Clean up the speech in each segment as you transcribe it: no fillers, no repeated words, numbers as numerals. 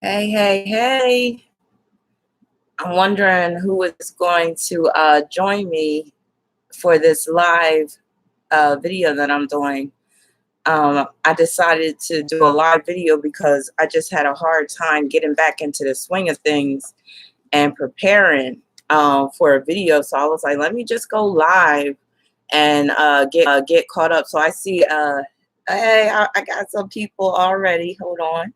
Hey, hey, hey. I'm wondering who is going to join me for this live video that I'm doing. I decided to do a live video because I just had a hard time getting back into the swing of things and preparing for a video. So I was like, let me just go live and get caught up. So I see, hey, I got some people already. Hold on.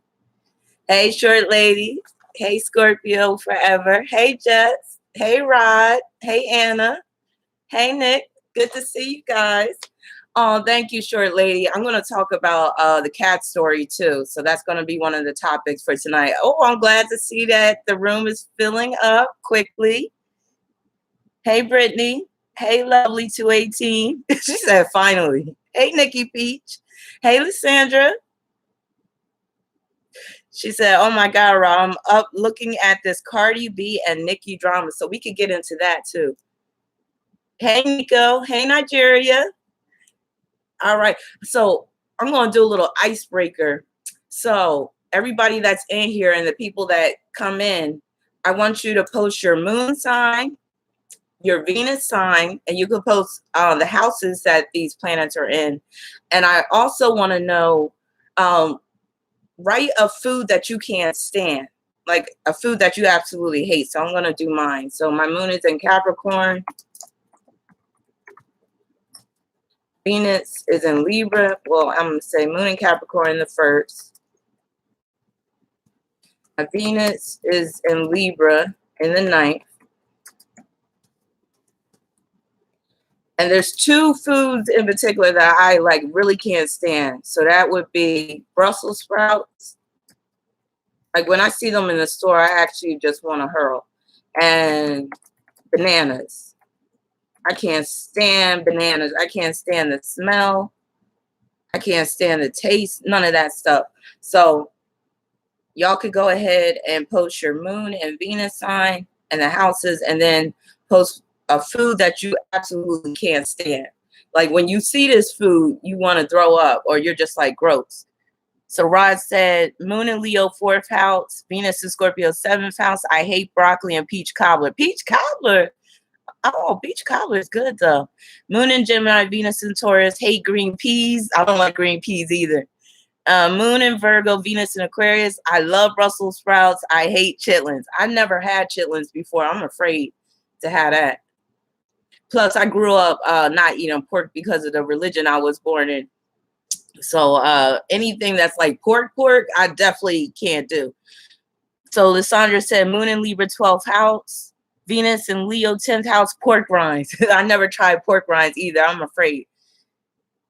Hey, short lady. Hey, Scorpio forever. Hey, Jets. Hey, Rod. Hey, Anna. Hey, Nick. Good to see you guys. Oh, thank you, short lady. I'm going to talk about the cat story too. So that's going to be one of the topics for tonight. Oh, I'm glad to see that the room is filling up quickly. Hey, Brittany. Hey, lovely 218. She said, finally. Hey, Nikki Peach. Hey, Lysandra. She said, oh my God, Rob, I'm up looking at this Cardi B and Nicki drama. So we could get into that too. Hey, Nico. Hey, Nigeria. All right. So I'm going to do a little icebreaker. So everybody that's in here and the people that come in, I want you to post your moon sign, your Venus sign, and you can post the houses that these planets are in. And I also want to know, write a food that you can't stand, like a food that you absolutely hate. So I'm going to do mine. So my moon is in Capricorn. Venus is in Libra. Well, I'm going to say moon in Capricorn in the first. My Venus is in Libra in the ninth. And there's two foods in particular that I like really can't stand. So that would be Brussels sprouts. Like when I see them in the store, I actually just want to hurl. And bananas. I can't stand bananas. I can't stand the smell. I can't stand the taste. None of that stuff. So y'all could go ahead and post your moon and Venus sign and the houses, and then post a food that you absolutely can't stand. Like when you see this food, you want to throw up or you're just like gross. So Rod said, moon in Leo, 4th house, Venus in Scorpio, 7th house. I hate broccoli and peach cobbler. Peach cobbler? Oh, peach cobbler is good though. Moon in Gemini, Venus in Taurus. Hate green peas. I don't like green peas either. Moon in Virgo, Venus in Aquarius. I love Brussels sprouts. I hate chitlins. I never had chitlins before. I'm afraid to have that. Plus, I grew up not eating pork because of the religion I was born in. So anything that's like pork, I definitely can't do. So Lysandra said, moon in Libra, 12th house. Venus in Leo, 10th house, pork rinds. I never tried pork rinds either. I'm afraid.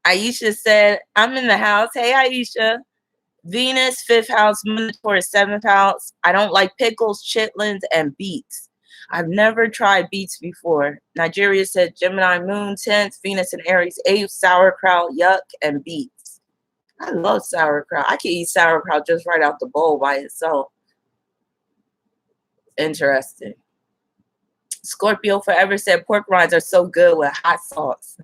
Aisha said, I'm in the house. Hey, Aisha. Venus, 5th house, moon Taurus, 7th house. I don't like pickles, chitlins, and beets. I've never tried beets before. Nigeria said, Gemini, moon, 10th, Venus in Aries, 8th, sauerkraut, yuck, and beets. I love sauerkraut. I can eat sauerkraut just right out the bowl by itself. Interesting. Scorpio forever said pork rinds are so good with hot sauce.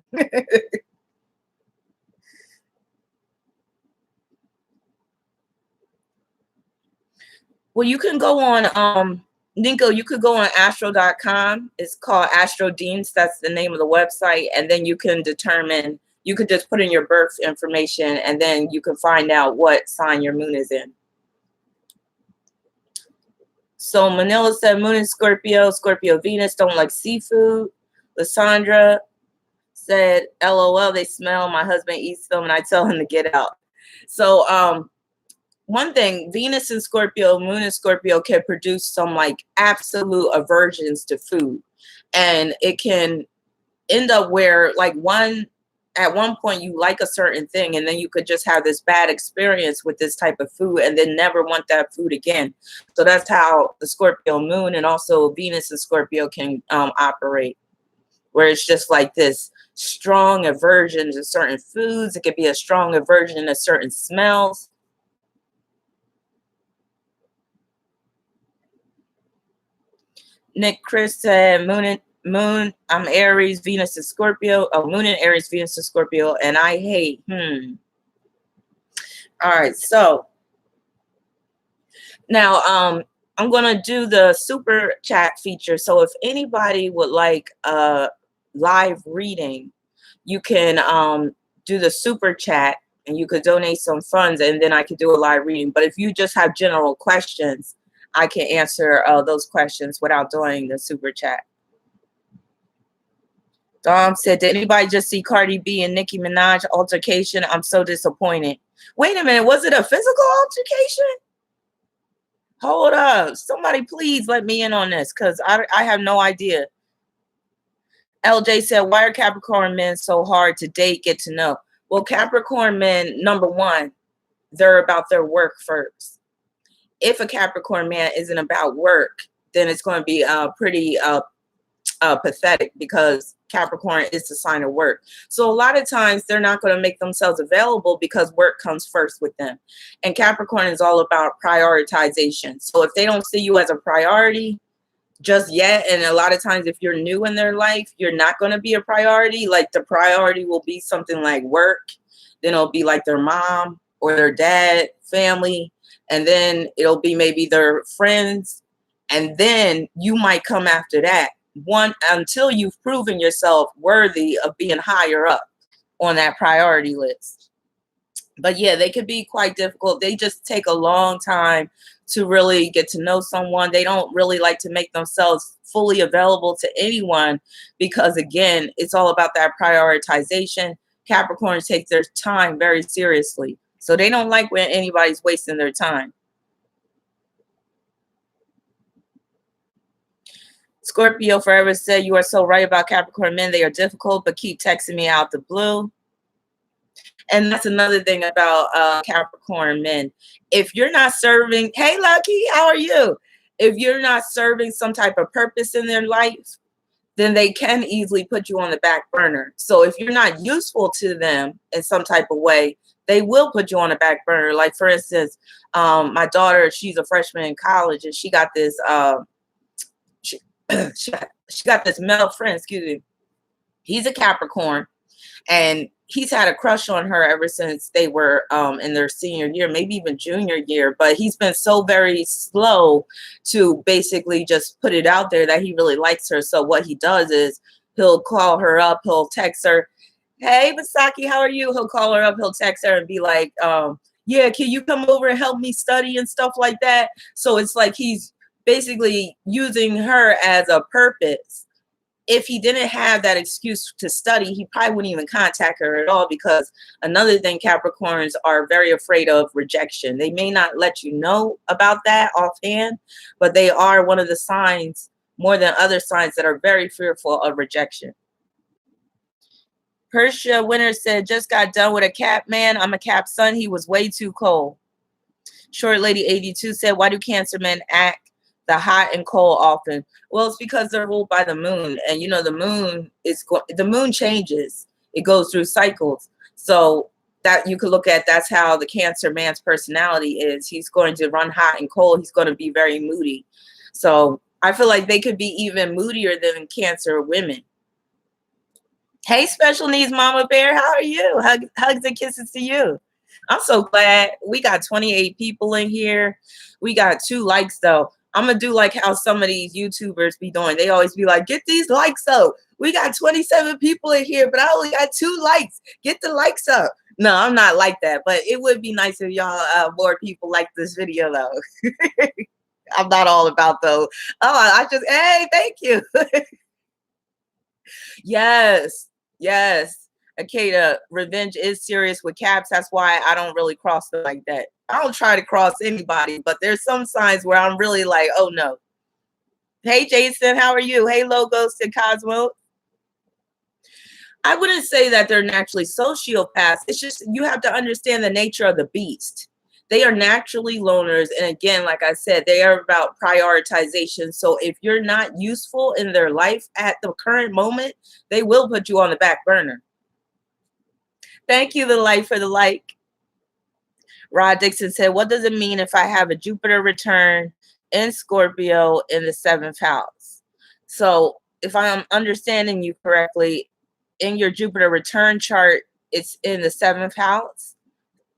Well, you can go on, Nico, you could go on astro.com. It's called Astro Deans. That's the name of the website. And then you can determine, you could just put in your birth information and then you can find out what sign your moon is in. So Manila said, moon in Scorpio, Scorpio Venus, don't like seafood. Lysandra said, LOL, they smell. My husband eats them and I tell him to get out. So one thing, Venus in Scorpio, moon in Scorpio can produce some like absolute aversions to food. And it can end up where like at one point you like a certain thing and then you could just have this bad experience with this type of food and then never want that food again. So that's how the Scorpio moon and also Venus and Scorpio can operate, where it's just like this strong aversion to certain foods. It could be a strong aversion to certain smells. Nick Chris said, moon, I'm Aries, Venus is Scorpio. Oh, moon in Aries, Venus is Scorpio, and I hate. All right, so Now, I'm gonna do the super chat feature. So if anybody would like a live reading, you can do the super chat and you could donate some funds and then I could do a live reading. But if you just have general questions, I can answer those questions without doing the super chat. Dom said, did anybody just see Cardi B and Nicki Minaj altercation? I'm so disappointed. Wait a minute, was it a physical altercation? Hold up. Somebody please let me in on this because I have no idea. LJ said, why are Capricorn men so hard to date, get to know? Well, Capricorn men, number one, they're about their work first. If a Capricorn man isn't about work, then it's going to be pretty pathetic because Capricorn is the sign of work. So a lot of times they're not going to make themselves available because work comes first with them. And Capricorn is all about prioritization. So if they don't see you as a priority just yet, and a lot of times if you're new in their life, you're not going to be a priority. Like the priority will be something like work, then it'll be like their mom or their dad, family, and then it'll be maybe their friends, and then you might come after that one until you've proven yourself worthy of being higher up on that priority list. But yeah, they could be quite difficult. They just take a long time to really get to know someone. They don't really like to make themselves fully available to anyone because, again, it's all about that prioritization. Capricorns take their time very seriously. So they don't like when anybody's wasting their time. Scorpio Forever said, you are so right about Capricorn men. They are difficult, but keep texting me out the blue. And that's another thing about Capricorn men. If you're not serving, hey, Lucky, how are you? If you're not serving some type of purpose in their life, then they can easily put you on the back burner. So if you're not useful to them in some type of way, they will put you on the back burner. Like, for instance, my daughter, she's a freshman in college, and she got this she got this male friend, excuse me. He's a Capricorn, and he's had a crush on her ever since they were in their senior year, maybe even junior year. But he's been so very slow to basically just put it out there that he really likes her. So what he does is he'll call her up, he'll text her, hey, Masaki, how are you? He'll call her up, he'll text her and be like, yeah, can you come over and help me study and stuff like that? So it's like he's basically using her as a purpose. If he didn't have that excuse to study, he probably wouldn't even contact her at all, because another thing, Capricorns are very afraid of rejection. They may not let you know about that offhand, but they are one of the signs, more than other signs, that are very fearful of rejection. Persia Winter said, just got done with a Cap man. I'm a Cap son. He was way too cold. Short Lady 82 said, why do Cancer men act the hot and cold often? Well, it's because they're ruled by the moon, and you know the moon changes. It goes through cycles. So that you could look at, that's how the Cancer man's personality is. He's going to run hot and cold. He's going to be very moody. So I feel like they could be even moodier than Cancer women. Hey, special needs Mama Bear, how are you? Hugs and kisses to you. I'm so glad we got 28 people in here. We got 2 likes though. I'm gonna do like how some of these YouTubers be doing. They always be like, get these likes up. We got 27 people in here, but I only got 2 likes. Get the likes up. No, I'm not like that, but it would be nice if y'all more people like this video though. I'm not all about though. Oh, hey, thank you. Yes, yes. Akeda, revenge is serious with Caps. That's why I don't really cross them like that. I don't try to cross anybody, but there's some signs where I'm really like, oh no. Hey, Jason, how are you? Hey, Logos and Cosmo. I wouldn't say that they're naturally sociopaths. It's just you have to understand the nature of the beast. They are naturally loners. And again, like I said, they are about prioritization. So if you're not useful in their life at the current moment, they will put you on the back burner. Thank you, the light, for the like. Rod Dixon said, what does it mean if I have a Jupiter return in Scorpio in the 7th house? So if I'm understanding you correctly, in your Jupiter return chart, it's in the 7th house.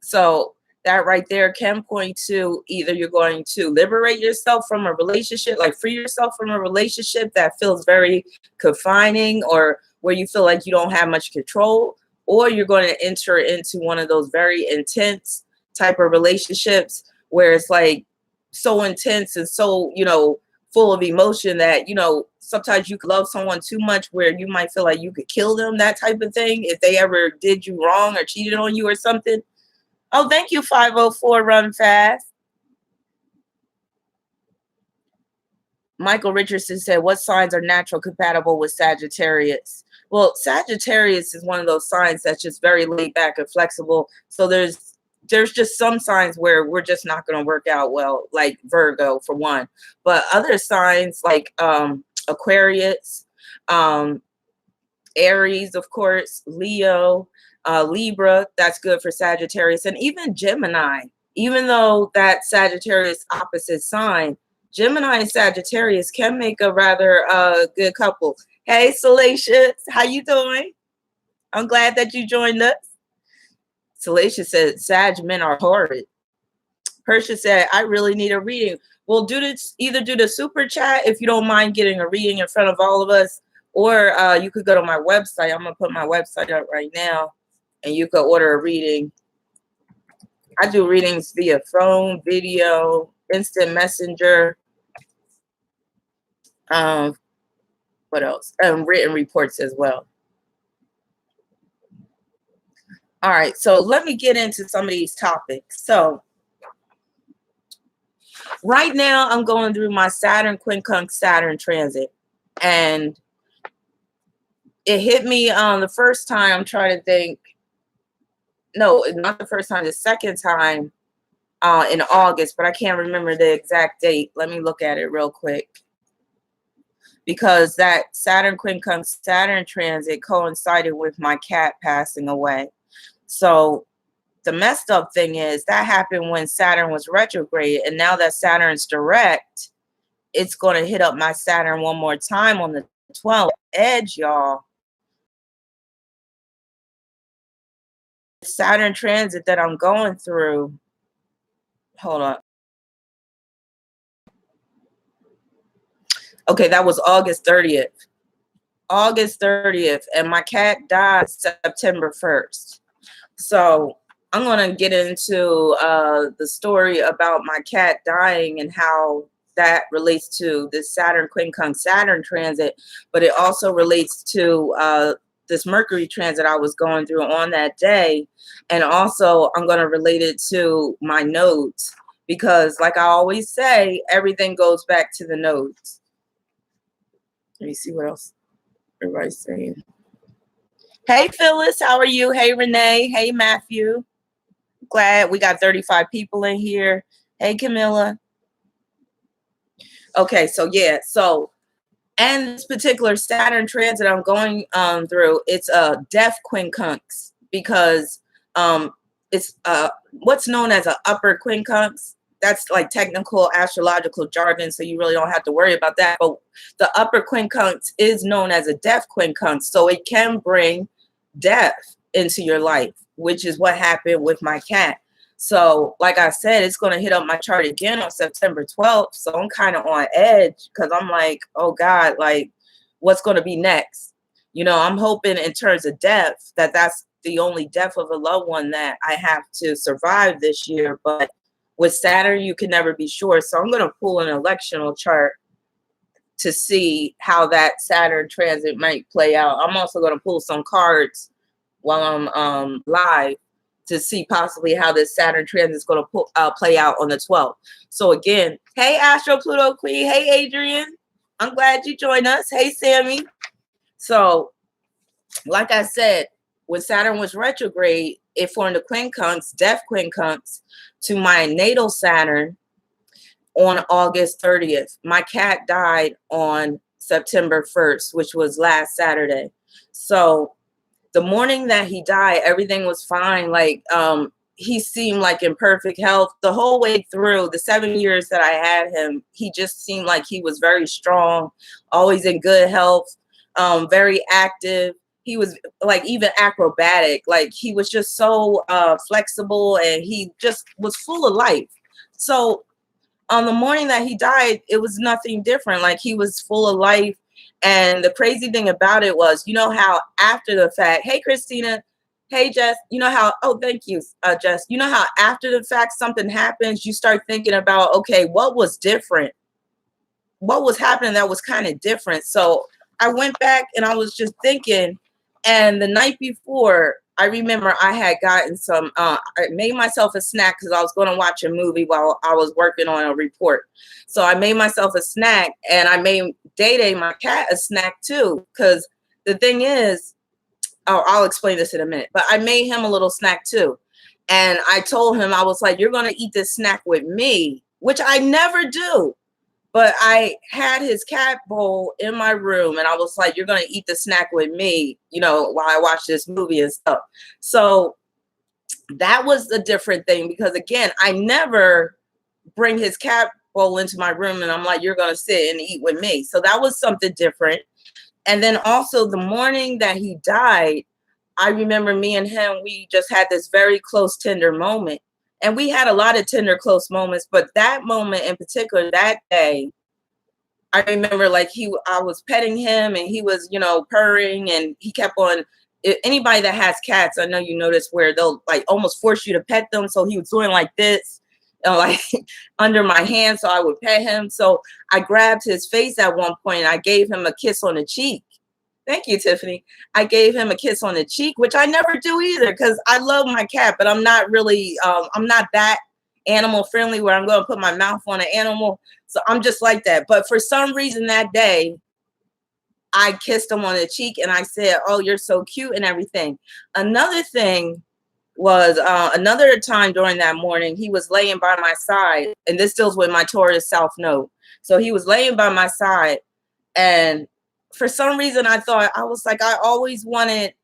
So that right there can point to either you're going to liberate yourself from a relationship, like free yourself from a relationship that feels very confining or where you feel like you don't have much control, or you're going to enter into one of those very intense type of relationships where it's like so intense and so, full of emotion that, sometimes you could love someone too much where you might feel like you could kill them, that type of thing, if they ever did you wrong or cheated on you or something. Oh, thank you, 504 Run Fast. Michael Richardson said, what signs are natural compatible with Sagittarius? Well, Sagittarius is one of those signs that's just very laid back and flexible. So there's just some signs where we're just not going to work out well, like Virgo for one. But other signs like Aquarius, Aries, of course, Leo, Libra, that's good for Sagittarius, and even Gemini. Even though that Sagittarius opposite sign, Gemini and Sagittarius can make a rather good couple. Hey, Salacious, how you doing? I'm glad that you joined us. Salacious said, Sag men are horrid. Persia said, I really need a reading. Well, either do the super chat if you don't mind getting a reading in front of all of us, or you could go to my website. I'm going to put my website up right now, and you could order a reading. I do readings via phone, video, instant messenger. What else? Written reports as well. All right, so let me get into some of these topics. So right now I'm going through my Saturn quincunx Saturn transit, and it hit me the first time. I'm trying to think. No, not the first time, the second time in August, but I can't remember the exact date. Let me look at it real quick. Because that Saturn quincunx Saturn transit coincided with my cat passing away. So the messed up thing is that happened when Saturn was retrograde, and now that Saturn's direct, it's going to hit up my Saturn one more time on the 12th. Edge, y'all. Saturn transit that I'm going through. Hold on. Okay, that was August 30th. August 30th, and my cat died September 1st. So I'm going to get into the story about my cat dying and how that relates to this Saturn quincunx Saturn transit, but it also relates to this Mercury transit I was going through on that day. And also I'm going to relate it to my nodes, because like I always say, everything goes back to the nodes. Let me see what else everybody's saying. Hey, Phyllis, how are you? Hey, Renee. Hey, Matthew. Glad we got 35 people in here. Hey, Camilla. Okay, so yeah, and this particular Saturn transit I'm going through, it's a death quincunx, because it's what's known as an upper quincunx. That's like technical astrological jargon, so you really don't have to worry about that. But the upper quincunx is known as a death quincunx, so it can bring death into your life, which is what happened with my cat. So like I said, it's going to hit up my chart again on September 12th. So I'm kind of on edge, because I'm like, oh God, like what's going to be next? I'm hoping in terms of death that's the only death of a loved one that I have to survive this year. But with Saturn, you can never be sure. So I'm going to pull an electional chart to see how that Saturn transit might play out. I'm also going to pull some cards while I'm live to see possibly how this Saturn transit is going to play out on the 12th. So again, hey, Astro Pluto Queen. Hey, Adrian. I'm glad you joined us. Hey, Sammy. So like I said, when Saturn was retrograde, it formed a quincunx, death quincunx, to my natal Saturn on August 30th. My cat died on September 1st, which was last Saturday. So the morning that he died, everything was fine. Like he seemed like in perfect health the whole way through the 7 years that I had him. He just seemed like he was very strong, always in good health, very active. he was like even acrobatic. Like he was just so flexible, and he just was full of life. So on the morning that he died, it was nothing different. Like he was full of life. And the crazy thing about it was, you know how after the fact, hey Christina, hey Jess, you know how, oh thank you, Jess, you know how after the fact something happens, you start thinking about, okay, what was different? What was happening that was kind of different? So I went back and I was just thinking, and the night before, I remember I had gotten some, I made myself a snack because I was going to watch a movie while I was working on a report. So I made myself a snack, and I made Day Day, my cat, a snack too. Because the thing is, oh, I'll explain this in a minute, but I made him a little snack too. And I told him, I was like, you're going to eat this snack with me, which I never do. But I had his cat bowl in my room, and I was like, you're going to eat the snack with me, you know, while I watch this movie and stuff. So that was a different thing, because again, I never bring his cat bowl into my room and I'm like, you're going to sit and eat with me. So that was something different. And then also the morning that he died, I remember me and him, we just had this very close, tender moment. And we had a lot of tender, close moments, but that moment in particular, that day, I remember like I was petting him and he was, you know, purring, and he kept on. Anybody that has cats, I know you notice where they'll like almost force you to pet them. So he was doing like this, you know, like under my hand, so I would pet him. So I grabbed his face at one point and I gave him a kiss on the cheek. Thank you, Tiffany. I gave him a kiss on the cheek, which I never do either, because I love my cat, but I'm not really, I'm not that animal friendly where I'm going to put my mouth on an animal. So I'm just like that. But for some reason that day, I kissed him on the cheek and I said, oh, you're so cute and everything. Another thing was another time during that morning, he was laying by my side, and this deals with my Taurus South Node. So he was laying by my side, and for some reason, I thought, I was like, I always wanted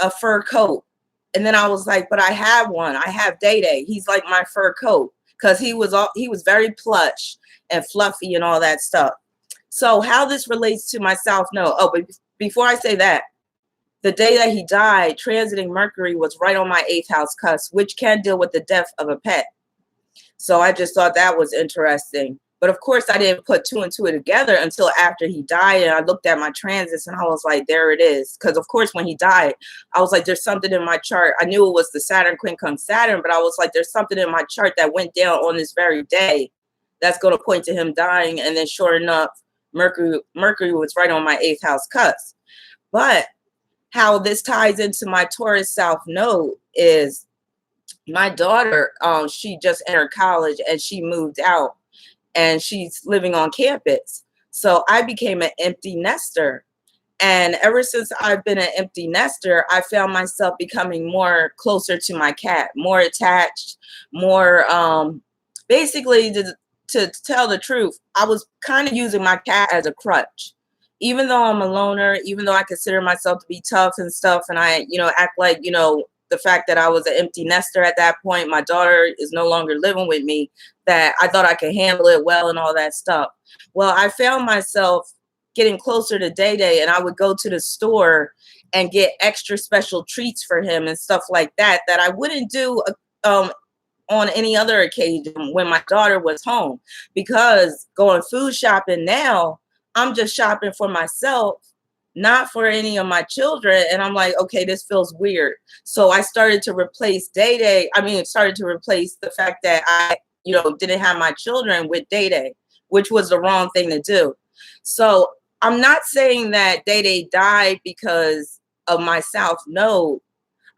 a fur coat. And then I was like, but I have one. I have Day Day. He's like my fur coat, because he was very plush and fluffy and all that stuff. So how this relates to my South Node. Oh, but before I say that, the day that he died, transiting Mercury was right on my 8th house cusp, which can deal with the death of a pet. So I just thought that was interesting. But of course, I didn't put two and two together until after he died. And I looked at my transits and I was like, there it is. Because of course, when he died, I was like, there's something in my chart. I knew it was the Saturn quincunx Saturn, but I was like, there's something in my chart that went down on this very day that's going to point to him dying. And then sure enough, Mercury was right on my 8th house cusp. But how this ties into my Taurus South Node is my daughter, she just entered college and she moved out, and she's living on campus. So I became an empty nester. And ever since I've been an empty nester, I found myself becoming more closer to my cat, more attached, more basically to tell the truth, I was kind of using my cat as a crutch. Even though I'm a loner, even though I consider myself to be tough and stuff, and I, you know, act like, you know, the fact that I was an empty nester at that point, my daughter is no longer living with me, that I thought I could handle it well and all that stuff. Well, I found myself getting closer to Day Day, and I would go to the store and get extra special treats for him and stuff like that, that I wouldn't do on any other occasion when my daughter was home. Because going food shopping now, I'm just shopping for myself, not for any of my children. And I'm like, okay, this feels weird. So I started to replace Day Day. I mean, it started to replace the fact that I, you know, didn't have my children with Day Day, which was the wrong thing to do. So I'm not saying that Day Day died because of my South Node.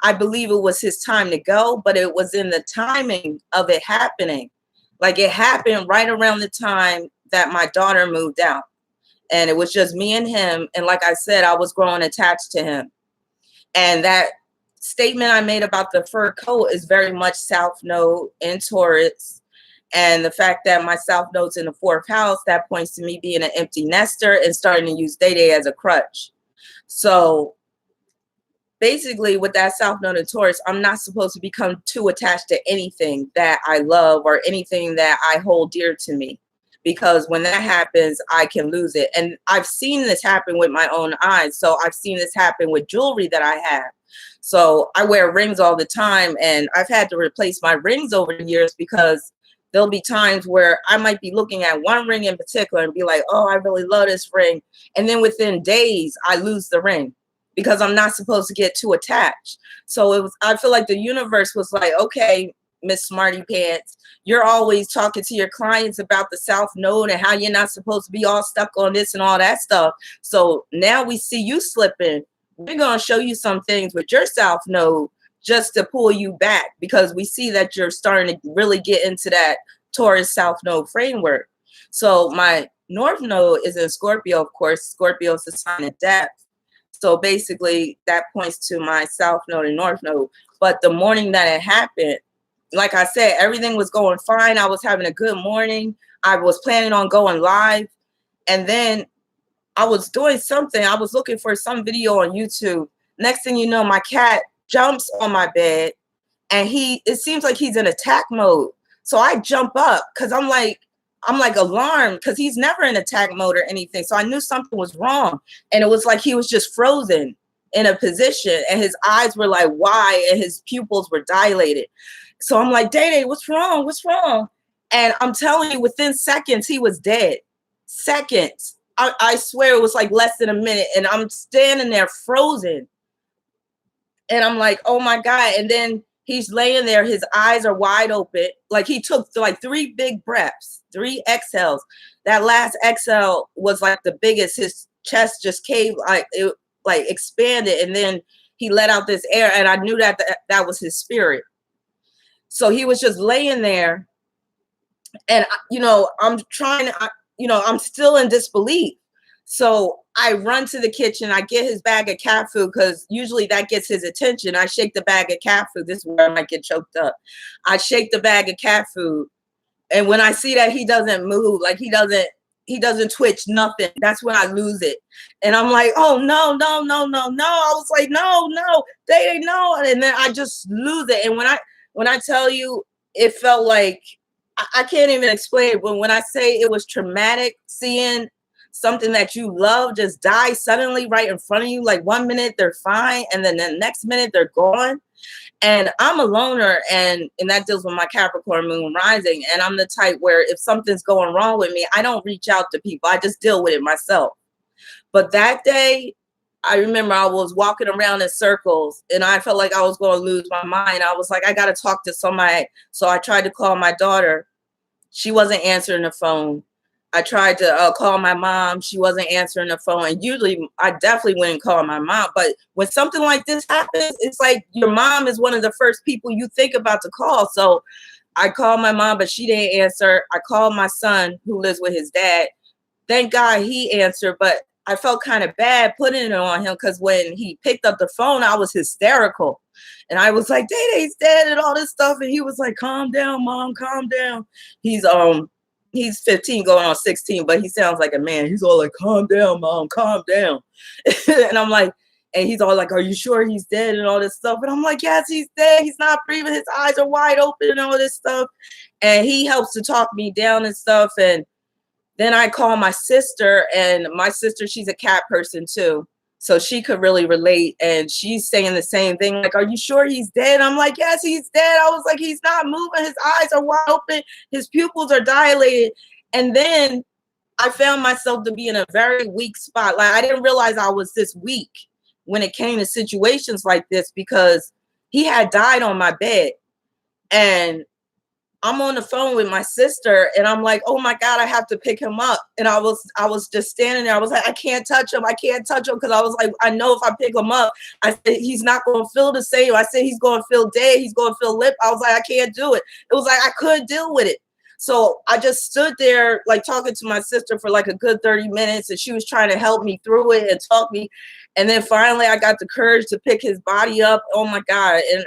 I believe it was his time to go, but it was in the timing of it happening. Like it happened right around the time that my daughter moved out. And it was just me and him. And like I said, I was growing attached to him. And that statement I made about the fur coat is very much South Node in Taurus. And the fact that my South Node's in the 4th house, that points to me being an empty nester and starting to use Day Day as a crutch. So basically with that South Node in Taurus, I'm not supposed to become too attached to anything that I love or anything that I hold dear to me. because when that happens, I can lose it. And I've seen this happen with my own eyes. So I've seen this happen with jewelry that I have. So I wear rings all the time, and I've had to replace my rings over the years because there'll be times where I might be looking at one ring in particular and be like, oh, I really love this ring. And then within days, I lose the ring because I'm not supposed to get too attached. So I feel like the universe was like, okay, Miss Smarty Pants, you're always talking to your clients about the South Node and how you're not supposed to be all stuck on this and all that stuff. So now we see you slipping. We're going to show you some things with your South Node just to pull you back, because we see that you're starting to really get into that Taurus South Node framework. So my North Node is in Scorpio, of course. Scorpio is the sign of death. So basically that points to my South Node and North Node. But the morning that it happened, like I said, everything was going fine. I was having a good morning. I was planning on going live. And then I was doing something. I was looking for some video on YouTube. Next thing you know, my cat jumps on my bed, and it seems like he's in attack mode. So I jump up because I'm like alarmed, because he's never in attack mode or anything. So I knew something was wrong. And it was like he was just frozen in a position, and his eyes were like wide and his pupils were dilated. So I'm like, Day Day, what's wrong? What's wrong? And I'm telling you, within seconds, he was dead. Seconds. I swear it was like less than a minute. And I'm standing there frozen. And I'm like, oh my God. And then he's laying there. His eyes are wide open. Like he took like 3 big breaths, 3 exhales. That last exhale was like the biggest. His chest just caved, like it like expanded. And then he let out this air. And I knew that that was his spirit. So he was just laying there. And, I'm trying to, I'm still in disbelief. So I run to the kitchen. I get his bag of cat food, because usually that gets his attention. I shake the bag of cat food. This is where I might get choked up. I shake the bag of cat food. And when I see that he doesn't move, like he doesn't twitch, nothing, that's when I lose it. And I'm like, oh, no. I was like, no, they no. And then I just lose it. And when I tell you, it felt like, I can't even explain it. But when I say it was traumatic, seeing something that you love just die suddenly right in front of you, like 1 minute they're fine, and then the next minute they're gone. And I'm a loner, and that deals with my Capricorn moon rising. And I'm the type where if something's going wrong with me, I don't reach out to people. I just deal with it myself. But that day, I remember I was walking around in circles, and I felt like I was going to lose my mind. I was like, I got to talk to somebody. So I tried to call my daughter. She wasn't answering the phone. I tried to call my mom. She wasn't answering the phone. And usually I definitely wouldn't call my mom. But when something like this happens, it's like your mom is one of the first people you think about to call. So I called my mom, but she didn't answer. I called my son, who lives with his dad. Thank God he answered, but I felt kind of bad putting it on him, because when he picked up the phone, I was hysterical. And I was like, Day-Day's dead and all this stuff. And he was like, calm down, Mom, calm down. He's 15 going on 16, but he sounds like a man. He's all like, calm down, Mom, calm down. And I'm like, and he's all like, are you sure he's dead and all this stuff? And I'm like, yes, he's dead. He's not breathing. His eyes are wide open and all this stuff. And he helps to talk me down and stuff. And then I call my sister, and my sister, she's a cat person too. So she could really relate. And she's saying the same thing. Like, are you sure he's dead? I'm like, yes, he's dead. I was like, he's not moving. His eyes are wide open. His pupils are dilated. And then I found myself to be in a very weak spot. Like, I didn't realize I was this weak when it came to situations like this, because he had died on my bed. And I'm on the phone with my sister, and I'm like, oh my God, I have to pick him up. And I was just standing there. I was like, I can't touch him. Because I was like, I know if I pick him up, I said, he's not going to feel the same. I said, he's going to feel dead. He's going to feel limp. I was like, I can't do it. It was like, I couldn't deal with it. So I just stood there, like, talking to my sister for like a good 30 minutes. And she was trying to help me through it and talk me. And then finally I got the courage to pick his body up. Oh my God. And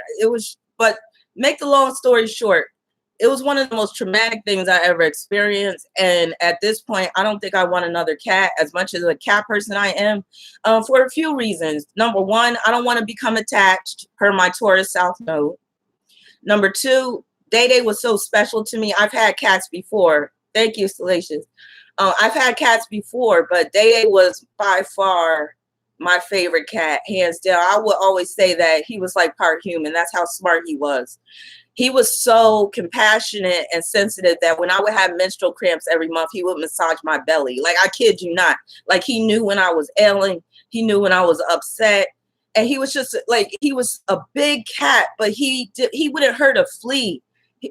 but make the long story short, it was one of the most traumatic things I ever experienced. And at this point, I don't think I want another cat, as much as a cat person I am, for a few reasons. Number one, I don't want to become attached per my Taurus South Node. Number two, Day Day was so special to me. I've had cats before, Thank you, Salacious. I've had cats before, but Day was by far my favorite cat, hands down. I would always say that he was like part human. That's how smart he was. He was so compassionate and sensitive that when I would have menstrual cramps every month, he would massage my belly. Like, I kid you not. Like, he knew when I was ailing, he knew when I was upset. And he was just like, he was a big cat, but he wouldn't hurt a flea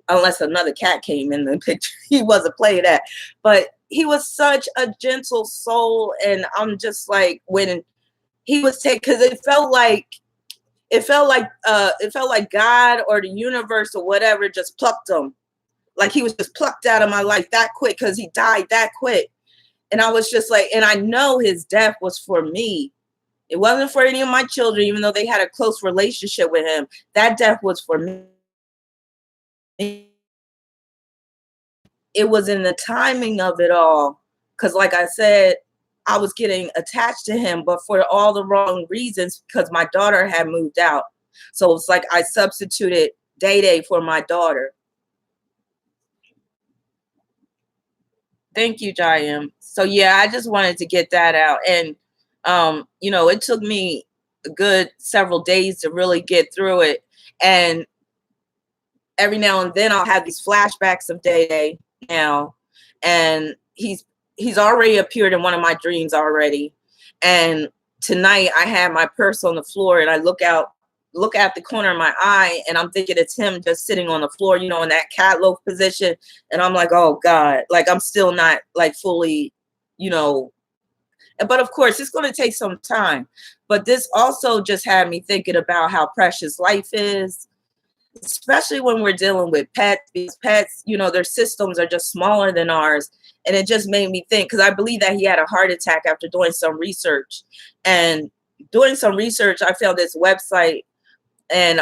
unless another cat came in the picture. He wasn't playing that. But he was such a gentle soul. And I'm just like, when he was because it felt like God or the universe or whatever just plucked him. Like, he was just plucked out of my life that quick because he died that quick. And I was just like, and I know his death was for me. It wasn't for any of my children, even though they had a close relationship with him. That death was for me. It was in the timing of it all. Because like I said, I was getting attached to him, but for all the wrong reasons, because my daughter had moved out. So it's like I substituted Day for my daughter. Thank you, Jayam. So yeah, I just wanted to get that out. And it took me a good several days to really get through it. And every now and then I'll have these flashbacks of Day now. And he's already appeared in one of my dreams already. And tonight I had my purse on the floor and I look at the corner of my eye and I'm thinking it's him just sitting on the floor, in that cat loaf position. And I'm like, oh God, like I'm still not like fully, but of course it's going to take some time. But this also just had me thinking about how precious life is, especially when we're dealing with pets, because pets, their systems are just smaller than ours. And it just made me think, because I believe that he had a heart attack after doing some research. And doing some research, I found this website, and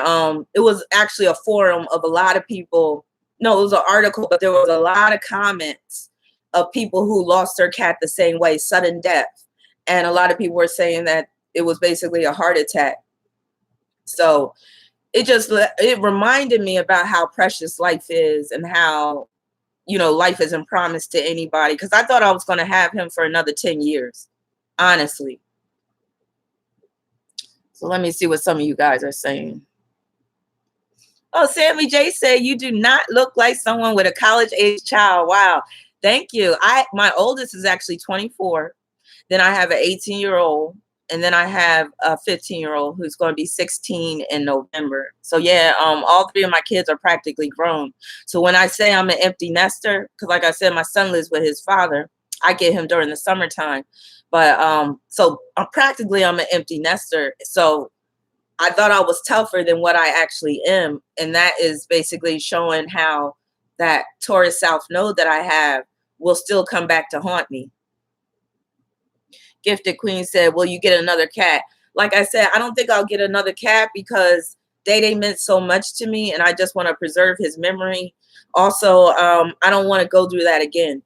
it was actually a forum of a lot of people. No, it was an article, but there was a lot of comments of people who lost their cat the same way, sudden death. And a lot of people were saying that it was basically a heart attack. So it reminded me about how precious life is and how, life isn't promised to anybody. Because I thought I was going to have him for another 10 years, honestly. So let me see what some of you guys are saying. Oh, Sammy J said, you do not look like someone with a college-age child. Wow. Thank you. My oldest is actually 24. Then I have an 18-year-old. And then I have a 15-year-old who's going to be 16 in November. So yeah, all three of my kids are practically grown. So when I say I'm an empty nester, because like I said, my son lives with his father. I get him during the summertime. But so I'm an empty nester. So I thought I was tougher than what I actually am. And that is basically showing how that Taurus South node that I have will still come back to haunt me. Gifted Queen said, will you get another cat? Like I said, I don't think I'll get another cat because Day meant so much to me and I just want to preserve his memory. Also, I don't want to go through that again.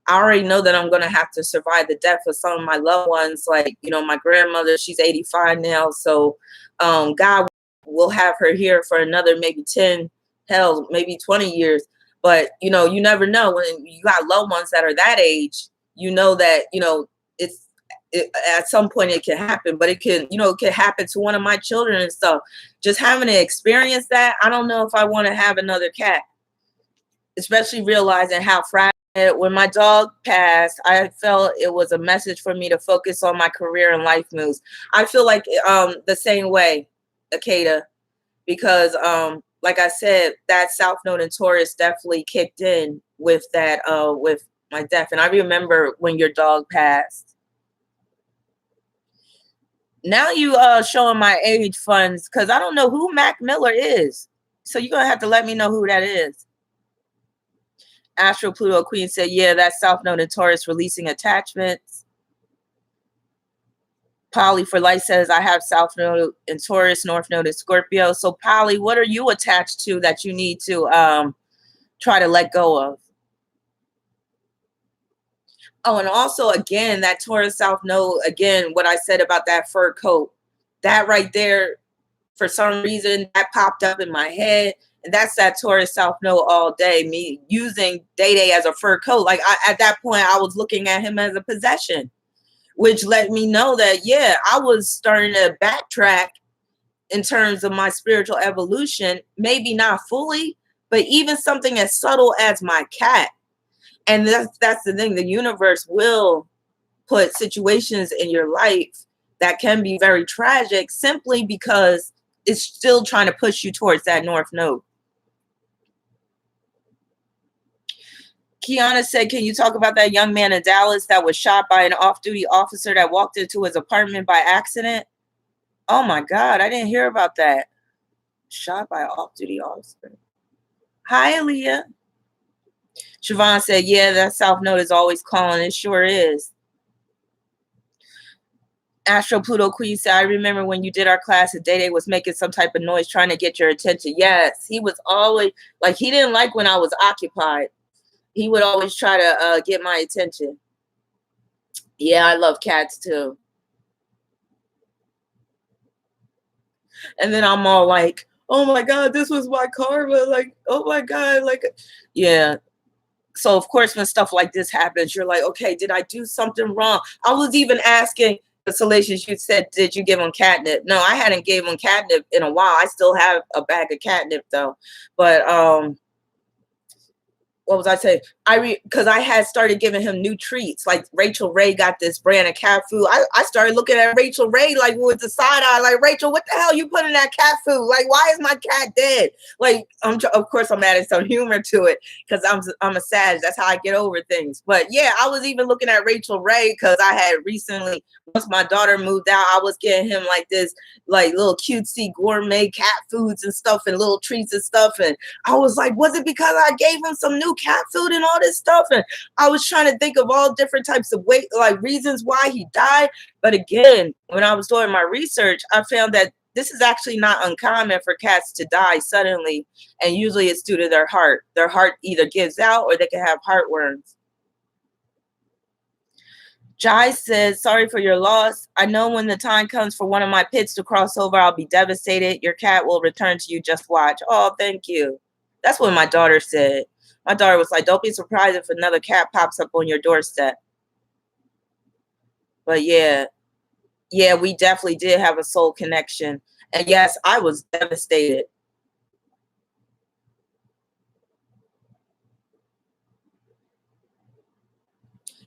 I already know that I'm going to have to survive the death of some of my loved ones. Like, my grandmother, she's 85 now. So God will have her here for another maybe 10, hell, maybe 20 years. But, you never know when you got loved ones that are that age, that, at some point it can happen, but it can happen to one of my children and stuff. Just having to experience that, I don't know if I want to have another cat, especially realizing how fragile. When my dog passed, I felt it was a message for me to focus on my career and life moves. I feel like the same way, Akeda, because like I said, that South Node in Taurus definitely kicked in with that with my death. And I remember when your dog passed. Now you showing my age funds, because I don't know who Mac Miller is. So you're going to have to let me know who that is. Astro Pluto Queen said, yeah, that's South Node in Taurus releasing attachments. Polly for Light says, I have South Node in Taurus, North Node in Scorpio. So Polly, what are you attached to that you need to try to let go of? Oh, and also, again, that Taurus South Node, again, what I said about that fur coat, that right there, for some reason, that popped up in my head. That's that Taurus South Node all day. Me using Day as a fur coat. Like at that point, I was looking at him as a possession, which let me know that, yeah, I was starting to backtrack in terms of my spiritual evolution. Maybe not fully, but even something as subtle as my cat. And that's the thing. The universe will put situations in your life that can be very tragic simply because it's still trying to push you towards that North Node. Kiana said, can you talk about that young man in Dallas that was shot by an off-duty officer that walked into his apartment by accident? Oh my God, I didn't hear about that. Shot by an off-duty officer. Hi, Aaliyah. Siobhan said, yeah, that South Node is always calling. It sure is. Astro Pluto Queen said, I remember when you did our class and Day was making some type of noise trying to get your attention. Yes, he was always, like, he didn't like when I was occupied. He would always try to get my attention. Yeah, I love cats too. And then I'm all like, oh my God, this was my karma. Like, oh my God. Like, yeah. So of course, when stuff like this happens, you're like, okay, did I do something wrong? I was even asking the Salacious, you said, did you give him catnip? No, I hadn't gave him catnip in a while. I still have a bag of catnip though. But what was I saying? Because I had started giving him new treats. Like Rachel Ray got this brand of cat food. I started looking at Rachel Ray like with the side eye, like, Rachel, what the hell you put in that cat food? Like, why is my cat dead? Like, of course I'm adding some humor to it because I'm a Sag. That's how I get over things. But yeah, I was even looking at Rachel Ray because I had recently, once my daughter moved out, I was getting him like this, like little cutesy gourmet cat foods and stuff and little treats and stuff. And I was like, was it because I gave him some new cat food and all this stuff? And I was trying to think of all different types of reasons why he died. But again, when I was doing my research, I found that this is actually not uncommon for cats to die suddenly. And usually it's due to their heart. Their heart either gives out or they can have heartworms. Jai says, sorry for your loss. I know when the time comes for one of my pits to cross over, I'll be devastated. Your cat will return to you. Just watch. Oh, thank you. That's what my daughter said. My daughter was like, don't be surprised if another cat pops up on your doorstep. But yeah, we definitely did have a soul connection. And yes, I was devastated.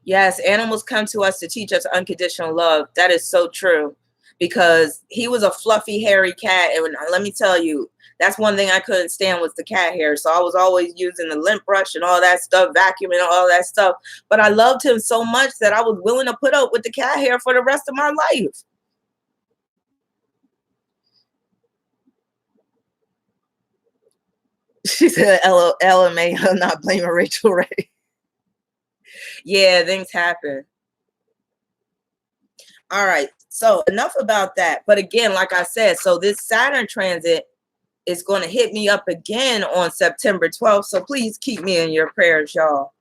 Yes, animals come to us to teach us unconditional love. That is so true. Because he was a fluffy, hairy cat. And let me tell you, that's one thing I couldn't stand was the cat hair. So I was always using the lint brush and all that stuff, vacuuming all that stuff. But I loved him so much that I was willing to put up with the cat hair for the rest of my life. She said, LMA, I'm not blaming Rachel Ray. Yeah, things happen. All right. So enough about that. But again, like I said, so this Saturn transit is going to hit me up again on September 12th. So please keep me in your prayers, y'all.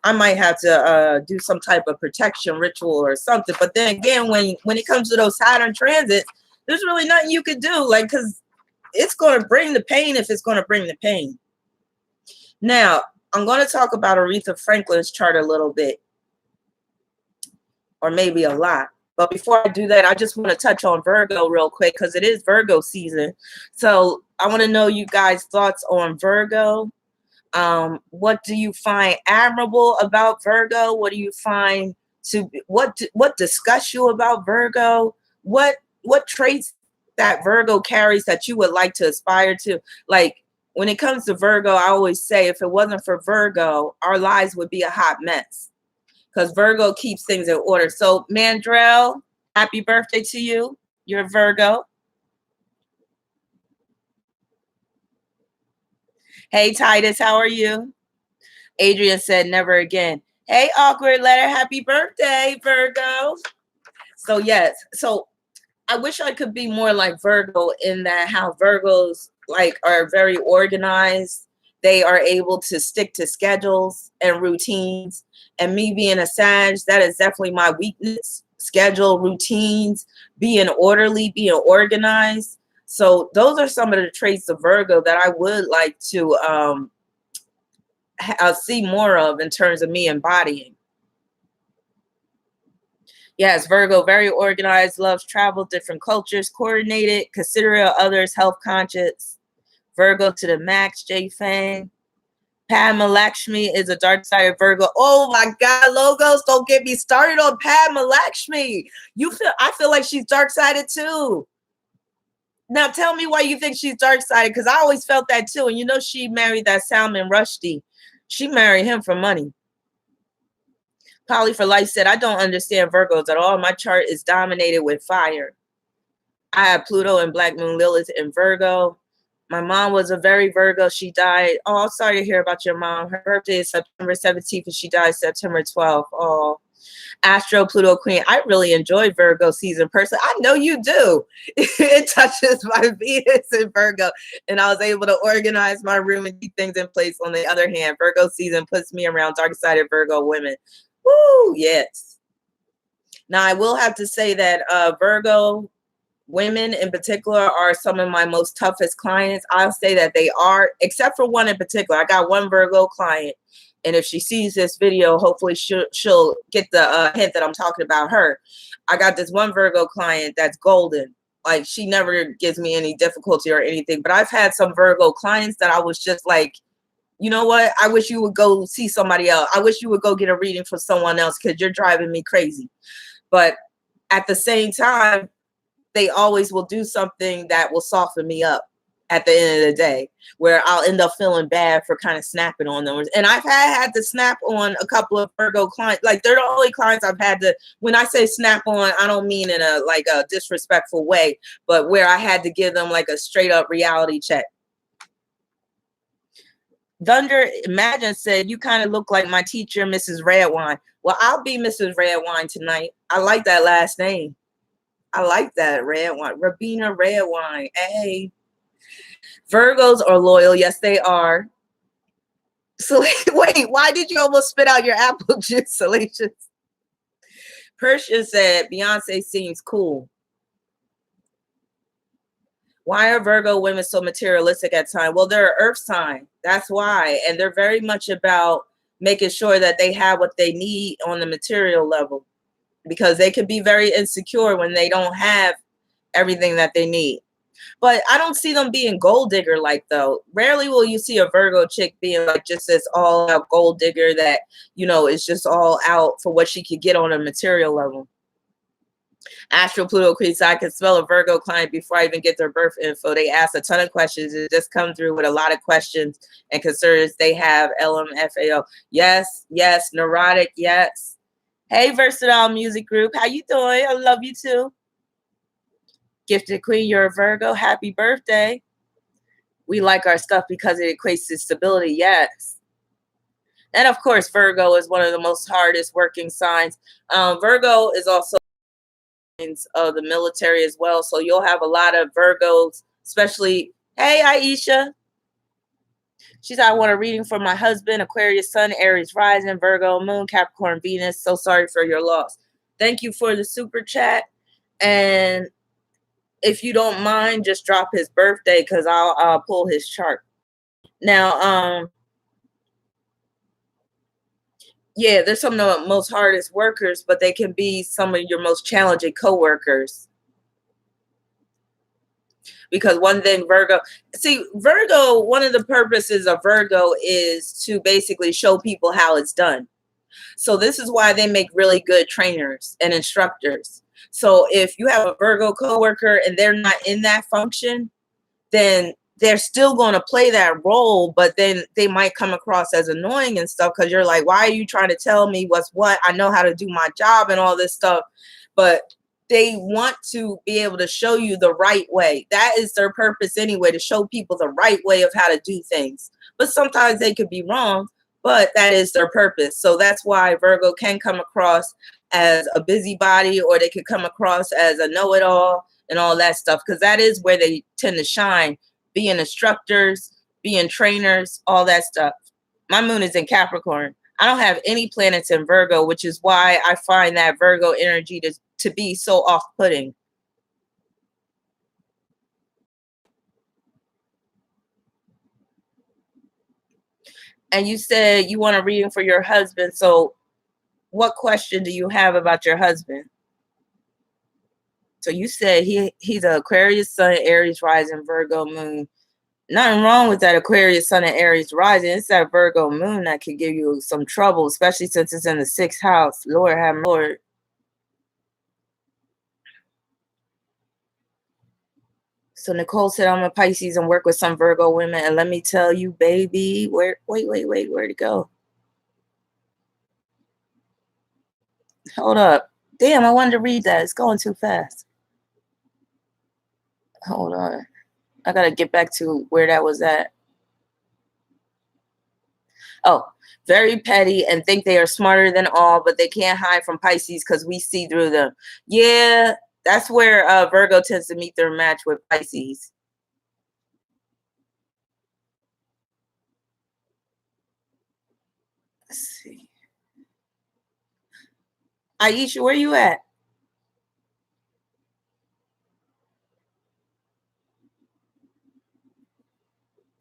I might have to do some type of protection ritual or something. But then again, when it comes to those Saturn transits, there's really nothing you could do. Like, because it's going to bring the pain if it's going to bring the pain. Now, I'm going to talk about Aretha Franklin's chart a little bit. Or maybe a lot. But before I do that, I just want to touch on Virgo real quick because it is Virgo season. So I want to know you guys' thoughts on Virgo. What do you find admirable about Virgo? What do you find what disgusts you about Virgo? What traits that Virgo carries that you would like to aspire to? Like when it comes to Virgo, I always say if it wasn't for Virgo, our lives would be a hot mess. Because Virgo keeps things in order. So, Mandrell, happy birthday to you. You're a Virgo. Hey, Titus, how are you? Adrian said, never again. Hey, Awkward Letter, happy birthday, Virgo. So, yes. So, I wish I could be more like Virgo in that how Virgos are very organized. They are able to stick to schedules and routines. And me being a Sag, that is definitely my weakness. Schedule, routines, being orderly, being organized. So those are some of the traits of Virgo that I would like to see more of in terms of me embodying. Yes, Virgo, very organized, loves travel, different cultures, coordinated, considerate of others, health conscious. Virgo to the max, J Fang. Padma Lakshmi is a dark side of Virgo. Oh my God, logos, don't get me started on Padma Lakshmi. I feel like she's dark sided too. Now tell me why you think she's dark sided, because I always felt that too. And you know, she married that Salman Rushdie. She married him for money. Polly for Life said, I don't understand Virgos at all. My chart is dominated with fire. I have Pluto and Black Moon Lilith in Virgo. My mom was a very Virgo. She died. Oh, I'm sorry to hear about your mom. Her birthday is September 17th and she died September 12th. Oh, Astro Pluto Queen. I really enjoyed Virgo season personally. I know you do. It touches my Venus in Virgo, and I was able to organize my room and keep things in place. On the other hand, Virgo season puts me around dark-sided Virgo women. Woo, yes. Now, I will have to say that Virgo women in particular are some of my most toughest clients. I'll say that they are, except for one in particular. I got one Virgo client, and if she sees this video, hopefully she'll get the hint that I'm talking about her. I got this one Virgo client that's golden. Like, she never gives me any difficulty or anything. But I've had some Virgo clients that I was just like, you know what? I wish you would go see somebody else. I wish you would go get a reading from someone else because you're driving me crazy. But at the same time, they always will do something that will soften me up at the end of the day, where I'll end up feeling bad for kind of snapping on them. And I've had to snap on a couple of Virgo clients. Like, they're the only clients I've had to, when I say snap on, I don't mean in a disrespectful way, but where I had to give them like a straight up reality check. Thunder Imagine said, you kind of look like my teacher, Mrs. Redwine. Well, I'll be Mrs. Redwine tonight. I like that last name. I like that, Redwine. Rabina Redwine. Hey. Virgos are loyal. Yes, they are. So wait, why did you almost spit out your apple juice, Salacious? Persian said, Beyonce seems cool. Why are Virgo women so materialistic at times? Well, they're an earth sign. That's why. And they're very much about making sure that they have what they need on the material level, because they can be very insecure when they don't have everything that they need. But I don't see them being gold digger like, though. Rarely will you see a Virgo chick being like just this all out gold digger that, you know, is just all out for what she could get on a material level. Astro Pluto Queen, so I can spell a Virgo client before I even get their birth info. They ask a ton of questions. It just come through with a lot of questions and concerns. They have LMFAO. Yes, yes. Neurotic, yes. Hey, Versatile Music Group. How you doing? I love you too. Gifted Queen, you're a Virgo. Happy birthday. We like our stuff because it equates to stability. Yes. And of course, Virgo is one of the most hardest working signs. Virgo is also of the military as well. So you'll have a lot of Virgos, especially, hey, Aisha. She said, I want a reading for my husband, Aquarius Sun, Aries Rising, Virgo Moon, Capricorn Venus. So sorry for your loss. Thank you for the super chat. And if you don't mind, just drop his birthday because I'll pull his chart. Now, yeah, they're some of the most hardest workers, but they can be some of your most challenging coworkers. Because one thing Virgo, one of the purposes of Virgo is to basically show people how it's done. So this is why they make really good trainers and instructors. So if you have a Virgo coworker and they're not in that function, then they're still going to play that role, but then they might come across as annoying and stuff because you're like, why are you trying to tell me what's what? I know how to do my job and all this stuff. But they want to be able to show you the right way. That is their purpose anyway, to show people the right way of how to do things. But sometimes they could be wrong, but that is their purpose. So that's why Virgo can come across as a busybody, or they could come across as a know-it-all and all that stuff, because that is where they tend to shine, being instructors, being trainers, all that stuff. My moon is in Capricorn. I don't have any planets in Virgo, which is why I find that Virgo energy to be so off-putting. And you said you want a reading for your husband. So what question do you have about your husband? So you said he's an Aquarius sun, Aries rising, Virgo moon. Nothing wrong with that Aquarius sun and Aries rising. It's that Virgo moon that could give you some trouble, especially since it's in the 6th house. Lord have Lord. So Nicole said, I'm a Pisces and work with some Virgo women. And let me tell you, baby, where'd it go? Hold up. Damn, I wanted to read that. It's going too fast. Hold on. I got to get back to where that was at. Oh, very petty and think they are smarter than all, but they can't hide from Pisces because we see through them. Yeah, that's where Virgo tends to meet their match with Pisces. Let's see. Aisha, where you at?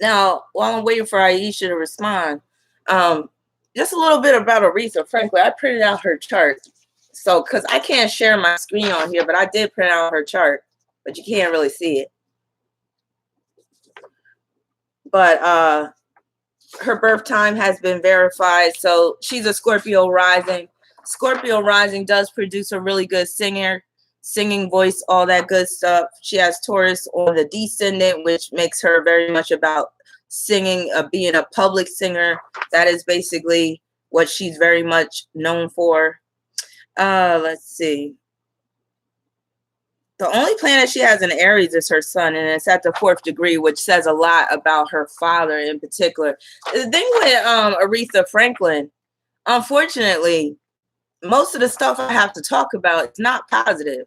Now, while I'm waiting for Aisha to respond, just a little bit about Aretha Franklin. I printed out her chart. So, because I can't share my screen on here, but I did print out her chart, but you can't really see it. But her birth time has been verified. So she's a Scorpio rising. Scorpio rising does produce a really good singing voice, all that good stuff. She has Taurus on the descendant, which makes her very much about singing, being a public singer. That is basically what she's very much known for. Let's see. The only planet she has in Aries is her sun, and it's at the 4th degree, which says a lot about her father in particular. The thing with Aretha Franklin, unfortunately, most of the stuff I have to talk about is not positive,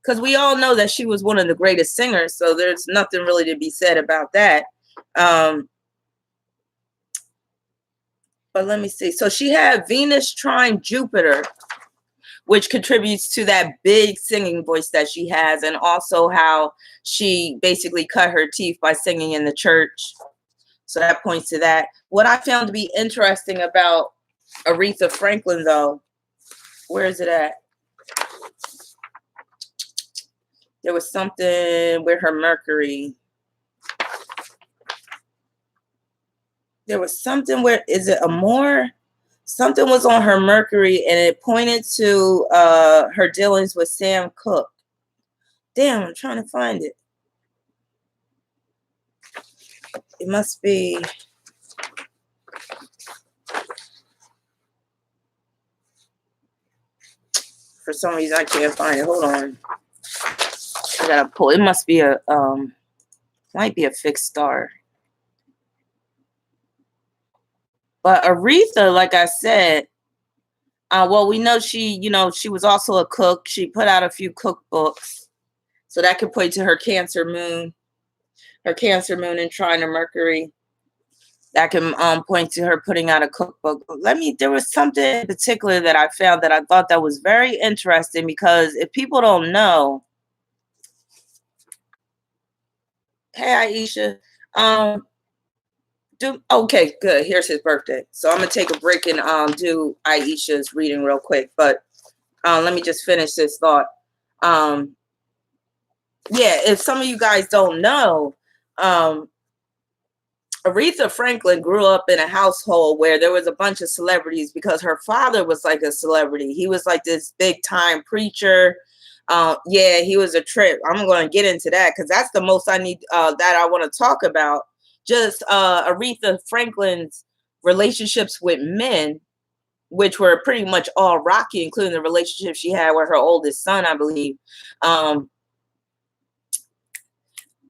because we all know that she was one of the greatest singers, so there's nothing really to be said about that. But let me see. So she had Venus trine Jupiter, which contributes to that big singing voice that she has, and also how she basically cut her teeth by singing in the church. So that points to that. What I found to be interesting about Aretha Franklin, though, where is it at? There was something with her Mercury. There was something where, is it Amor? Something was on her Mercury, and it pointed to her dealings with Sam Cooke. Damn, I'm trying to find it. It must be. For some reason, I can't find it. Hold on. I gotta pull. It must be a might be a fixed star. But Aretha, like I said, well, we know she was also a cook. She put out a few cookbooks. So that could point to her Cancer moon in trine to Mercury. That can point to her putting out a cookbook. There was something in particular that I found that I thought that was very interesting, because if people don't know, hey Aisha, okay, good. Here's his birthday. So I'm gonna take a break and do Aisha's reading real quick. But let me just finish this thought. Yeah, if some of you guys don't know, Aretha Franklin grew up in a household where there was a bunch of celebrities, because her father was like a celebrity. He was like this big time preacher. Yeah, he was a trip. I'm going to get into that because that's the most I need that I want to talk about. Just Aretha Franklin's relationships with men, which were pretty much all rocky, including the relationship she had with her oldest son, I believe.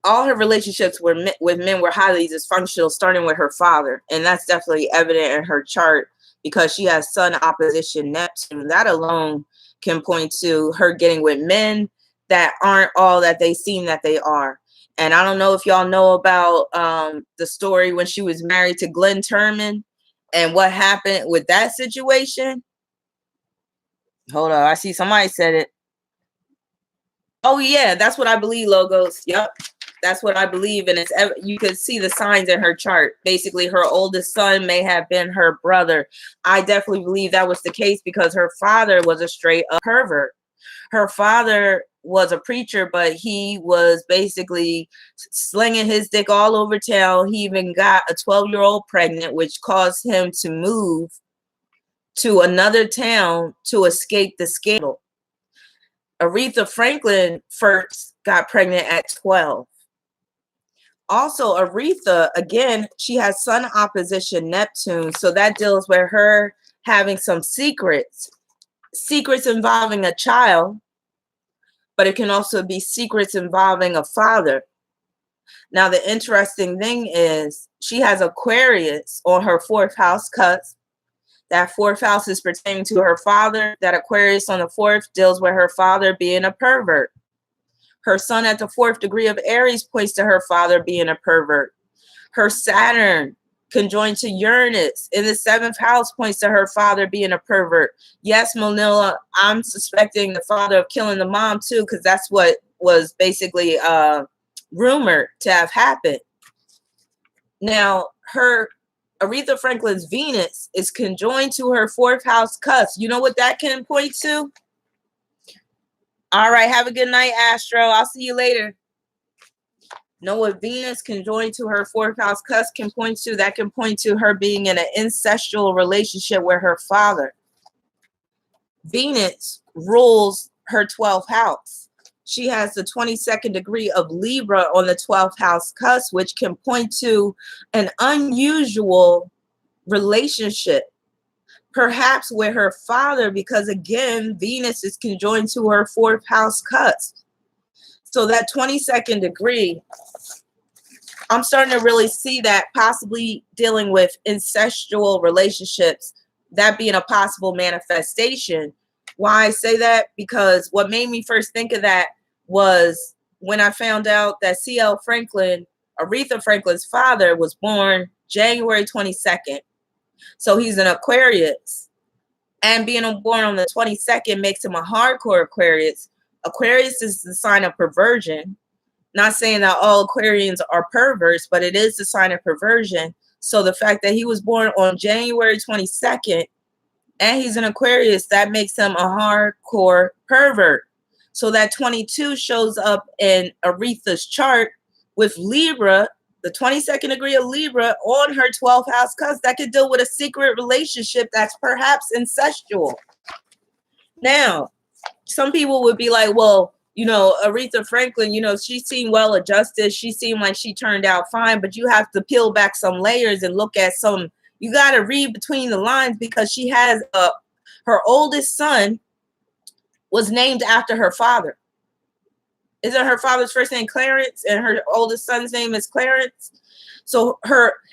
All her relationships with men were highly dysfunctional, starting with her father. And that's definitely evident in her chart, because she has Sun opposition Neptune. That alone can point to her getting with men that aren't all that they seem that they are. And I don't know if y'all know about the story when she was married to Glenn Turman and what happened with that situation. Hold on, I see somebody said it. Oh yeah, that's what I believe, Logos. Yep. That's what I believe, and you could see the signs in her chart. Basically, her oldest son may have been her brother. I definitely believe that was the case because her father was a straight up pervert. Her father was a preacher, but he was basically slinging his dick all over town. He even got a 12-year-old pregnant, which caused him to move to another town to escape the scandal. Aretha Franklin first got pregnant at 12. Also, Aretha, again, she has Sun opposition Neptune, so that deals with her having some secrets involving a child, but it can also be secrets involving a father. Now, the interesting thing is she has Aquarius on her 4th house cusp. That 4th house is pertaining to her father. That Aquarius on the 4th deals with her father being a pervert. Her sun at the 4th degree of Aries points to her father being a pervert. Her Saturn conjoined to Uranus in the 7th house points to her father being a pervert. Yes, Manila, I'm suspecting the father of killing the mom too, because that's what was basically rumored to have happened. Now, her Aretha Franklin's Venus is conjoined to her 4th house cusp. You know what that can point to? All right, have a good night, Astro. I'll see you later. Know what Venus conjoined to her 4th house cusp can point to? That can point to her being in an incestual relationship with her father. Venus rules her 12th house. She has the 22nd degree of Libra on the 12th house cusp, which can point to an unusual relationship, perhaps with her father, because again, Venus is conjoined to her 4th house cusp. So that 22nd degree, I'm starting to really see that possibly dealing with incestual relationships, that being a possible manifestation. Why I say that? Because what made me first think of that was when I found out that C.L. Franklin, Aretha Franklin's father, was born January 22nd. So he's an Aquarius. And being born on the 22nd makes him a hardcore Aquarius. Aquarius is the sign of perversion. Not saying that all Aquarians are perverts, but it is the sign of perversion. So the fact that he was born on January 22nd and he's an Aquarius, that makes him a hardcore pervert. So that 22 shows up in Aretha's chart with Libra, the 22nd degree of Libra on her 12th house cusp. That could deal with a secret relationship that's perhaps incestual. Now, some people would be like, well, you know, Aretha Franklin, you know, she seemed well adjusted. She seemed like she turned out fine, but you have to peel back some layers and look at some, you got to read between the lines, because she has her oldest son was named after her father. Isn't her father's first name Clarence and her oldest son's name is Clarence? So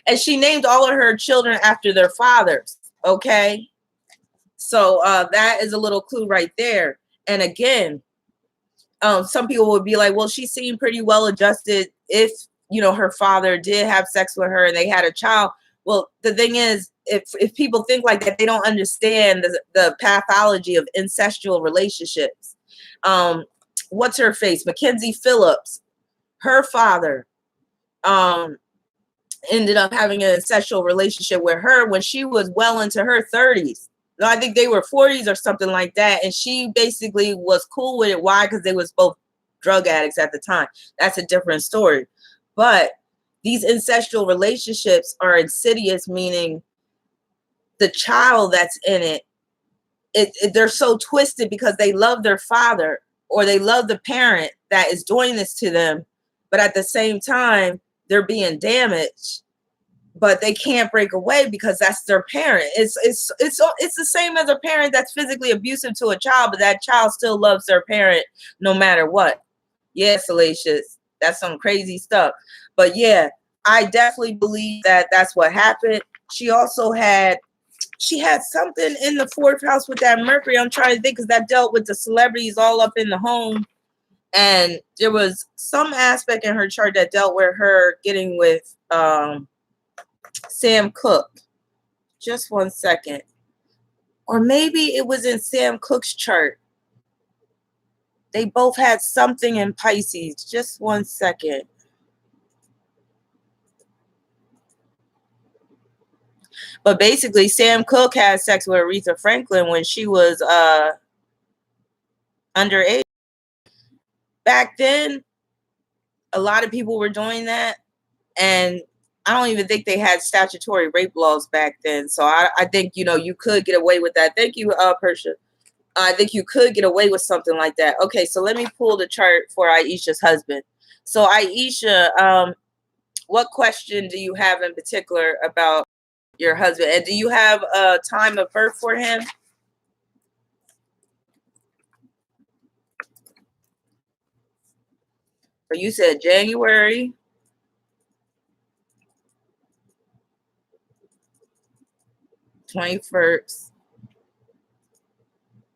and she named all of her children after their fathers. Okay. So that is a little clue right there. And again, some people would be like, well, she seemed pretty well adjusted if, you know, her father did have sex with her and they had a child. Well, the thing is, if people think like that, they don't understand the pathology of incestual relationships. What's her face? Mackenzie Phillips, her father ended up having an incestual relationship with her when she was well into her 30s. I think they were 40s or something like that. And she basically was cool with it. Why? Because they was both drug addicts at the time. That's a different story. But these incestual relationships are insidious, meaning the child that's in it, they're so twisted because they love their father or they love the parent that is doing this to them. But at the same time, they're being damaged. But they can't break away because that's their parent. It's the same as a parent that's physically abusive to a child, but that child still loves their parent no matter what. Yeah, Salacious, that's some crazy stuff. But yeah, I definitely believe that that's what happened. She also had something in the 4th house with that Mercury. I'm trying to think, because that dealt with the celebrities all up in the home. And there was some aspect in her chart that dealt with her getting with Sam Cooke. Just one second. Or maybe it was in Sam Cooke's chart. They both had something in Pisces. Just one second. But basically, Sam Cooke had sex with Aretha Franklin when she was underage. Back then, a lot of people were doing that, and I don't even think they had statutory rape laws back then. So I think, you know, you could get away with that. Thank you, Persia. I think you could get away with something like that. Okay, so let me pull the chart for Aisha's husband. So Aisha, what question do you have in particular about your husband? And do you have a time of birth for him? So you said January 21st,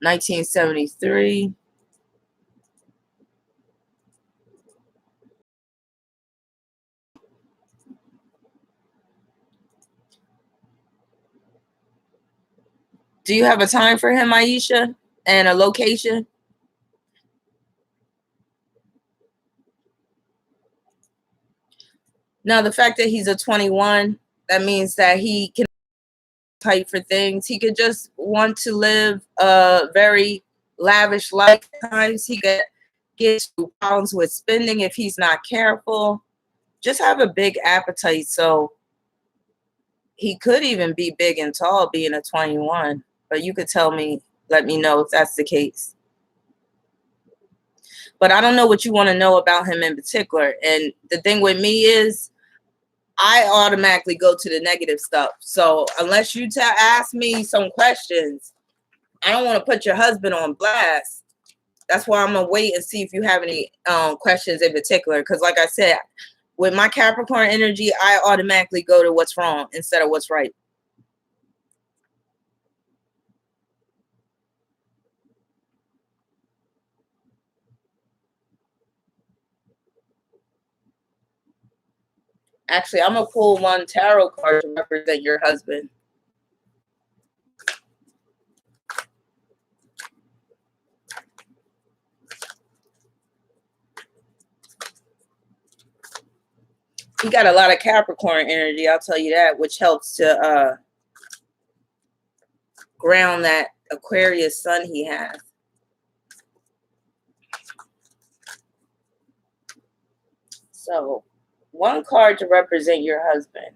1973. Do you have a time for him, Aisha, and a location? Now, the fact that he's a 21, that means that he can type for things. He could just want to live a very lavish life. Times he could get problems with spending if he's not careful. Just have a big appetite. So he could even be big and tall being a 21. But you could tell me, let me know if that's the case. But I don't know what you want to know about him in particular. And the thing with me is, I automatically go to the negative stuff. So unless you ask me some questions, I don't want to put your husband on blast. That's why I'm gonna wait and see if you have any questions in particular. Because like I said, with my Capricorn energy, I automatically go to what's wrong instead of what's right. Actually, I'm gonna pull one tarot card to represent your husband. He got a lot of Capricorn energy, I'll tell you that, which helps to ground that Aquarius sun he has. So, one card to represent your husband.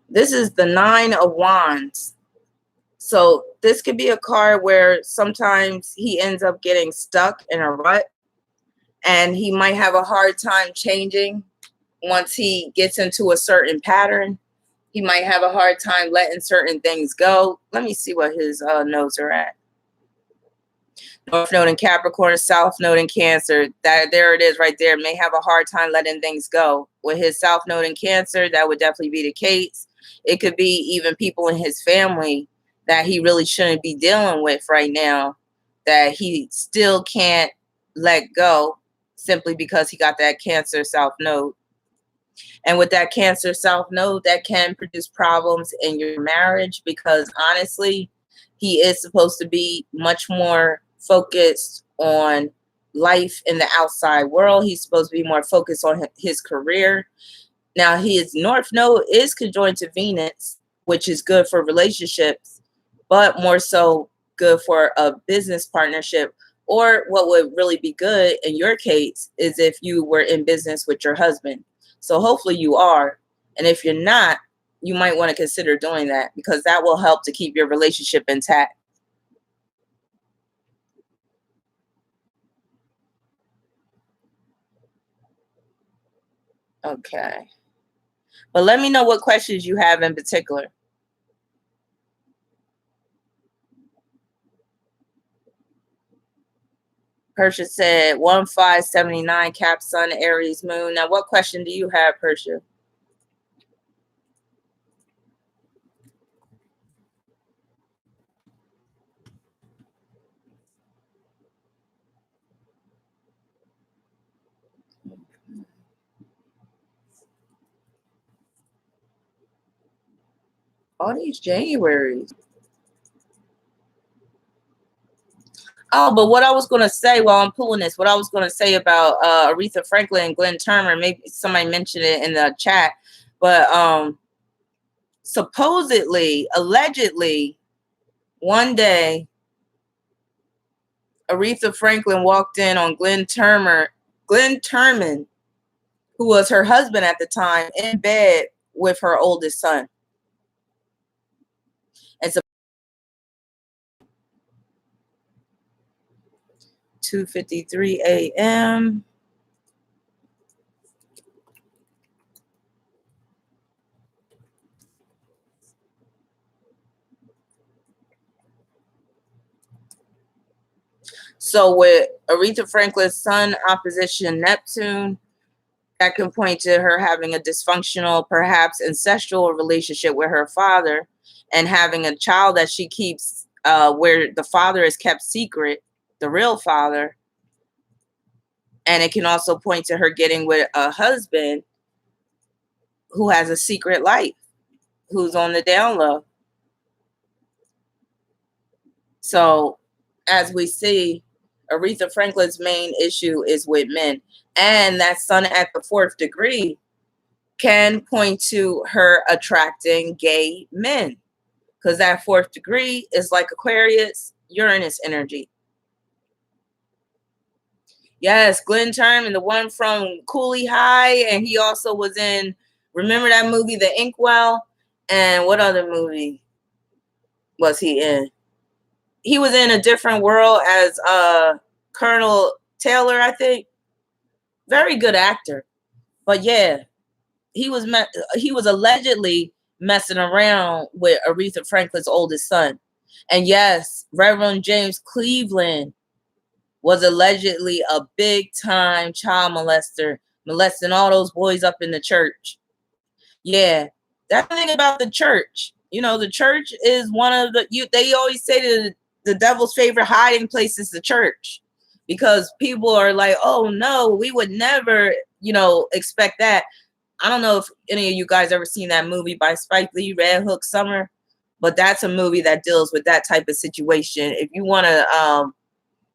This is the Nine of Wands. So this could be a card where sometimes he ends up getting stuck in a rut, and he might have a hard time changing once he gets into a certain pattern. He might have a hard time letting certain things go. Let me see what his nodes are at. North node in Capricorn, South node in Cancer. That there it is right there. May have a hard time letting things go. With his South node in Cancer, that would definitely be the case. It could be even people in his family that he really shouldn't be dealing with right now, that he still can't let go simply because he got that Cancer South node. And with that Cancer South node, that can produce problems in your marriage because honestly, he is supposed to be much more focused on life in the outside world. He's supposed to be more focused on his career. Now, his North node is conjoined to Venus, which is good for relationships, but more so good for a business partnership. Or what would really be good in your case is if you were in business with your husband. So hopefully you are. And if you're not, you might want to consider doing that because that will help to keep your relationship intact. Okay. But let me know what questions you have in particular. Persia said 1579 Cap Sun Aries Moon. Now, what question do you have, Persia? All these Januaries. Oh, but what I was going to say while I'm pulling this, what I was going to say about Aretha Franklin and Glenn Turner, maybe somebody mentioned it in the chat, but supposedly, allegedly, one day, Aretha Franklin walked in on Glenn Turman, who was her husband at the time, in bed with her oldest son. And so 2:53 a.m. So with Aretha Franklin's sun opposition Neptune, that can point to her having a dysfunctional, perhaps ancestral relationship with her father, and having a child that she keeps where the father is kept secret, the real father. And it can also point to her getting with a husband who has a secret life, who's on the down low. So as we see, Aretha Franklin's main issue is with men. And that sun at the 4th degree can point to her attracting gay men, because that 4th degree is like Aquarius, Uranus energy. Yes, Glenn Turman, the one from Cooley High, and he also was in, remember that movie, The Inkwell? And what other movie was he in? He was in A Different World as Colonel Taylor, I think. Very good actor. But yeah, he was allegedly messing around with Aretha Franklin's oldest son. And yes, Reverend James Cleveland was allegedly a big time child molester, molesting all those boys up in the church. Yeah, that's the thing about the church. You know, the church is one of they always say that the devil's favorite hiding place is the church, because people are like, oh no, we would never, expect that. I don't know if any of you guys ever seen that movie by Spike Lee, Red Hook Summer, but that's a movie that deals with that type of situation. If you want to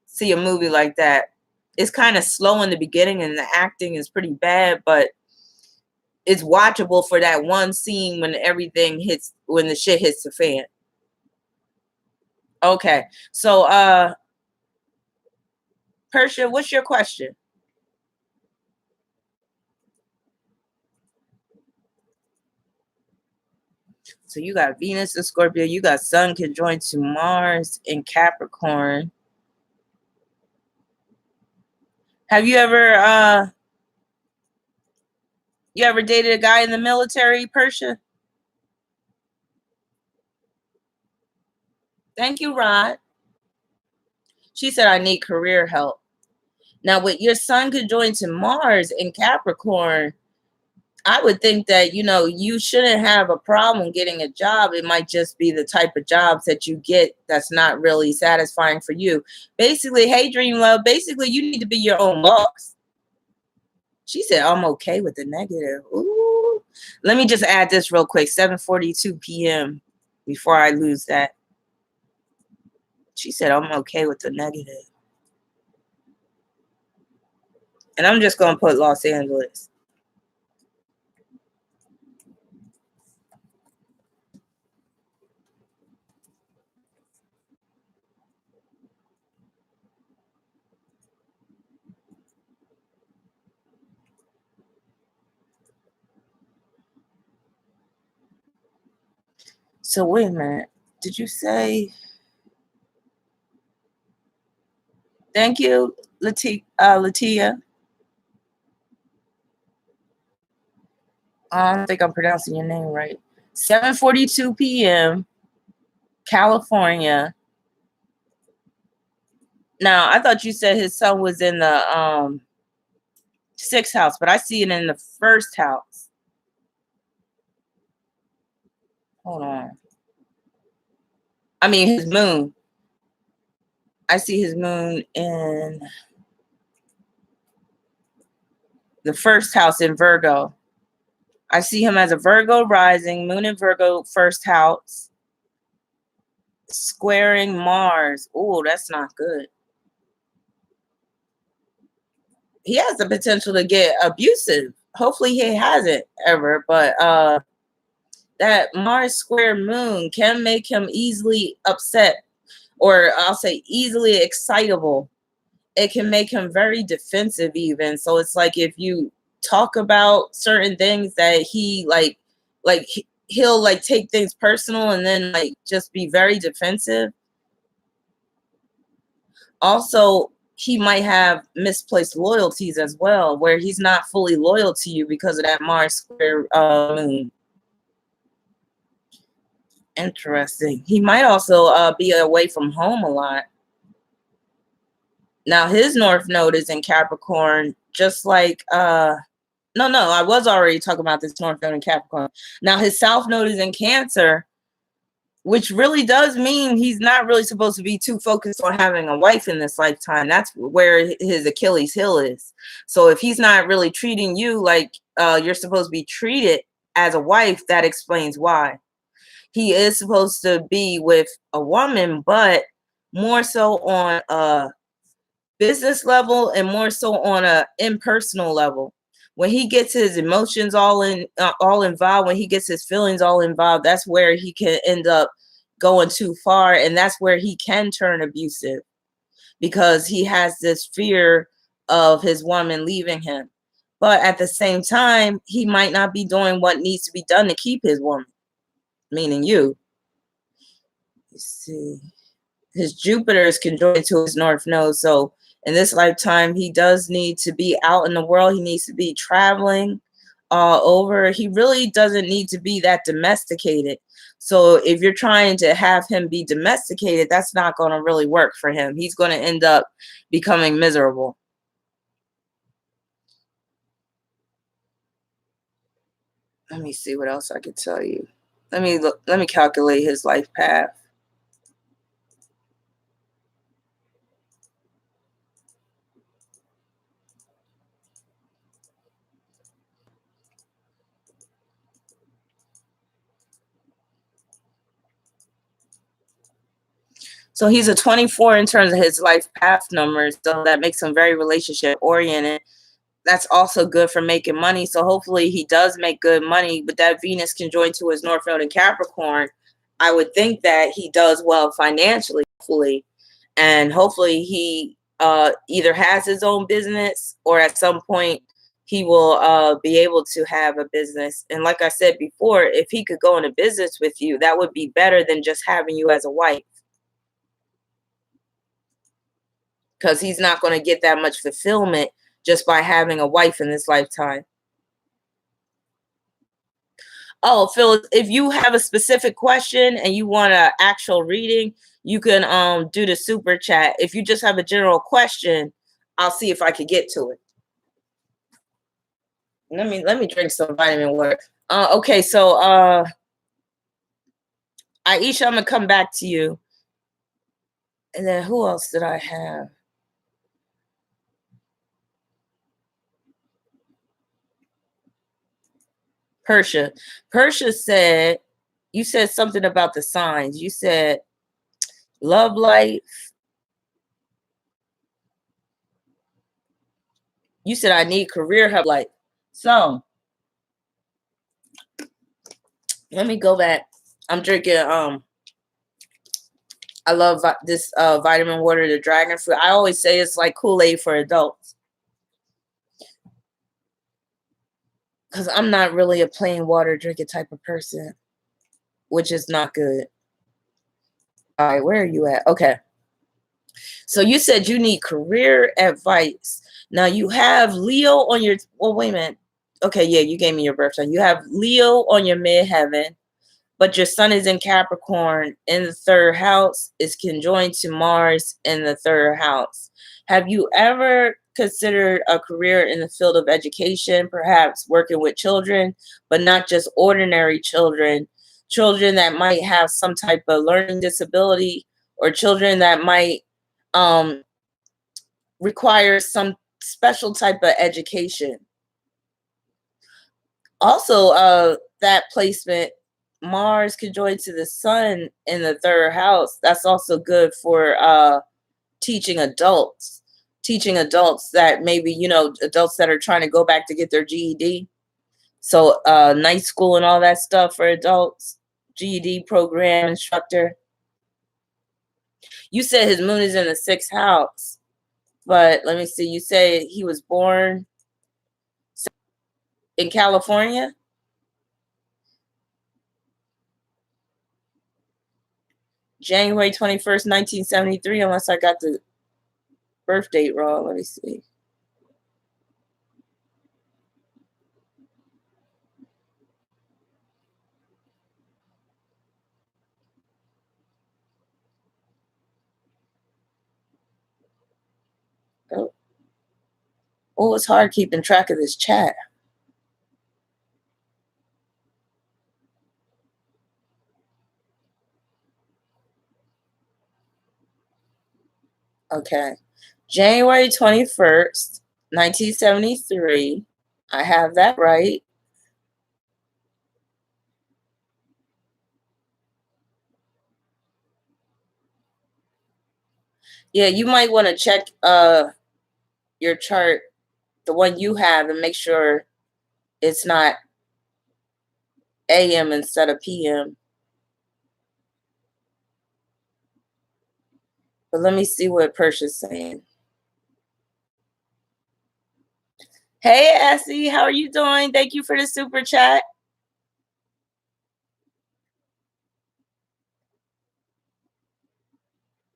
see a movie like that, it's kind of slow in the beginning and the acting is pretty bad, but it's watchable for that one scene when when the shit hits the fan. Okay. So, Persia, what's your question? So you got Venus in Scorpio, you got Sun conjoined to Mars in Capricorn. Have you ever dated a guy in the military, Persia? Thank you, Rod. She said I need career help. Now with your Sun conjoined to Mars in Capricorn, I would think that, you shouldn't have a problem getting a job. It might just be the type of jobs that you get that's not really satisfying for you. Basically, hey, Dream Love, basically, you need to be your own boss. She said, I'm okay with the negative. Ooh. Let me just add this real quick, 7:42 p.m. before I lose that. She said, I'm okay with the negative. And I'm just going to put Los Angeles. So wait a minute. Did you say? Thank you, Latia. I don't think I'm pronouncing your name right. 7:42 p.m. California. Now, I thought you said his son was in the 6th house, but I see it in the 1st house. Hold on. I mean, his moon. I see his moon in the 1st house in Virgo. I see him as a Virgo rising, moon in Virgo, 1st house, squaring Mars. Oh, that's not good. he has the potential to get abusive. Hopefully he hasn't ever, but that Mars square moon can make him easily upset, or I'll say easily excitable. It can make him very defensive even. So it's like if you talk about certain things that he he'll like take things personal and then like just be very defensive. Also, he might have misplaced loyalties as well, where he's not fully loyal to you because of that Mars square moon. Interesting. He might also be away from home a lot. Now his North Node is in Capricorn, just like no, I was already talking about this North Node in Capricorn. Now his South Node is in Cancer, which really does mean he's not really supposed to be too focused on having a wife in this lifetime. That's where his Achilles heel is. So if he's not really treating you like you're supposed to be treated as a wife, that explains why. He is supposed to be with a woman, but more so on a business level and more so on a impersonal level. When he gets his emotions all involved, when he gets his feelings all involved, that's where he can end up going too far, and that's where he can turn abusive, because he has this fear of his woman leaving him. But at the same time, he might not be doing what needs to be done to keep his woman, meaning you. Let's see. His Jupiter is conjoined to his North Node, so in this lifetime, he does need to be out in the world. He needs to be traveling all over. He really doesn't need to be that domesticated. So if you're trying to have him be domesticated, that's not going to really work for him. He's going to end up becoming miserable. Let me see what else I could tell you. Let me calculate his life path. So he's a 24 in terms of his life path numbers. So that makes him very relationship oriented. That's also good for making money. So hopefully he does make good money. But that Venus conjoined to his North Node in Capricorn, I would think that he does well financially, hopefully. And hopefully he either has his own business, or at some point he will be able to have a business. And like I said before, if he could go into business with you, that would be better than just having you as a wife, because he's not going to get that much fulfillment just by having a wife in this lifetime. Oh, Phil, if you have a specific question and you want an actual reading, you can do the super chat. If you just have a general question, I'll see if I could get to it. Let me drink some vitamin water. Okay, so Aisha, I'm gonna come back to you. And then who else did I have? Persia. Persia said, you said something about the signs. You said love life. You said I need career help. Like, so let me go back. I'm drinking I love this vitamin water, the dragon fruit. I always say it's like Kool-Aid for adults, because I'm not really a plain water drinking type of person, which is not good. All right, where are you at? Okay. So you said you need career advice. Now you have Leo on your, well, wait a minute. Okay, yeah, you gave me your birth sign. You have Leo on your midheaven, but your sun is in Capricorn in the third house, is conjoined to Mars in the third house. Have you ever considered a career in the field of education, perhaps working with children, but not just ordinary children, children that might have some type of learning disability, or children that might require some special type of education? Also, that placement, Mars conjoined to the sun in the third house, that's also good for teaching adults. teaching adults that maybe, adults that are trying to go back to get their GED. So night school and all that stuff for adults, GED program instructor. You said his moon is in the 6th house, but let me see. You say he was born in California? January 21st, 1973, unless I got the birth date wrong. Let me see. Oh, it's hard keeping track of this chat. Okay. January 21st, 1973. I have that right. Yeah, you might want to check your chart, the one you have, and make sure it's not AM instead of PM. But let me see what Persia's saying. Hey, Essie, how are you doing? Thank you for the super chat.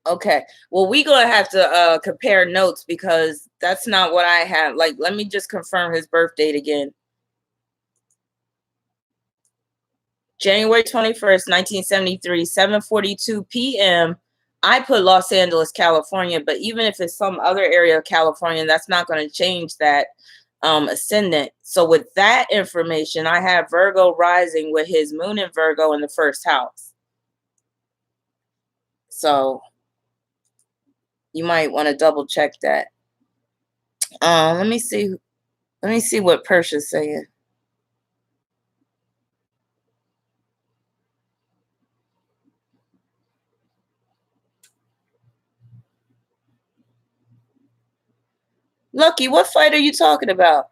Okay. Well, we're going to have to compare notes because that's not what I have. Like, let me just confirm his birth date again. January 21st, 1973, 7:42 p.m. I put Los Angeles, California, but even if it's some other area of California, that's not going to change that ascendant. So with that information, I have Virgo rising with his moon in Virgo in the 1st house. So you might want to double check that. Let me see. Let me see what Persia's saying. Lucky, what fight are you talking about?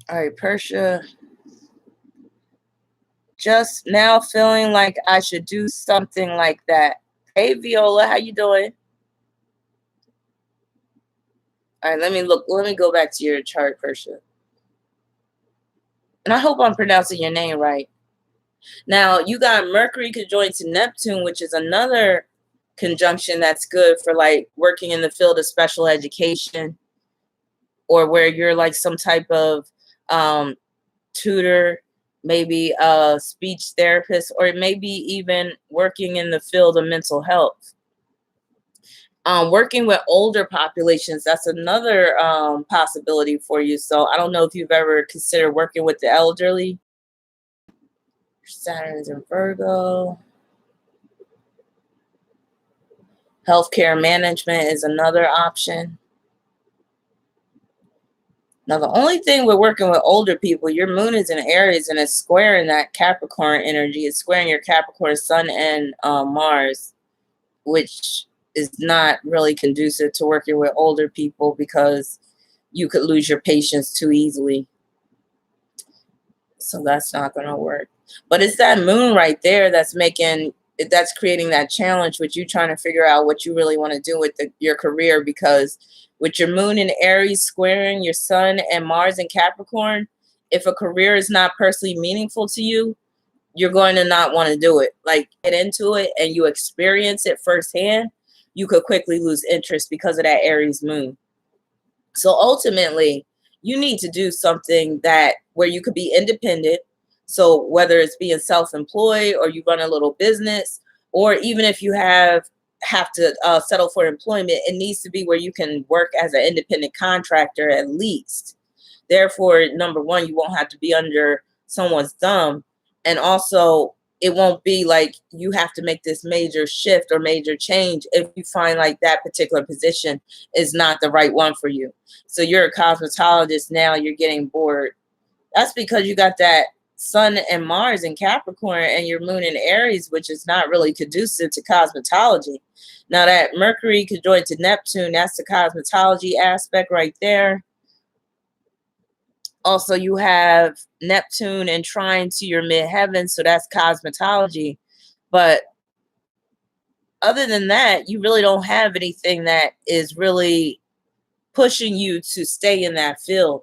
All right, Persia. Just now feeling like I should do something like that. Hey, Viola, how you doing? All right, let me go back to your chart, Persia. And I hope I'm pronouncing your name right. Now, you got Mercury conjoined to Neptune, which is another conjunction that's good for like working in the field of special education, or where you're like some type of tutor, maybe a speech therapist, or maybe even working in the field of mental health. Working with older populations, that's another possibility for you. So I don't know if you've ever considered working with the elderly. Saturn's in Virgo. Healthcare management is another option. Now, the only thing with working with older people, your moon is in Aries and it's squaring that Capricorn energy. It's squaring your Capricorn sun and Mars, which is not really conducive to working with older people because you could lose your patience too easily. So that's not going to work. But it's that moon right there that's creating that challenge with you trying to figure out what you really want to do with your career, because with your moon in Aries squaring your sun and Mars in Capricorn, if a career is not personally meaningful to you, you're going to not want to do it. Like, get into it and you experience it firsthand, you could quickly lose interest because of that Aries moon. So ultimately, you need to do something where you could be independent. So whether it's being self-employed or you run a little business, or even if you have to settle for employment, it needs to be where you can work as an independent contractor at least. Therefore, number one, you won't have to be under someone's thumb. And also, it won't be like you have to make this major shift or major change if you find like that particular position is not the right one for you. So you're a cosmetologist now, you're getting bored. That's because you got that Sun and Mars in Capricorn and your moon in Aries, which is not really conducive to cosmetology. Now that Mercury conjoined to Neptune, that's the cosmetology aspect right there. Also, you have Neptune and trine to your midheaven, so that's cosmetology. But other than that, you really don't have anything that is really pushing you to stay in that field.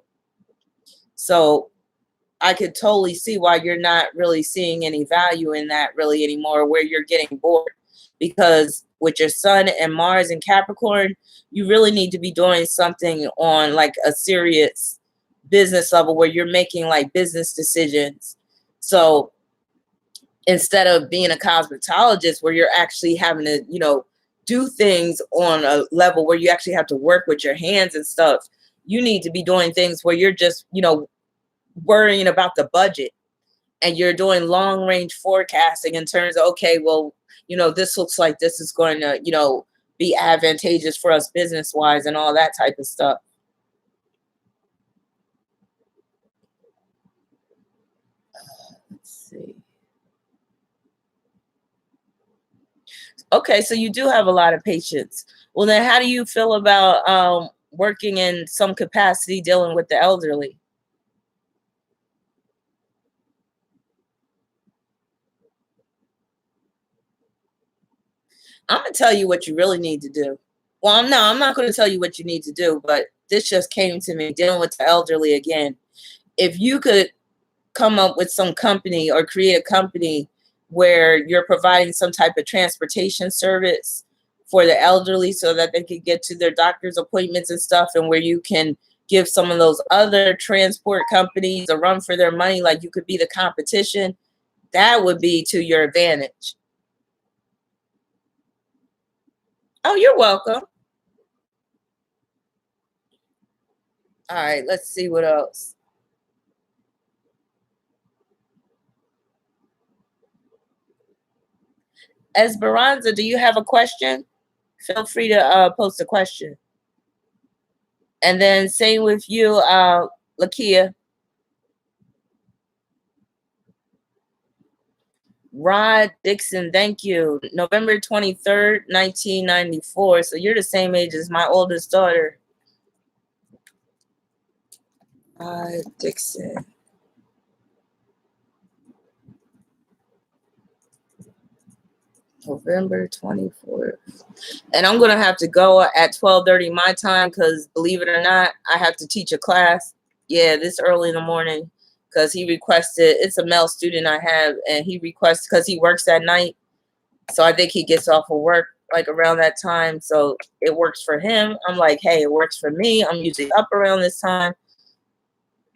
So I could totally see why you're not really seeing any value in that really anymore, where you're getting bored. Because with your Sun and Mars in Capricorn, you really need to be doing something on like a serious business level where you're making like business decisions. So instead of being a cosmetologist where you're actually having to, do things on a level where you actually have to work with your hands and stuff, you need to be doing things where you're just, worrying about the budget and you're doing long range forecasting in terms of, okay, well, this looks like this is going to, be advantageous for us business wise and all that type of stuff. Let's see. Okay, so you do have a lot of patience. Well, then how do you feel about working in some capacity dealing with the elderly? I'm going to tell you what you really need to do. Well, no, I'm not going to tell you what you need to do, but this just came to me dealing with the elderly again. If you could come up with some company or create a company where you're providing some type of transportation service for the elderly so that they could get to their doctor's appointments and stuff, and where you can give some of those other transport companies a run for their money, like you could be the competition, that would be to your advantage. Oh, you're welcome. All right, let's see what else. Esperanza, do you have a question? Feel free to post a question. And then same with you, Lakia. Rod Dixon, thank you. November 23rd, 1994. So you're the same age as my oldest daughter. Rod Dixon. November 24th. And I'm going to have to go at 12:30 my time because, believe it or not, I have to teach a class. Yeah, this early in the morning because he requested, it's a male student I have, and he requests because he works at night. So I think he gets off of work like around that time. So it works for him. I'm like, hey, it works for me. I'm usually up around this time.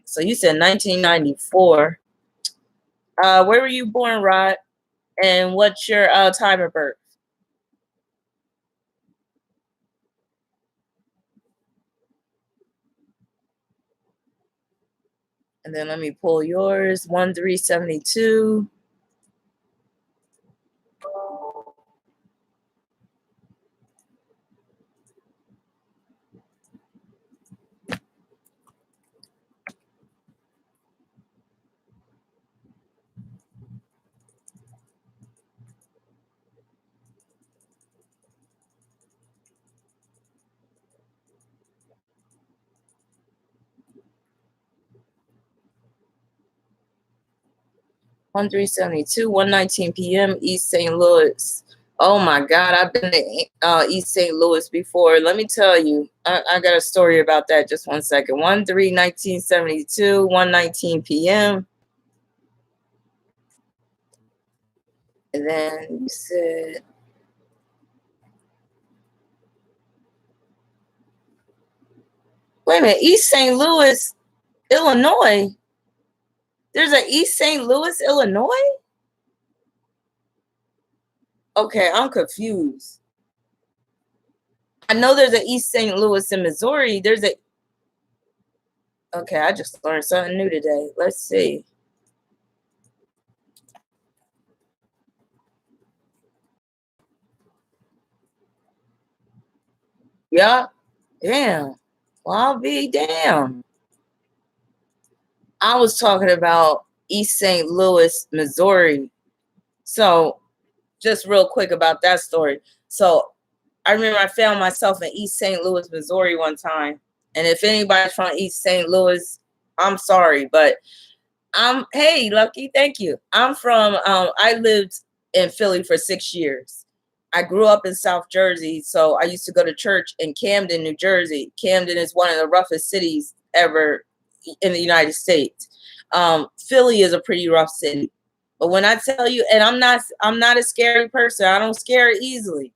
So you said 1994. Where were you born, Rod? And what's your time of birth? And then let me pull yours. 1372. One 372, 1:19 p.m. East St. Louis. Oh my God, I've been to East St. Louis before. Let me tell you, I got a story about that. Just 1 second. 1/3/1972, 1:19 p.m. And then you said, wait a minute, East St. Louis, Illinois. There's an East St. Louis, Illinois? Okay, I'm confused. I know there's an East St. Louis in Missouri. There's a. Okay, I just learned something new today. Let's see. Yeah. Damn. Well, I'll be damn. I was talking about East St. Louis, Missouri. So just real quick about that story. So I remember I found myself in East St. Louis, Missouri one time. And if anybody's from East St. Louis, I'm sorry, but hey, Lucky, thank you. I'm from I lived in Philly for 6 years. I grew up in South Jersey, so I used to go to church in Camden, New Jersey. Camden is one of the roughest cities ever in the United States. Philly is a pretty rough city. But when I tell you, and I'm not a scary person. I don't scare easily.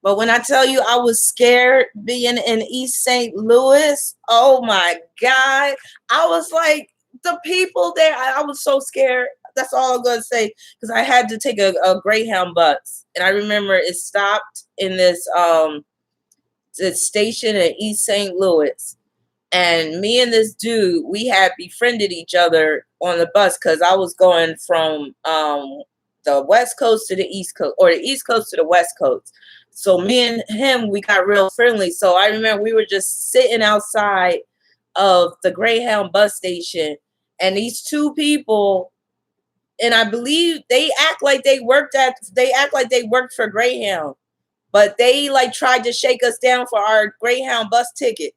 But when I tell you I was scared being in East St. Louis, oh my God. I was like, the people there, I was so scared. That's all I'm going to say. Because I had to take a Greyhound bus. And I remember it stopped in this station in East St. Louis. And me and this dude, we had befriended each other on the bus because I was going from the West Coast to the East Coast, or the East Coast to the West Coast. So me and him, we got real friendly. So I remember we were just sitting outside of the Greyhound bus station, and these two people, and I believe they act like they worked for Greyhound, but they like tried to shake us down for our Greyhound bus tickets.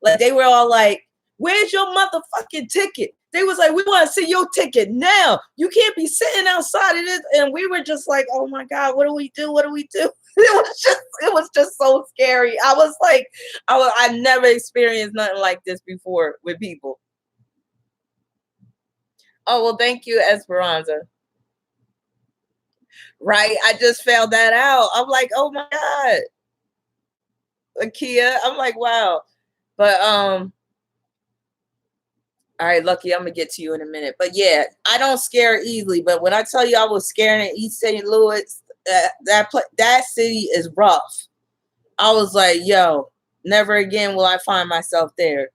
Like they were all like, "Where's your motherfucking ticket?" They was like, "We want to see your ticket now. You can't be sitting outside of this." And we were just like, "Oh my God, what do we do? What do we do?" It was just so scary. I was like, I never experienced nothing like this before with people. Oh well, thank you, Esperanza. Right, I just found that out. I'm like, oh my God, Akia. I'm like, wow. But all right, Lucky, I'm gonna get to you in a minute. But yeah, I don't scare easily. But when I tell you I was scared in East St. Louis, that city is rough. I was like, yo, never again will I find myself there.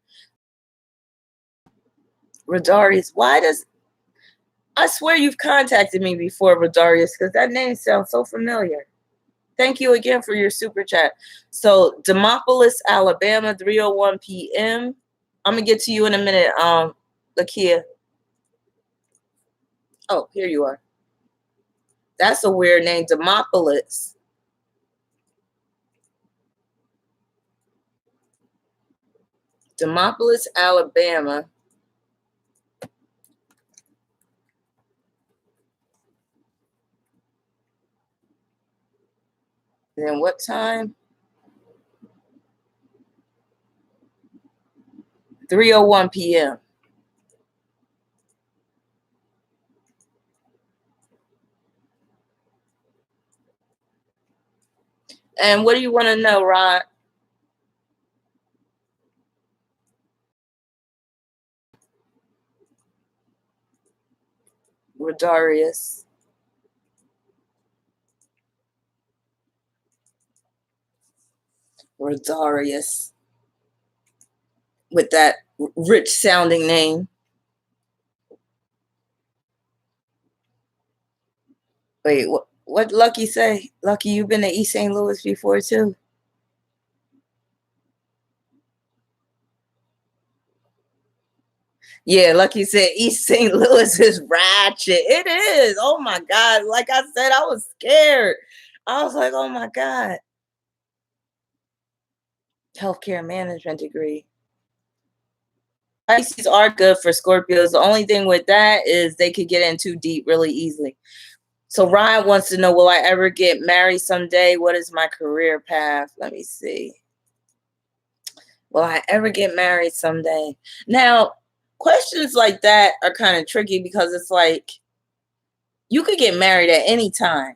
Rodarius, why does I swear you've contacted me before, Rodarius, because that name sounds so familiar. Thank you again for your super chat. So Demopolis, Alabama, 3:01 p.m. I'm gonna get to you in a minute, Lakia. Oh, here you are. That's a weird name, Demopolis. Demopolis, Alabama. And then what time? 3:01 p.m. And what do you want to know, Rod? Rodarius. Rodarius. With that rich sounding name. Wait, what Lucky say? Lucky, you've been to East St. Louis before too? Yeah, Lucky said East St. Louis is ratchet. It is. Oh my God. Like I said, I was scared. I was like, oh my God. Healthcare management degree. Pisces are good for Scorpios. The only thing with that is they could get in too deep really easily. So Ryan wants to know, will I ever get married someday? What is my career path? Let me see. Will I ever get married someday? Now, questions like that are kind of tricky because it's like you could get married at any time.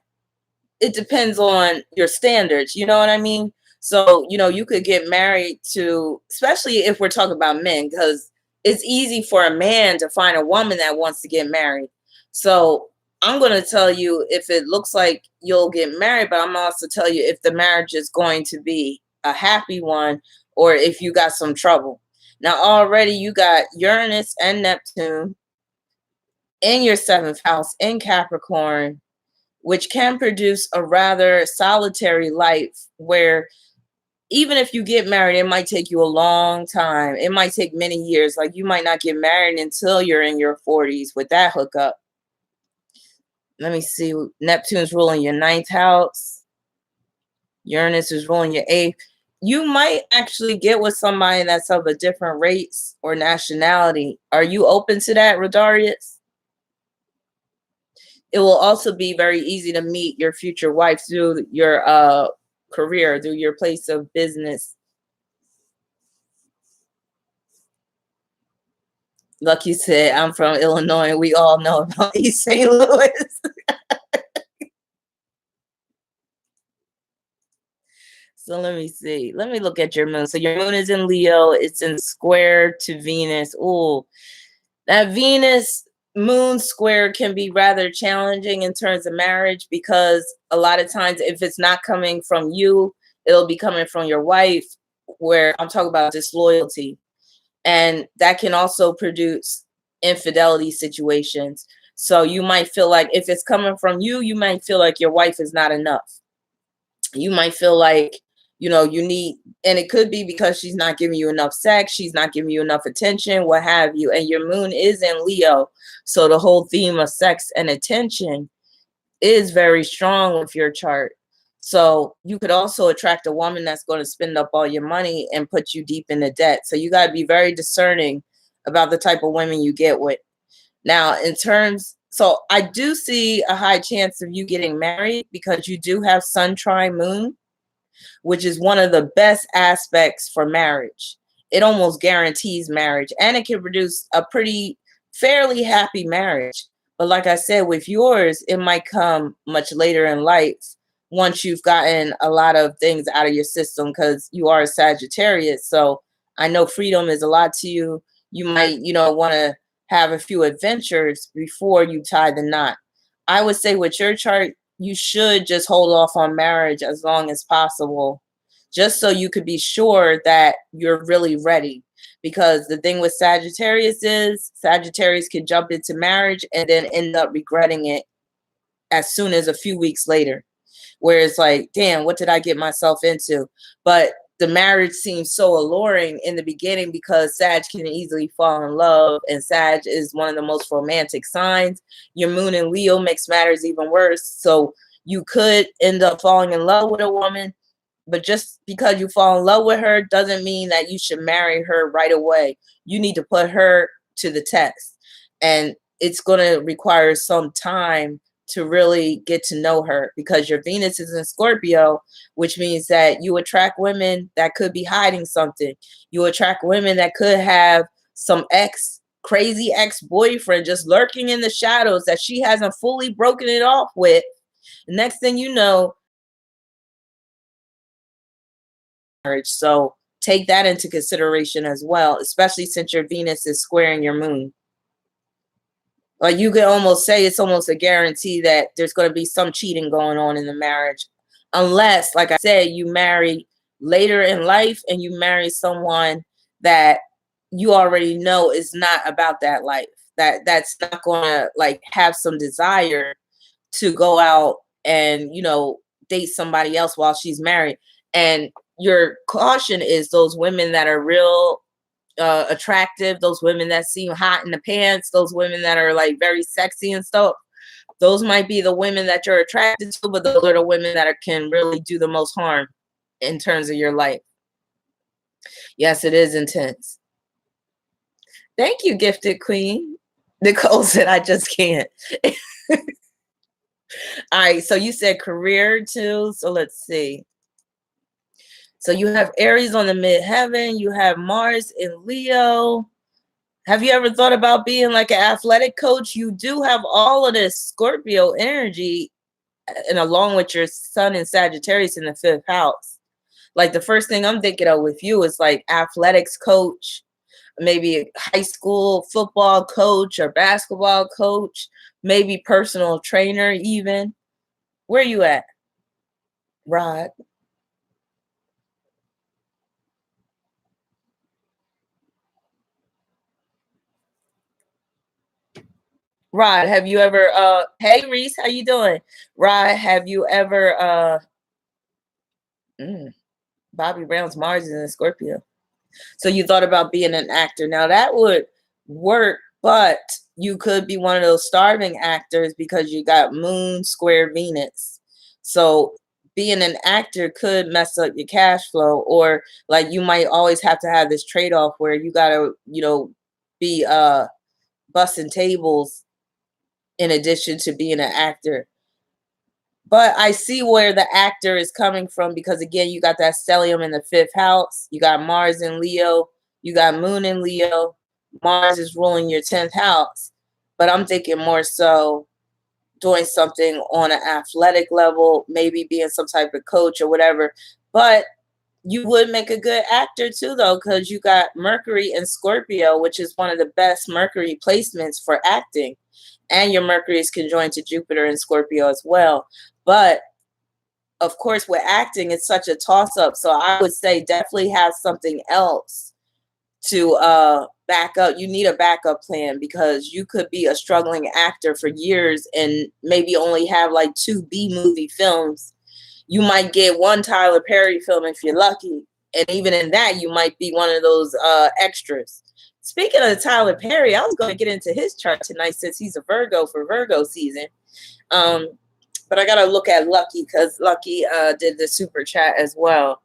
It depends on your standards. You know what I mean? So, you could get married to, especially if we're talking about men, because it's easy for a man to find a woman that wants to get married. So I'm going to tell you if it looks like you'll get married, but I'm also tell you if the marriage is going to be a happy one or if you got some trouble. Now, already you got Uranus and Neptune in your seventh house in Capricorn, which can produce a rather solitary life where even if you get married, it might take you a long time. It might take many years. Like you might not get married until you're in your 40s with that hookup. Let me see. Neptune's ruling your ninth house. Uranus is ruling your eighth. You might actually get with somebody that's of a different race or nationality. Are you open to that, Rodarius? It will also be very easy to meet your future wife through your career, through your place of business. Lucky said, I'm from Illinois. We all know about East St. Louis. So let me see. Let me look at your moon. So your moon is in Leo. It's in square to Venus. Oh, that Venus moon square can be rather challenging in terms of marriage, because a lot of times if it's not coming from you, it'll be coming from your wife, where I'm talking about disloyalty. And that can also produce infidelity situations. So you might feel like if it's coming from you, you might feel like your wife is not enough. You might feel like, you need, and it could be because she's not giving you enough sex, she's not giving you enough attention, what have you. And your moon is in Leo. So the whole theme of sex and attention is very strong with your chart. So you could also attract a woman that's going to spend up all your money and put you deep into debt. So you got to be very discerning about the type of women you get with. Now, so I do see a high chance of you getting married because you do have Sun trine Moon, which is one of the best aspects for marriage. It almost guarantees marriage, and it can produce a fairly happy marriage. But like I said, with yours, it might come much later in life once you've gotten a lot of things out of your system, because you are a Sagittarius. So I know freedom is a lot to you. You might, want to have a few adventures before you tie the knot. I would say with your chart, you should just hold off on marriage as long as possible, just so you could be sure that you're really ready. Because the thing with Sagittarius is Sagittarius can jump into marriage and then end up regretting it as soon as a few weeks later, where it's like, damn, what did I get myself into? But the marriage seems so alluring in the beginning because Sag can easily fall in love, and Sag is one of the most romantic signs. Your moon in Leo makes matters even worse. So you could end up falling in love with a woman, but just because you fall in love with her doesn't mean that you should marry her right away. You need to put her to the test, and it's going to require some time to really get to know her, because your Venus is in Scorpio, which means that you attract women that could be hiding something. You attract women that could have some crazy ex-boyfriend just lurking in the shadows that she hasn't fully broken it off with. Next thing you know, marriage. So take that into consideration as well, especially since your Venus is squaring your moon. Like you could almost say it's almost a guarantee that there's going to be some cheating going on in the marriage, unless, like I said, you marry later in life and you marry someone that you already know is not about that life, that's not going to like have some desire to go out and date somebody else while she's married. And your caution is those women that are real attractive, those women that seem hot in the pants, those women that are like very sexy and stuff. Those might be the women that you're attracted to, but those are the women that can really do the most harm in terms of your life. Yes, it is intense. Thank you, gifted queen. Nicole said, I just can't. All right, so you said career too. So let's see. So you have Aries on the midheaven. You have Mars in Leo. Have you ever thought about being like an athletic coach? You do have all of this Scorpio energy, and along with your sun in Sagittarius in the 5th house. Like the first thing I'm thinking of with you is like athletics coach, maybe a high school football coach or basketball coach, maybe personal trainer even. Where are you at, Rod? Rod, have you ever hey Reese, how you doing? Rod, have you ever Bobby Brown's Mars is in Scorpio. So you thought about being an actor. Now that would work, but you could be one of those starving actors because you got Moon square Venus. So being an actor could mess up your cash flow, or like you might always have to have this trade-off where you gotta, be bussing tables in addition to being an actor. But I see where the actor is coming from because again, you got that stellium in the 5th house. You got Mars in Leo. You got Moon in Leo. Mars is ruling your 10th house. But I'm thinking more so doing something on an athletic level, maybe being some type of coach or whatever. But you would make a good actor too, though, because you got Mercury in Scorpio, which is one of the best Mercury placements for acting. And your Mercury is conjoined to Jupiter in Scorpio as well. But of course, with acting, it's such a toss up. So I would say definitely have something else to back up. You need a backup plan because you could be a struggling actor for years and maybe only have like 2 B movie films. You might get 1 Tyler Perry film if you're lucky. And even in that, you might be one of those extras. Speaking of Tyler Perry, I was going to get into his chart tonight since he's a Virgo for Virgo season. But I got to look at Lucky because Lucky did the super chat as well.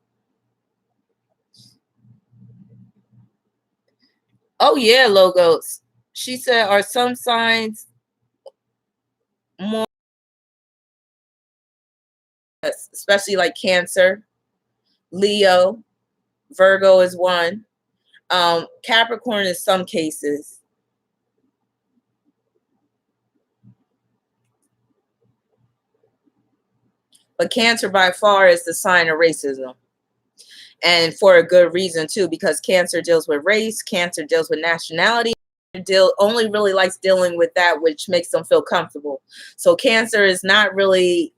Oh, yeah, Logos. She said, are some signs more, especially like Cancer, Leo, Virgo is one. Capricorn in some cases. But Cancer by far is the sign of racism. And for a good reason too, because Cancer deals with race, Cancer deals with nationality, only really likes dealing with that which makes them feel comfortable. So Cancer is not really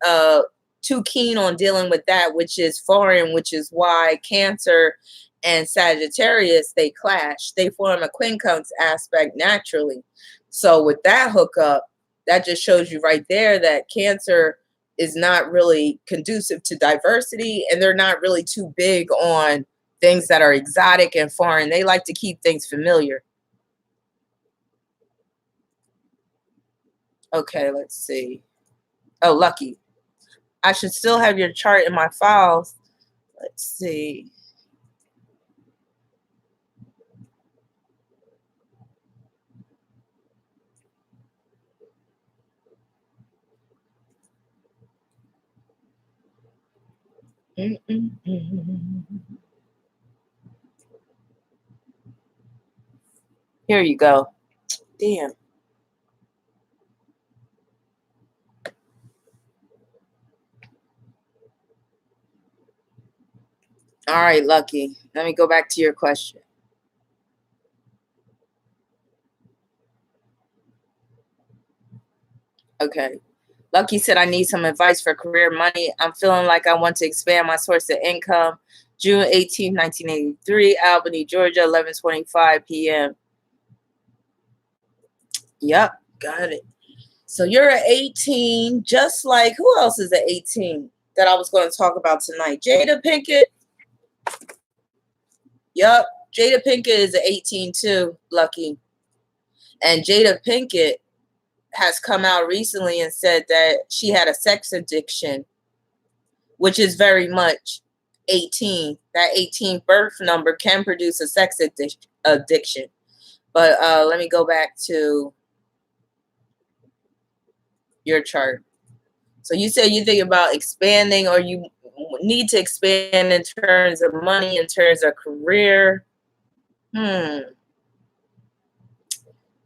too keen on dealing with that which is foreign, which is why Cancer and Sagittarius, they clash. They form a quincunx aspect naturally. So with that hookup, that just shows you right there that Cancer is not really conducive to diversity, and they're not really too big on things that are exotic and foreign. They like to keep things familiar. Okay, let's see. Oh, Lucky. I should still have your chart in my files. Let's see. Here you go. Damn. All right, Lucky. Let me go back to your question. Okay. Lucky said, I need some advice for career money. I'm feeling like I want to expand my source of income. June 18, 1983, Albany, Georgia, 11:25 p.m. Yep, got it. So you're at 18, just like, who else is at 18 that I was going to talk about tonight? Jada Pinkett. Yep, Jada Pinkett is at 18 too, Lucky. And Jada Pinkett has come out recently and said that she had a sex addiction, which is very much 18. That 18 birth number can produce a sex addiction. But let me go back to your chart. So you said you think about expanding, or you need to expand in terms of money, in terms of career.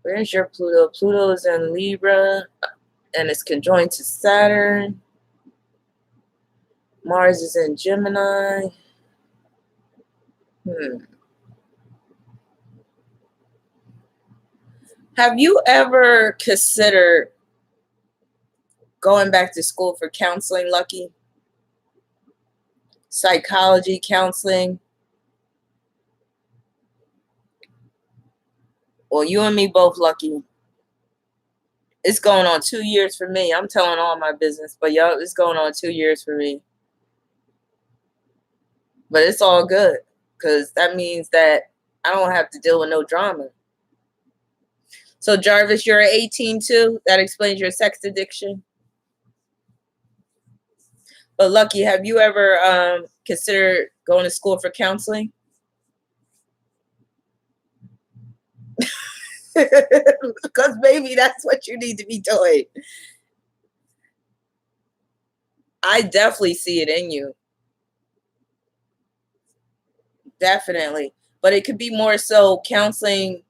Where's your Pluto? Pluto is in Libra and it's conjoined to Saturn. Mars is in Gemini. Have you ever considered going back to school for counseling, Lucky? Psychology counseling? Well, you and me both, Lucky. It's going on 2 years for me. I'm telling all my business, but yo, it's going on 2 years for me. But it's all good because that means that I don't have to deal with no drama. So Jarvis, you're 18 too. That explains your sex addiction. But Lucky, have you ever considered going to school for counseling? Because maybe that's what you need to be doing. I definitely see it in you. Definitely. But it could be more so counseling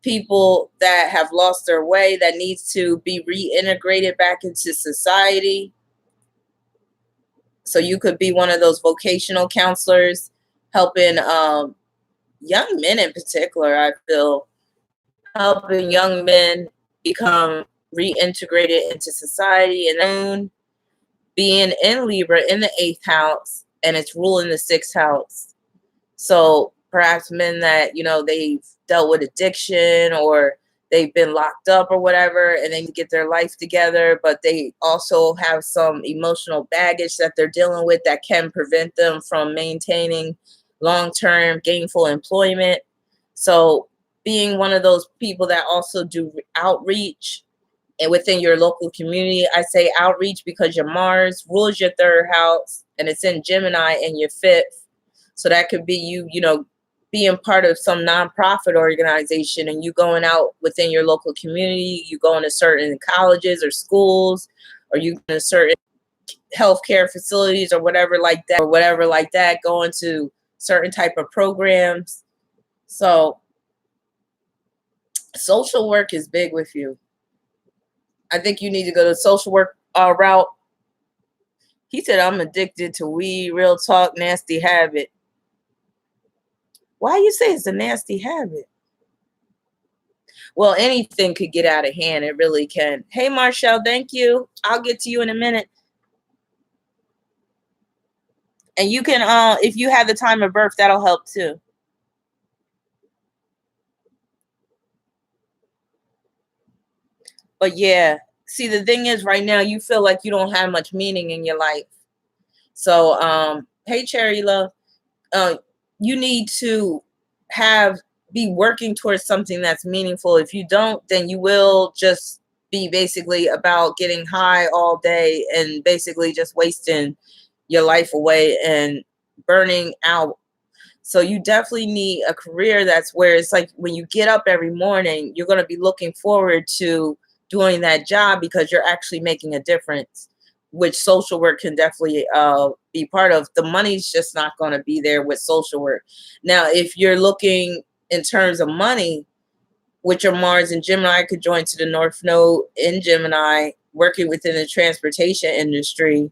people that have lost their way, that needs to be reintegrated back into society. So you could be one of those vocational counselors helping young men in particular, I feel, helping young men become reintegrated into society, and then being in Libra in the 8th house and it's ruling the 6th house. So perhaps men that, they've dealt with addiction or they've been locked up or whatever, and they get their life together, but they also have some emotional baggage that they're dealing with that can prevent them from maintaining long-term gainful employment. So being one of those people that also do outreach and within your local community. I say outreach because your Mars rules your 3rd house and it's in Gemini in your 5th. So that could be you, being part of some nonprofit organization and you going out within your local community, you going to certain colleges or schools, or you going to certain healthcare facilities or whatever like that, going to certain type of programs. So social work is big with you. I think you need to go to social work route. He said, I'm addicted to weed, real talk, nasty habit. Why you say it's a nasty habit? Well, anything could get out of hand. It really can. Hey, Marshall, thank you. I'll get to you in a minute. And you can, if you have the time of birth, that'll help too. But yeah, see, the thing is right now you feel like you don't have much meaning in your life. So, hey, Cherry Love, you need to be working towards something that's meaningful. If you don't, then you will just be basically about getting high all day and basically just wasting your life away and burning out. So you definitely need a career that's where it's like when you get up every morning, you're going to be looking forward to doing that job because you're actually making a difference, which social work can definitely be part of. The money's just not going to be there with social work. Now, if you're looking in terms of money, with your Mars and Gemini, could join to the North Node in Gemini, working within the transportation industry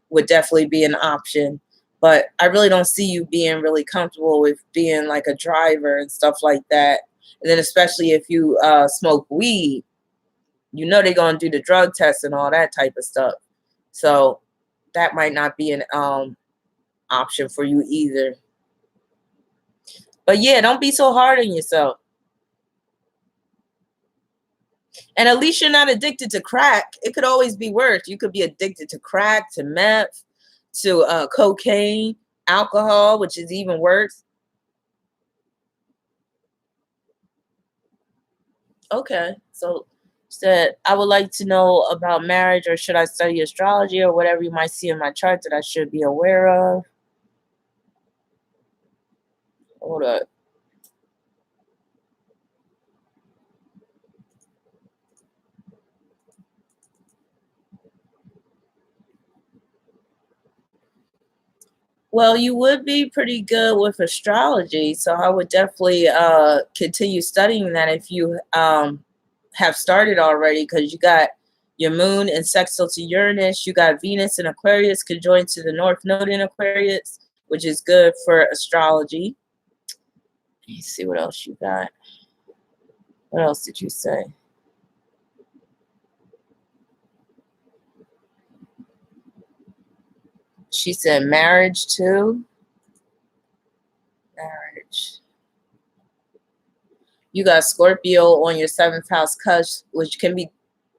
would definitely be an option. But I really don't see you being really comfortable with being like a driver and stuff like that. And then especially if you smoke weed, they're going to do the drug test and all that type of stuff. So that might not be an option for you either. But yeah, don't be so hard on yourself. And at least you're not addicted to crack. It could always be worse. You could be addicted to crack, to meth, to cocaine, alcohol, which is even worse. Okay, so said, I would like to know about marriage, or should I study astrology or whatever you might see in my chart that I should be aware of? Hold up. Well, you would be pretty good with astrology, so I would definitely continue studying that if you have started already, because you got your moon in sextile to Uranus, you got Venus in Aquarius conjoined to the North Node in Aquarius, which is good for astrology. Let me see what else you got. What else did you say? She said marriage too. Marriage. You got Scorpio on your 7th house cusp, which can be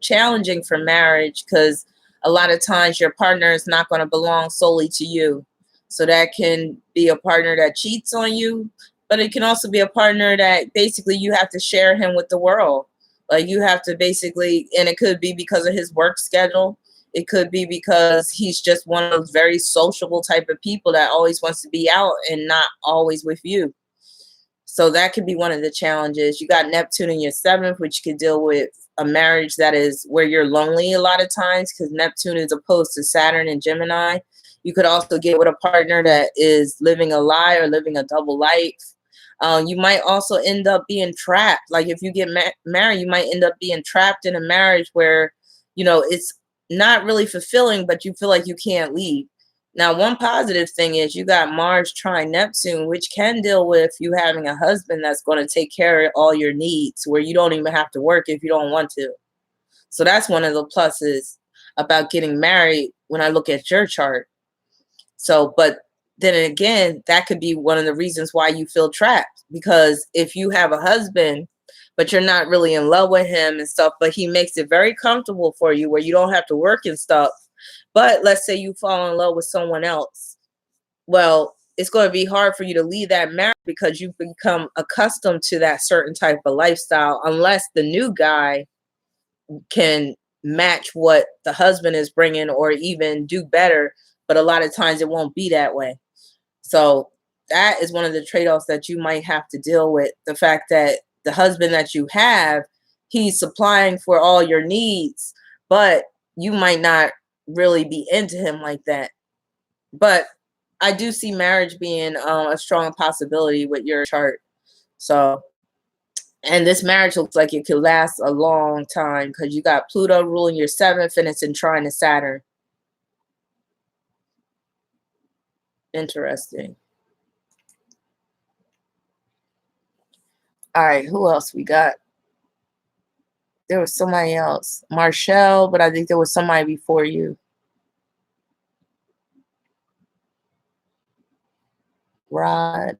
challenging for marriage because a lot of times your partner is not going to belong solely to you. So that can be a partner that cheats on you, but it can also be a partner that basically you have to share him with the world. Like you have to basically, and it could be because of his work schedule. It could be because he's just one of those very sociable type of people that always wants to be out and not always with you. So that could be one of the challenges. You got Neptune in your seventh, which could deal with a marriage that is where you're lonely a lot of times because Neptune is opposed to Saturn and Gemini. You could also get with a partner that is living a lie or living a double life. You might also end up being trapped. Like if you get married, you might end up being trapped in a marriage where, it's not really fulfilling, but you feel like you can't leave. Now, one positive thing is you got Mars trine Neptune, which can deal with you having a husband that's going to take care of all your needs, where you don't even have to work if you don't want to. So that's one of the pluses about getting married when I look at your chart. So, but then again, that could be one of the reasons why you feel trapped, because if you have a husband, but you're not really in love with him and stuff, but he makes it very comfortable for you where you don't have to work and stuff. But let's say you fall in love with someone else. Well, it's going to be hard for you to leave that marriage because you've become accustomed to that certain type of lifestyle, unless the new guy can match what the husband is bringing or even do better. But a lot of times it won't be that way. So that is one of the trade-offs that you might have to deal with. The fact that the husband that you have, he's supplying for all your needs, but you might not really be into him like that. But I do see marriage being a strong possibility with your chart. So, and this marriage looks like it could last a long time because you got Pluto ruling your seventh and it's in trine to Saturn. Interesting. All right, who else we got? There was somebody else. Marshall, but I think there was somebody before you. Rod.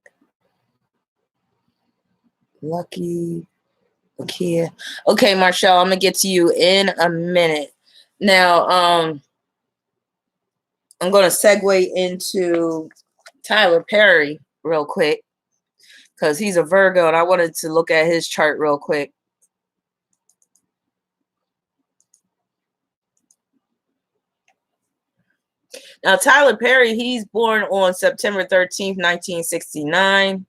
Lucky. Okay. Okay, Marshall, I'm gonna get to you in a minute. Now, I'm gonna segue into Tyler Perry real quick because he's a Virgo and I wanted to look at his chart real quick. Now, Tyler Perry, he's born on September 13th, 1969.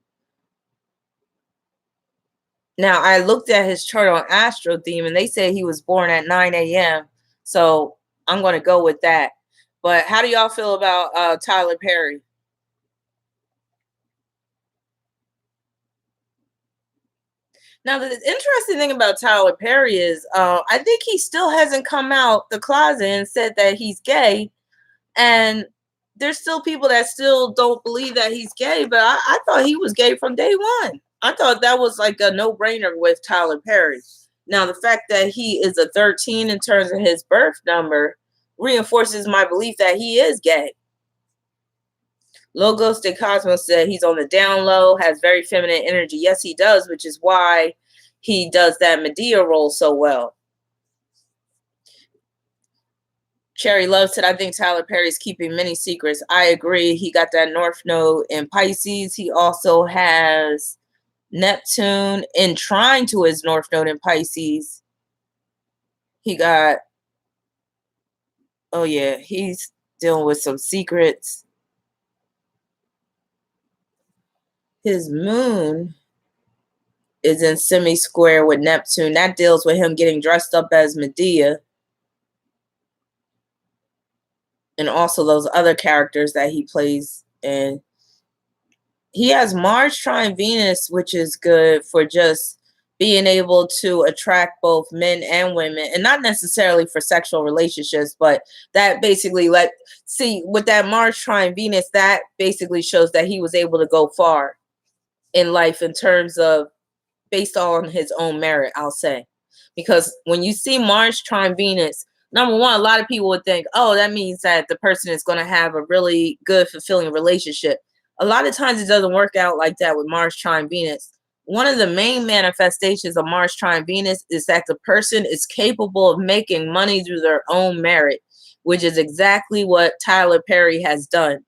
Now, I looked at his chart on Astro Theme and they say he was born at 9 a.m. So I'm going to go with that. But how do y'all feel about Tyler Perry? Now, the interesting thing about Tyler Perry is I think he still hasn't come out the closet and said that he's gay. And there's still people that still don't believe that he's gay. But I thought he was gay from day one. I thought that was like a no-brainer with Tyler Perry. Now, the fact that he is a 13 in terms of his birth number reinforces my belief that he is gay. Logos de Cosmos said he's on the down low, has very feminine energy. Yes, he does, which is why he does that Medea role so well. Cherry Love said, I think Tyler Perry's keeping many secrets. I agree. He got that North Node in Pisces. He also has Neptune in trine to his North Node in Pisces. He got, oh yeah, he's dealing with some secrets. His moon is in semi-square with Neptune. That deals with him getting dressed up as Medea. And also those other characters that he plays in. He has Mars trine Venus, which is good for just being able to attract both men and women, and not necessarily for sexual relationships, but that basically with that Mars trine Venus, that basically shows that he was able to go far in life in terms of based on his own merit, I'll say. Because when you see Mars trine Venus, number one, a lot of people would think, oh, that means that the person is going to have a really good, fulfilling relationship. A lot of times it doesn't work out like that with Mars trine Venus. One of the main manifestations of Mars trine Venus is that the person is capable of making money through their own merit, which is exactly what Tyler Perry has done.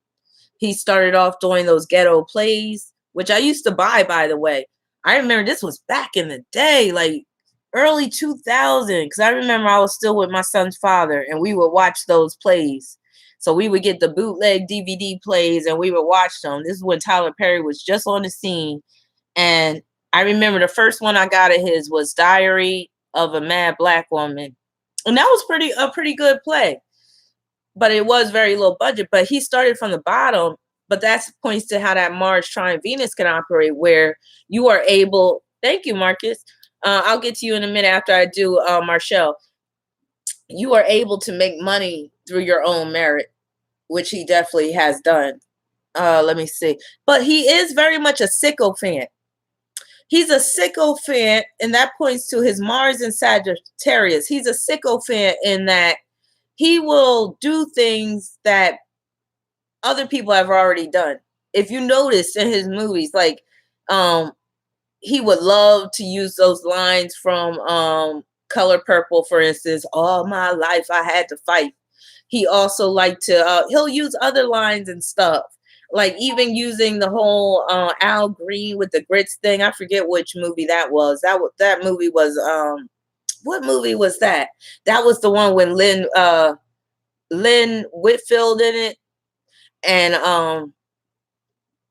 He started off doing those ghetto plays, which I used to buy, by the way. I remember this was back in the day, like early 2000, because I remember I was still with my son's father and we would watch those plays. So we would get the bootleg DVD plays and we would watch them. This is when Tyler Perry was just on the scene. And I remember the first one I got of his was Diary of a Mad Black Woman. And that was a pretty good play. But it was very low budget. But he started from the bottom. But that points to how that Mars trine Venus can operate, where you are able. Thank you, Marcus. I'll get to you in a minute after I do Marshall. You are able to make money through your own merit, which he definitely has done. Let me see. But he is very much a sycophant. He's a sycophant, and that points to his Mars and Sagittarius. He's a sycophant in that he will do things that other people have already done. If you notice in his movies, like he would love to use those lines from Color Purple, for instance. All my life I had to fight. He also liked to he'll use other lines and stuff, like even using the whole Al Green with the grits thing. I forget which movie that was. That movie was what movie was that? That was the one when Lynn Whitfield in it, and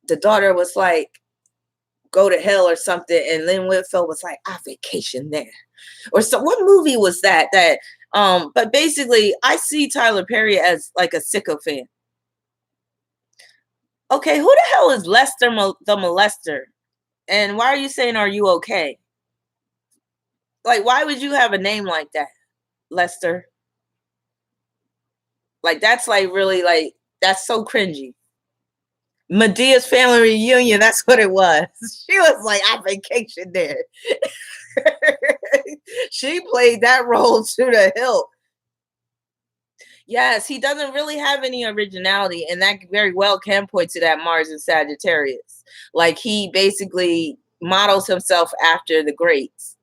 the daughter was like, go to hell or something, and Lynn Whitfield was like, I vacation there. Or so what movie was that? But basically I see Tyler Perry as like a sycophant. Okay, who the hell is Lester the Molester? And why are you saying, are you okay? Like, why would you have a name like that, Lester? Like, that's like really like, that's so cringy. Medea's family reunion, that's what it was. She was like, I vacation there. She played that role to the hilt. Yes, he doesn't really have any originality, and that very well can point to that Mars and Sagittarius. Like, he basically models himself after the greats.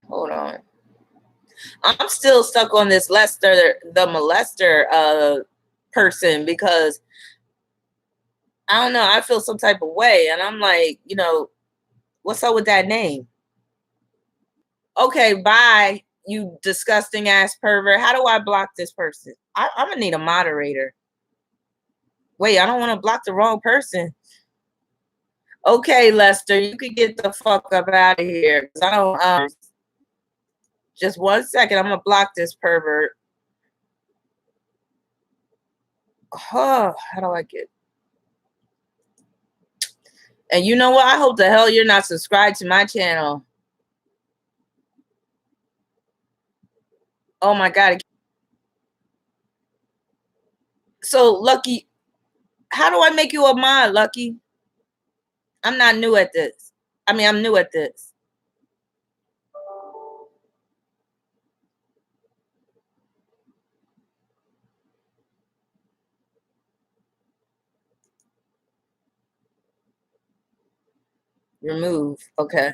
Hold on. I'm still stuck on this Lester the Molester person, because I don't know, I feel some type of way, and I'm like, what's up with that name? Okay, bye, you disgusting ass pervert. How do I block this person? I'm gonna need a moderator. Wait, I don't want to block the wrong person. Okay, Lester, you can get the fuck up out of here. I don't. Just 1 second. I'm gonna block this pervert. Oh, how do I get? And you know what? I hope the hell you're not subscribed to my channel. Oh my God. So, Lucky, how do I make you a mod, Lucky? I'm not new at this. I mean, I'm new at this. Remove. Okay.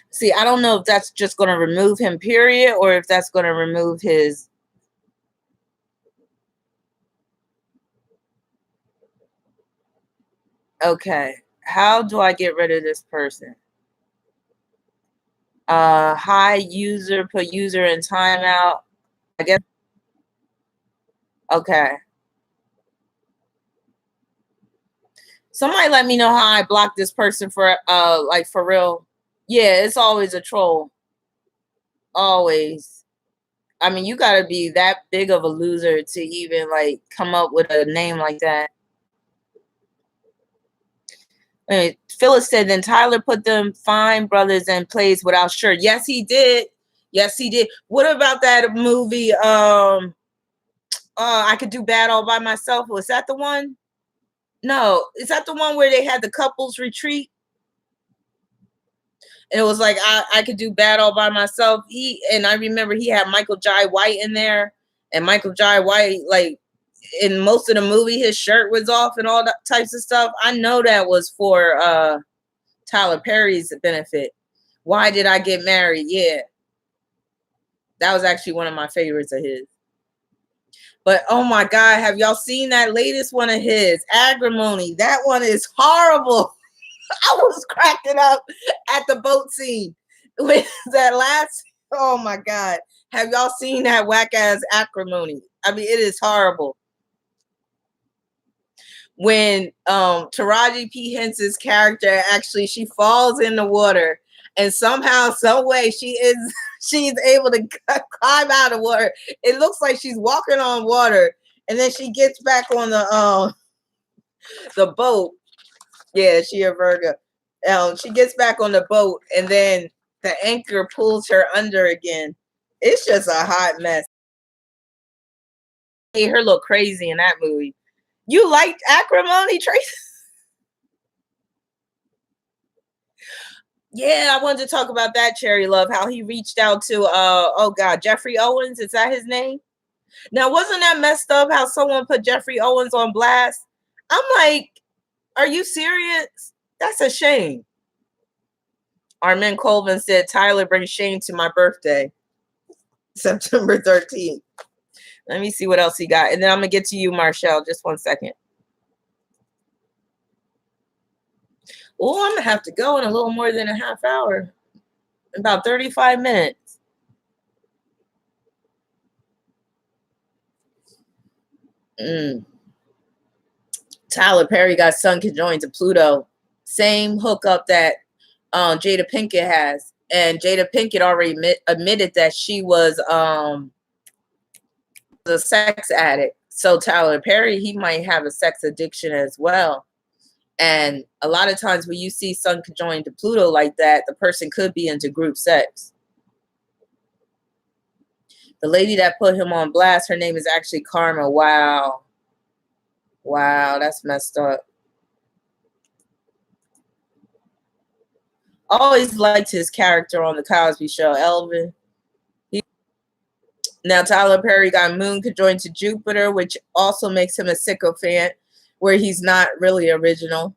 See, I don't know if that's just going to remove him, period, or if that's going to remove his. Okay. How do I get rid of this person? Hi, user, put user in timeout. I guess. Okay. Somebody let me know how I block this person for like for real. Yeah, it's always a troll. Always. I mean, you gotta be that big of a loser to even like come up with a name like that. Phyllis said, then Tyler put them Fine Brothers in plays without shirt. Yes, he did. Yes, he did. What about that movie? I Could Do Bad All by Myself. Was that the one? No, is that the one where they had the couples retreat? And it was like I could do bad all by myself. I remember he had Michael Jai White in there, and Michael Jai White, like in most of the movie, his shirt was off and all that types of stuff. I know that was for Tyler Perry's benefit. Why Did I Get Married? Yeah. That was actually one of my favorites of his. But oh my God, have y'all seen that latest one of his, Agrimony? That one is horrible. I was cracking up at the boat scene with that last. Oh my God. Have y'all seen that whack ass Acrimony? I mean, it is horrible. When Taraji P. Henson's character actually, she falls in the water and somehow, some way she's able to climb out of water. It looks like she's walking on water, and then she gets back on the boat. Yeah, she a Virgo. She gets back on the boat, and then the anchor pulls her under again. It's just a hot mess. Made her look crazy in that movie. You liked Acrimony, Tracy? Yeah, I wanted to talk about that, Cherry Love, how he reached out to oh God, Jeffrey Owens, is that his name? Now, wasn't that messed up how someone put Jeffrey Owens on blast? I'm like, are you serious? That's a shame. Armin Colvin said, Tyler brings shame to my birthday, September 13th. Let me see what else he got. And then I'm going to get to you, Marshall. Just 1 second. Oh, I'm going to have to go in a little more than a half hour. About 35 minutes. Tyler Perry got son conjoined to Pluto. Same hookup that Jada Pinkett has. And Jada Pinkett already admitted that she was a sex addict. So Tyler Perry, he might have a sex addiction as well. And a lot of times when you see son conjoined to Pluto like that, the person could be into group sex. The lady that put him on blast, her name is actually Karma. Wow. Wow, that's messed up. Always liked his character on the Cosby Show, Elvin. Now Tyler Perry got Moon conjoined to Jupiter, which also makes him a sycophant, where he's not really original.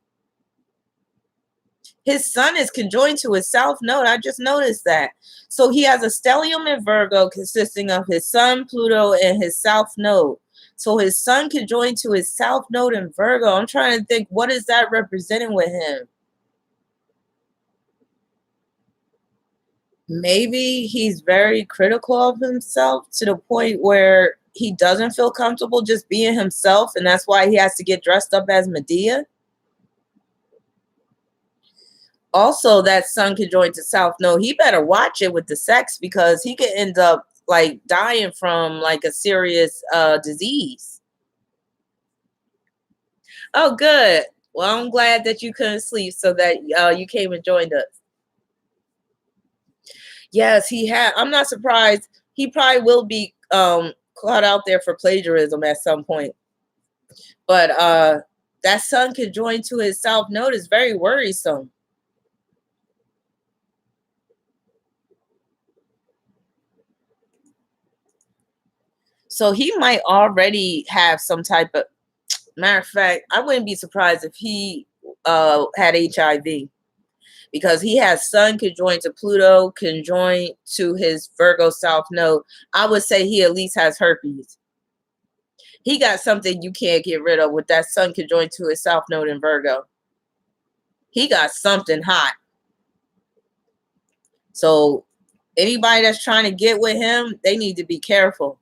His sun is conjoined to his south node. I just noticed that. So he has a stellium in Virgo consisting of his sun, Pluto, and his south node. So his sun conjoined to his south node in Virgo. I'm trying to think, what is that representing with him? Maybe he's very critical of himself to the point where he doesn't feel comfortable just being himself, and that's why he has to get dressed up as Medea. Also, that sun conjoined to south node, he better watch it with the sex, because he could end up like dying from like a serious disease. Oh, good. Well, I'm glad that you couldn't sleep, so that you came and joined us. Yes, he had. I'm not surprised. He probably will be caught out there for plagiarism at some point. But that sun conjoined to his south node is very worrisome. So he might already have some type of, matter of fact, I wouldn't be surprised if he had HIV, because he has sun conjoined to Pluto, conjoined to his Virgo south node. I would say he at least has herpes. He got something you can't get rid of with that sun conjoined to his south node in Virgo. He got something hot. So anybody that's trying to get with him, they need to be careful.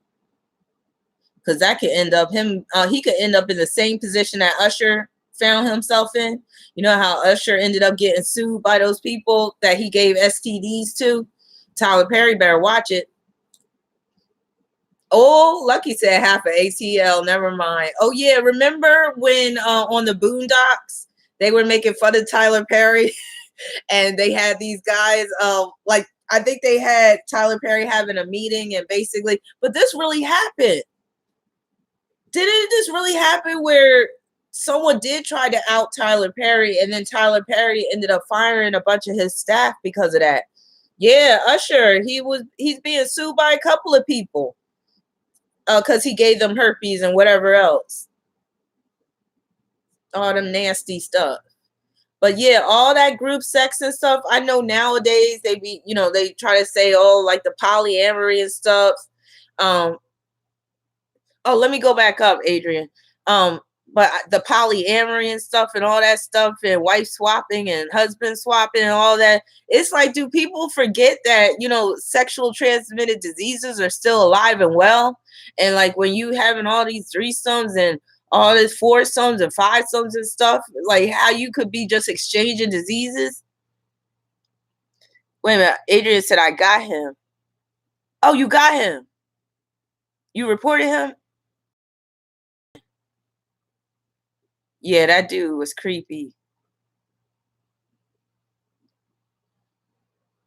Because that could end up he could end up in the same position that Usher found himself in. You know how Usher ended up getting sued by those people that he gave STDs to? Tyler Perry better watch it. Oh, Lucky said half of ATL. Never mind. Oh, yeah. Remember when on the Boondocks, they were making fun of Tyler Perry and they had these guys like, I think they had Tyler Perry having a meeting and basically, but this really happened. Didn't this really happen where someone did try to out Tyler Perry, and then Tyler Perry ended up firing a bunch of his staff because of that? Yeah, Usher, he's being sued by a couple of people because he gave them herpes and whatever else. All them nasty stuff. But yeah, all that group sex and stuff. I know nowadays they be, they try to say, oh, like the polyamory and stuff. Um, oh, let me go back up, Adrian. But the polyamory and stuff and all that stuff and wife swapping and husband swapping and all that, it's like, do people forget that, sexual transmitted diseases are still alive and well? And like when you having all these threesomes and all this foursomes and fivesomes and stuff, like how you could be just exchanging diseases. Wait a minute. Adrian said, I got him. Oh, you got him. You reported him? Yeah, that dude was creepy.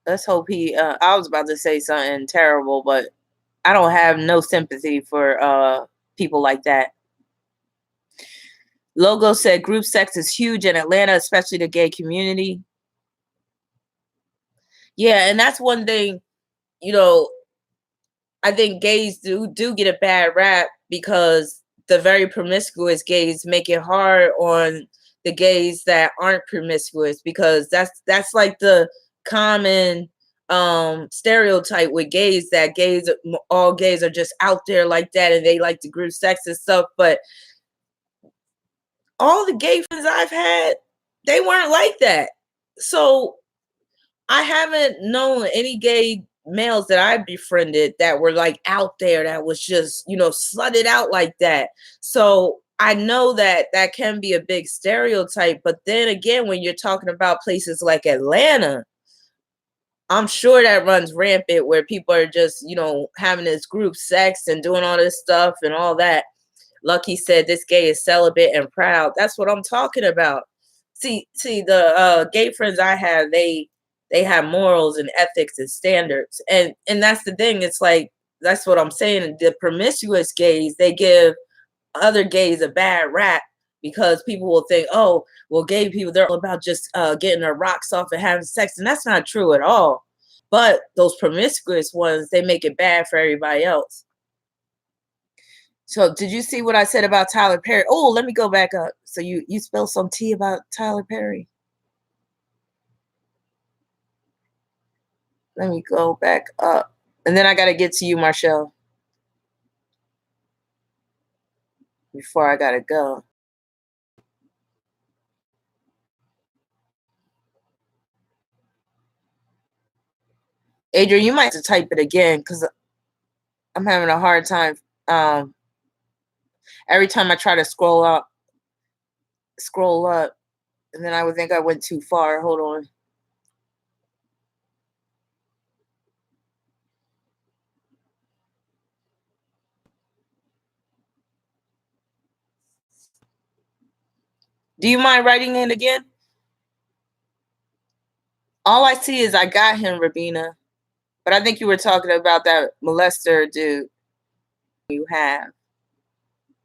Let's hope he I was about to say something terrible, but I don't have no sympathy for people like that. Logo said group sex is huge in Atlanta, especially the gay community. Yeah, and that's one thing, I think gays do get a bad rap because the very promiscuous gays make it hard on the gays that aren't promiscuous, because that's like the common stereotype with gays, that all gays are just out there like that and they like the group sex and stuff. But all the gay friends I've had, they weren't like that. So I haven't known any gay males that I befriended that were like out there, that was just, slutted out like that. So I know that that can be a big stereotype. But then again, when you're talking about places like Atlanta, I'm sure that runs rampant, where people are just, having this group sex and doing all this stuff and all that. Lucky said this gay is celibate and proud. That's what I'm talking about. See, the gay friends I have, they have morals and ethics and standards. And that's the thing. It's like, that's what I'm saying. The promiscuous gays, they give other gays a bad rap, because people will think, oh, well, gay people, they're all about just getting their rocks off and having sex. And that's not true at all. But those promiscuous ones, they make it bad for everybody else. So did you see what I said about Tyler Perry? Oh, let me go back up. So you spilled some tea about Tyler Perry. Let me go back up. And then I got to get to you, Marshall, before I got to go. Adrian, you might have to type it again, because I'm having a hard time. Every time I try to scroll up, and then I would think I went too far. Hold on. Do you mind writing it again? All I see is I got him, Rabina. But I think you were talking about that molester dude you have.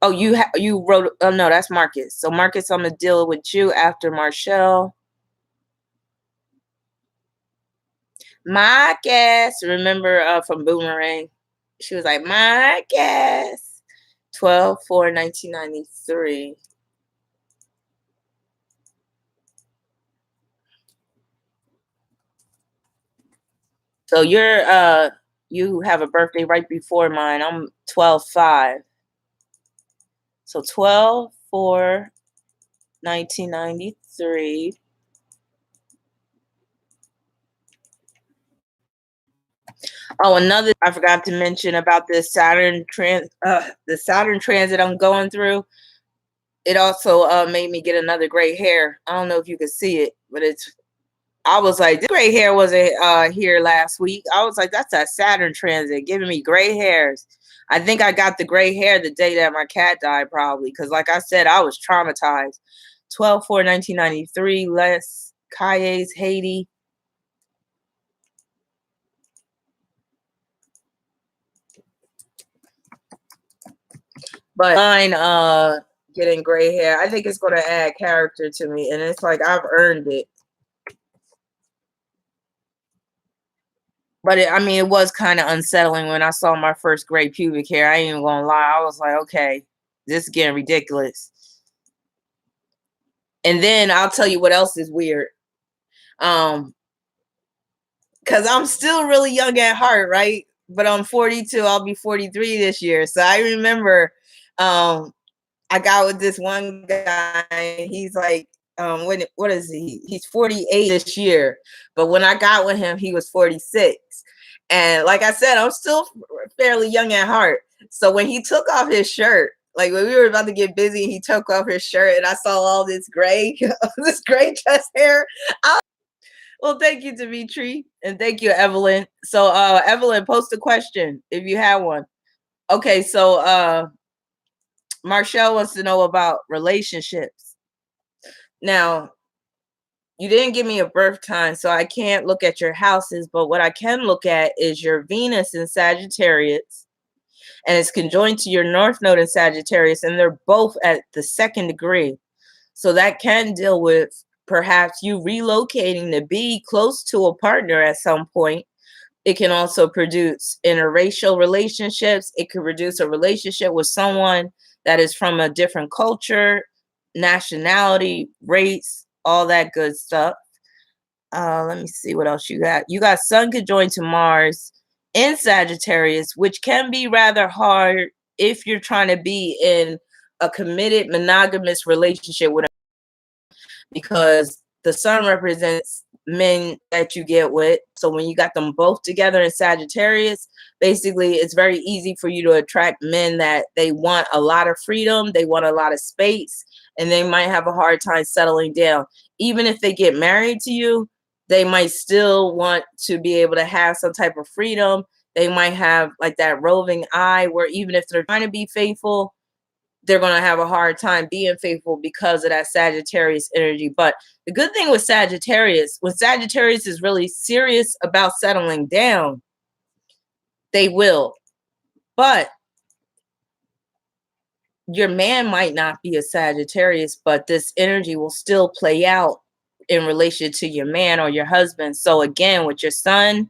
Oh, you wrote. Oh no, that's Marcus. So Marcus, I'm gonna deal with you after Marshall. Marcus, remember from Boomerang? She was like, Marcus. 12/4/1993. So you have a birthday right before mine. I'm 12/5. So 12/4/1993. Oh, another I forgot to mention about this the Saturn transit I'm going through. It also made me get another gray hair. I don't know if you could see it, but I was like, this gray hair wasn't here last week. I was like, that's a Saturn transit giving me gray hairs. I think I got the gray hair the day that my cat died, probably, because like I said, I was traumatized. 12/4/1993. Les Cayes, Haiti. But mine getting gray hair, I think it's going to add character to me, and it's like I've earned it. But it was kind of unsettling when I saw my first gray pubic hair. I ain't even gonna lie. I was like, okay, this is getting ridiculous. And then I'll tell you what else is weird. Because I'm still really young at heart, right? But I'm 42. I'll be 43 this year. So I remember I got with this one guy. He's like, what is he? He's 48 this year. But when I got with him, he was 46. And like I said, I'm still fairly young at heart. So when he took off his shirt, like when we were about to get busy, he took off his shirt and I saw all this gray, this gray chest hair. Well, thank you, Dimitri. And thank you, Evelyn. So Evelyn, post a question if you have one. Okay, so Marshall wants to know about relationships. Now, you didn't give me a birth time, so I can't look at your houses, but what I can look at is your Venus in Sagittarius, and it's conjoined to your North Node in Sagittarius, and they're both at the 2nd degree. So that can deal with perhaps you relocating to be close to a partner at some point. It can also produce interracial relationships. It could produce a relationship with someone that is from a different culture, nationality, race, all that good stuff. Let me see what else you got. You got Sun conjoined to Mars in Sagittarius, which can be rather hard if you're trying to be in a committed monogamous relationship with a, because the Sun represents men that you get with. So when you got them both together in Sagittarius, basically it's very easy for you to attract men that they want a lot of freedom, they want a lot of space, and they might have a hard time settling down. Even if they get married to you, they might still want to be able to have some type of freedom. They might have like that roving eye where even if they're trying to be faithful, they're going to have a hard time being faithful because of that Sagittarius energy. But the good thing with Sagittarius, when Sagittarius is really serious about settling down, they will. But your man might not be a Sagittarius, but this energy will still play out in relation to your man or your husband. So again, with your Sun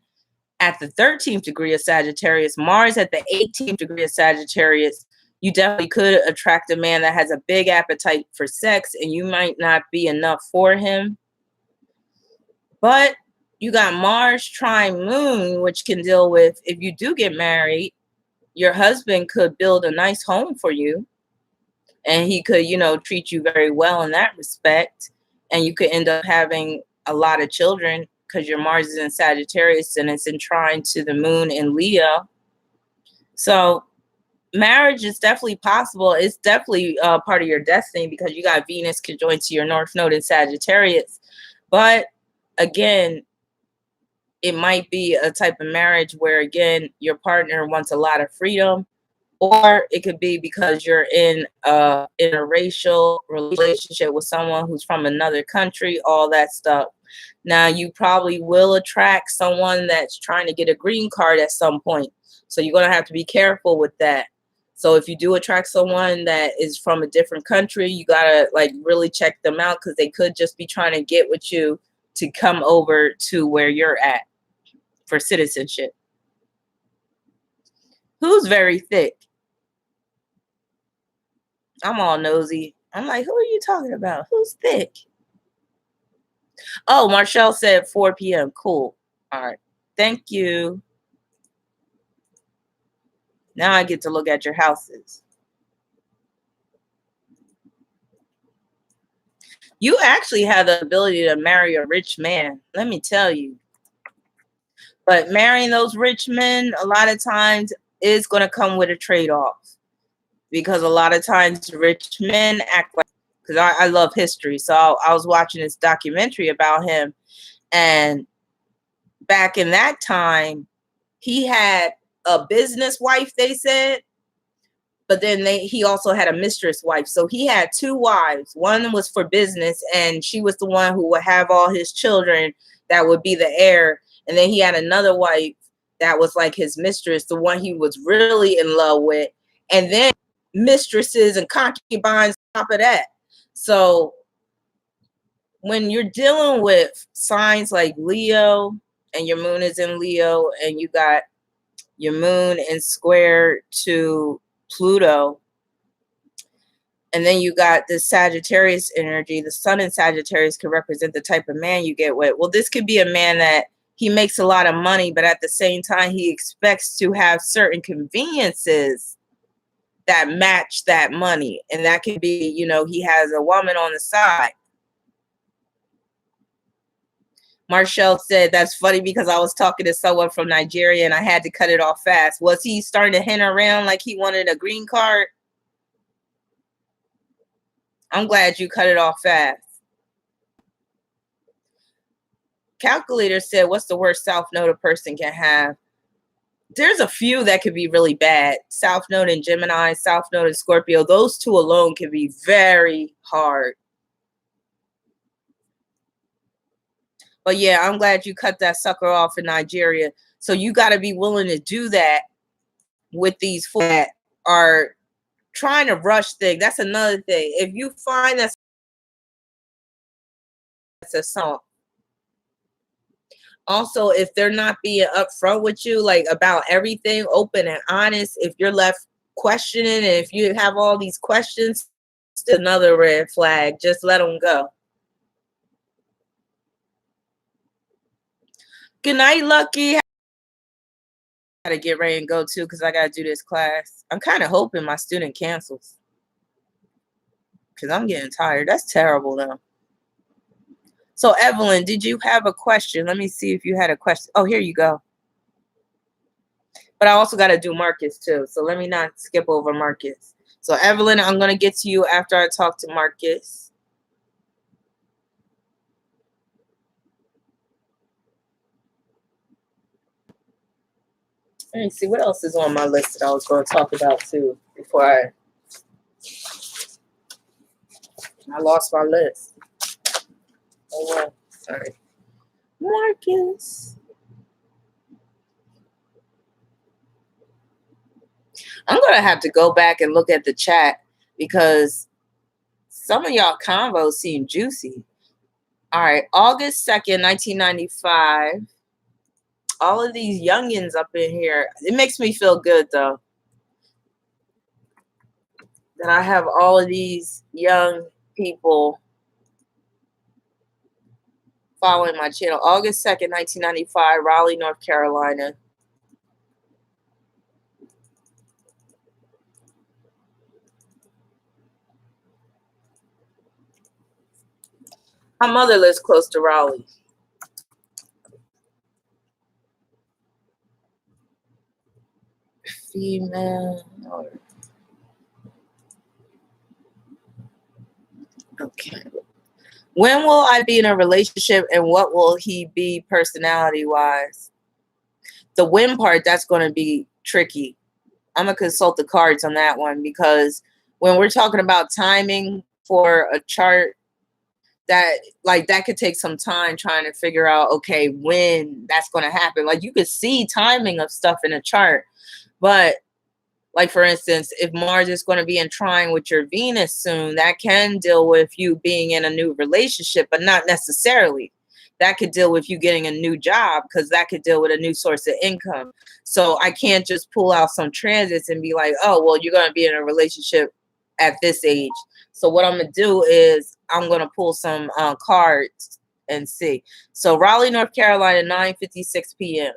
at the 13th degree of Sagittarius, Mars at the 18th degree of Sagittarius, you definitely could attract a man that has a big appetite for sex, and you might not be enough for him. But you got Mars trine Moon, which can deal with if you do get married, your husband could build a nice home for you, and he could, treat you very well in that respect. And you could end up having a lot of children because your Mars is in Sagittarius and it's in trine to the Moon in Leo. So marriage is definitely possible. It's definitely part of your destiny because you got Venus conjoined to your North Node in Sagittarius. But again, it might be a type of marriage where, again, your partner wants a lot of freedom, or it could be because you're in a interracial relationship with someone who's from another country, all that stuff. Now, you probably will attract someone that's trying to get a green card at some point. So you're going to have to be careful with that. So if you do attract someone that is from a different country, you got to really check them out because they could just be trying to get with you to come over to where you're at for citizenship. Who's very thick? I'm all nosy. I'm like, who are you talking about? Who's thick? Oh, Marshall said 4 p.m. Cool. All right. Thank you. Now I get to look at your houses. You actually have the ability to marry a rich man, let me tell you. But marrying those rich men, a lot of times, is going to come with a trade-off. Because a lot of times rich men act like, because I love history. So I was watching this documentary about him. And back in that time, he had a business wife, they said. But then he also had a mistress wife. So he had 2 wives. One was for business, and she was the one who would have all his children that would be the heir. And then he had another wife that was like his mistress, the one he was really in love with. And then mistresses and concubines on top of that. So when you're dealing with signs like Leo, and your moon is in Leo, and you got your moon in square to Pluto, And then you got the Sagittarius energy. The sun in Sagittarius could represent the type of man you get with. Well, this could be a man that he makes a lot of money, but at the same time, he expects to have certain conveniences that match that money. And that could be, you know, he has a woman on the side. Marshall said, that's funny because I was talking to someone from Nigeria and I had to cut it off fast. Was he starting to hint around like he wanted a green card? I'm glad you cut it off fast. Calculator said, what's the worst South Node a person can have? There's a few that could be really bad. South Node in Gemini, South Node in Scorpio. Those two alone can be very hard. But yeah, I'm glad you cut that sucker off in Nigeria. So you got to be willing to do that with these that are trying to rush things. That's another thing. If you find that's a song. Also, if they're not being upfront with you, like about everything, open and honest, if you're left questioning, and if you have all these questions, it's another red flag. Just let them go. Good night, Lucky. I gotta get ready and go too because I gotta do this class. I'm kind of hoping my student cancels because I'm getting tired. That's terrible though. So Evelyn, did you have a question? Let me see if you had a question. Oh, here you go. But I also got to do Marcus too. So let me not skip over Marcus. So Evelyn, I'm going to get to you after I talk to Marcus. Let me see what else is on my list that I was going to talk about too before I lost my list. Oh, well, sorry. Marcus. I'm going to have to go back and look at the chat because some of y'all convos seem juicy. All right, August 2nd, 1995. All of these youngins up in here. It makes me feel good, though, that I have all of these young people following my channel. August 2nd, 1995, Raleigh, North Carolina. My mother lives close to Raleigh. Female. Okay. When will I be in a relationship and what will he be personality-wise? The when part, that's going to be tricky. I'm going to consult the cards on that one because when we're talking about timing for a chart, that could take some time trying to figure out, okay, when that's going to happen. Like you could see timing of stuff in a chart, but like for instance, if Mars is going to be in trine with your Venus soon, that can deal with you being in a new relationship, but not necessarily. That could deal with you getting a new job because that could deal with a new source of income. So I can't just pull out some transits and be like, oh, well, you're going to be in a relationship at this age. So what I'm going to do is I'm going to pull some cards and see. So Raleigh, North Carolina, 9:56 p.m.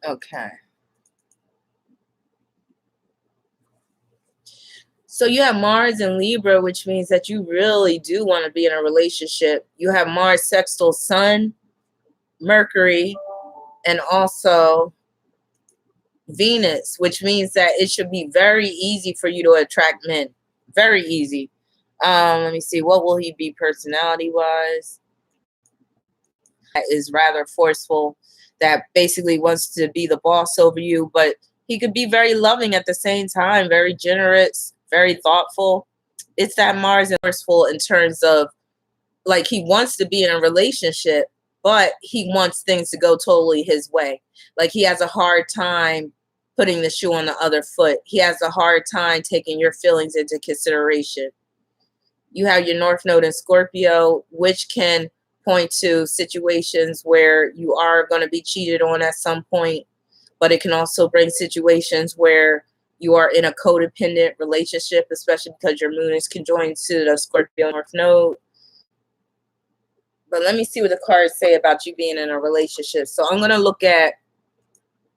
Okay. So you have Mars in Libra, which means that you really do want to be in a relationship. You have Mars sextile Sun, Mercury, and also Venus, which means that it should be very easy for you to attract men. Very easy. Let me see. What will he be personality-wise? That is rather forceful. That basically wants to be the boss over you, but he could be very loving at the same time, very generous, very thoughtful. It's that Mars and forceful in terms of like he wants to be in a relationship, but he wants things to go totally his way. Like he has a hard time putting the shoe on the other foot. He has a hard time taking your feelings into consideration. You have your North Node in Scorpio, which can point to situations where you are going to be cheated on at some point, but it can also bring situations where you are in a codependent relationship, especially because your moon is conjoined to the Scorpio North Node. But let me see what the cards say about you being in a relationship. So I'm going to look at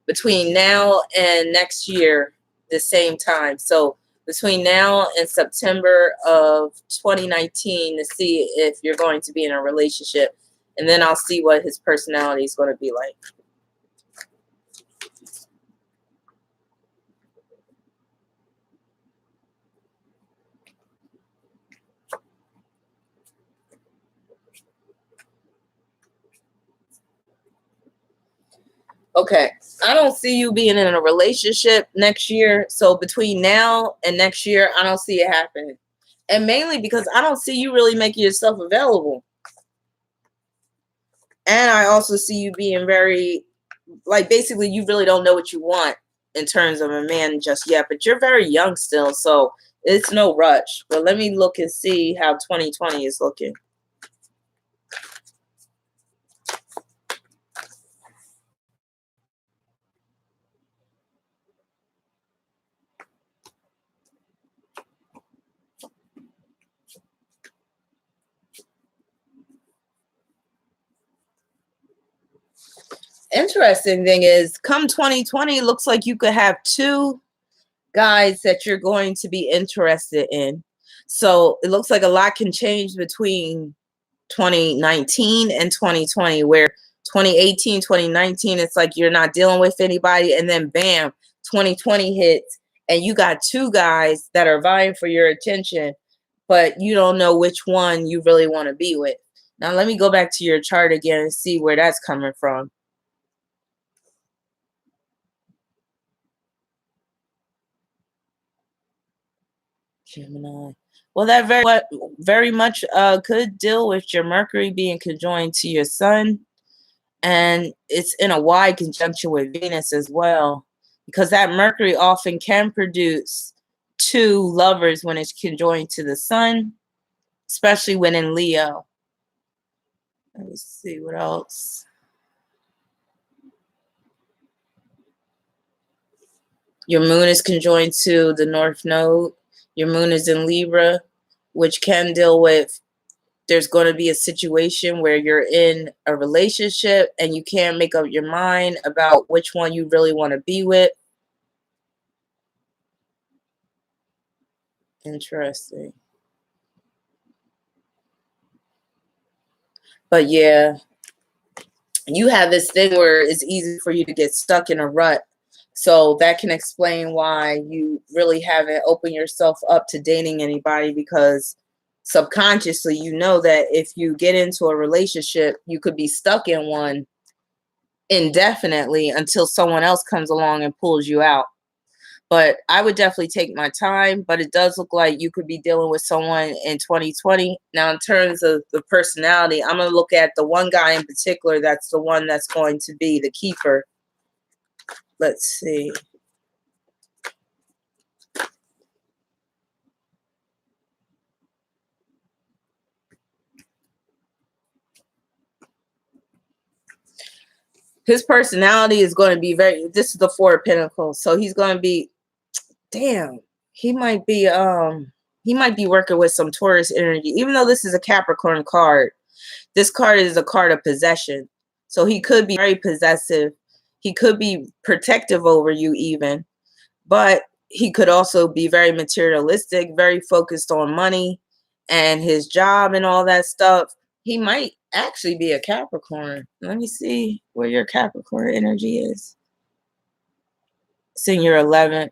between now and next year, the same time. So between now and September of 2019 to see if you're going to be in a relationship. And then I'll see what his personality is going to be like. Okay, I don't see you being in a relationship next year. So between now and next year, I don't see it happening. And mainly because I don't see you really making yourself available. And I also see you being very, like, basically you really don't know what you want in terms of a man just yet, but you're very young still, so it's no rush. But let me look and see how 2020 is looking. Interesting thing is, come 2020, it looks like you could have two guys that you're going to be interested in. So it looks like a lot can change between 2019 and 2020, where 2018, 2019, it's like you're not dealing with anybody. And then bam, 2020 hits and you got two guys that are vying for your attention, but you don't know which one you really want to be with. Now, let me go back to your chart again and see where that's coming from. Gemini. Well, that very much could deal with your Mercury being conjoined to your Sun, and it's in a wide conjunction with Venus as well, because that Mercury often can produce two lovers when it's conjoined to the Sun, especially when in Leo. Let me see what else. Your moon is conjoined to the North Node. Your moon is in Libra, which can deal with, there's going to be a situation where you're in a relationship and you can't make up your mind about which one you really want to be with. Interesting. But yeah, you have this thing where it's easy for you to get stuck in a rut. So that can explain why you really haven't opened yourself up to dating anybody, because subconsciously you know that if you get into a relationship, you could be stuck in one indefinitely until someone else comes along and pulls you out. But I would definitely take my time, but it does look like you could be dealing with someone in 2020. Now, in terms of the personality, I'm going to look at the one guy in particular that's the one that's going to be the keeper. Let's see. His personality is going to be very, this is the Four of Pentacles. So he's going to be, damn, he might be working with some Taurus energy, even though this is a Capricorn card. This card is a card of possession. So he could be very possessive. He could be protective over you even, but he could also be very materialistic, very focused on money and his job and all that stuff. He might actually be a Capricorn. Let me see where your Capricorn energy is. It's in your 11th.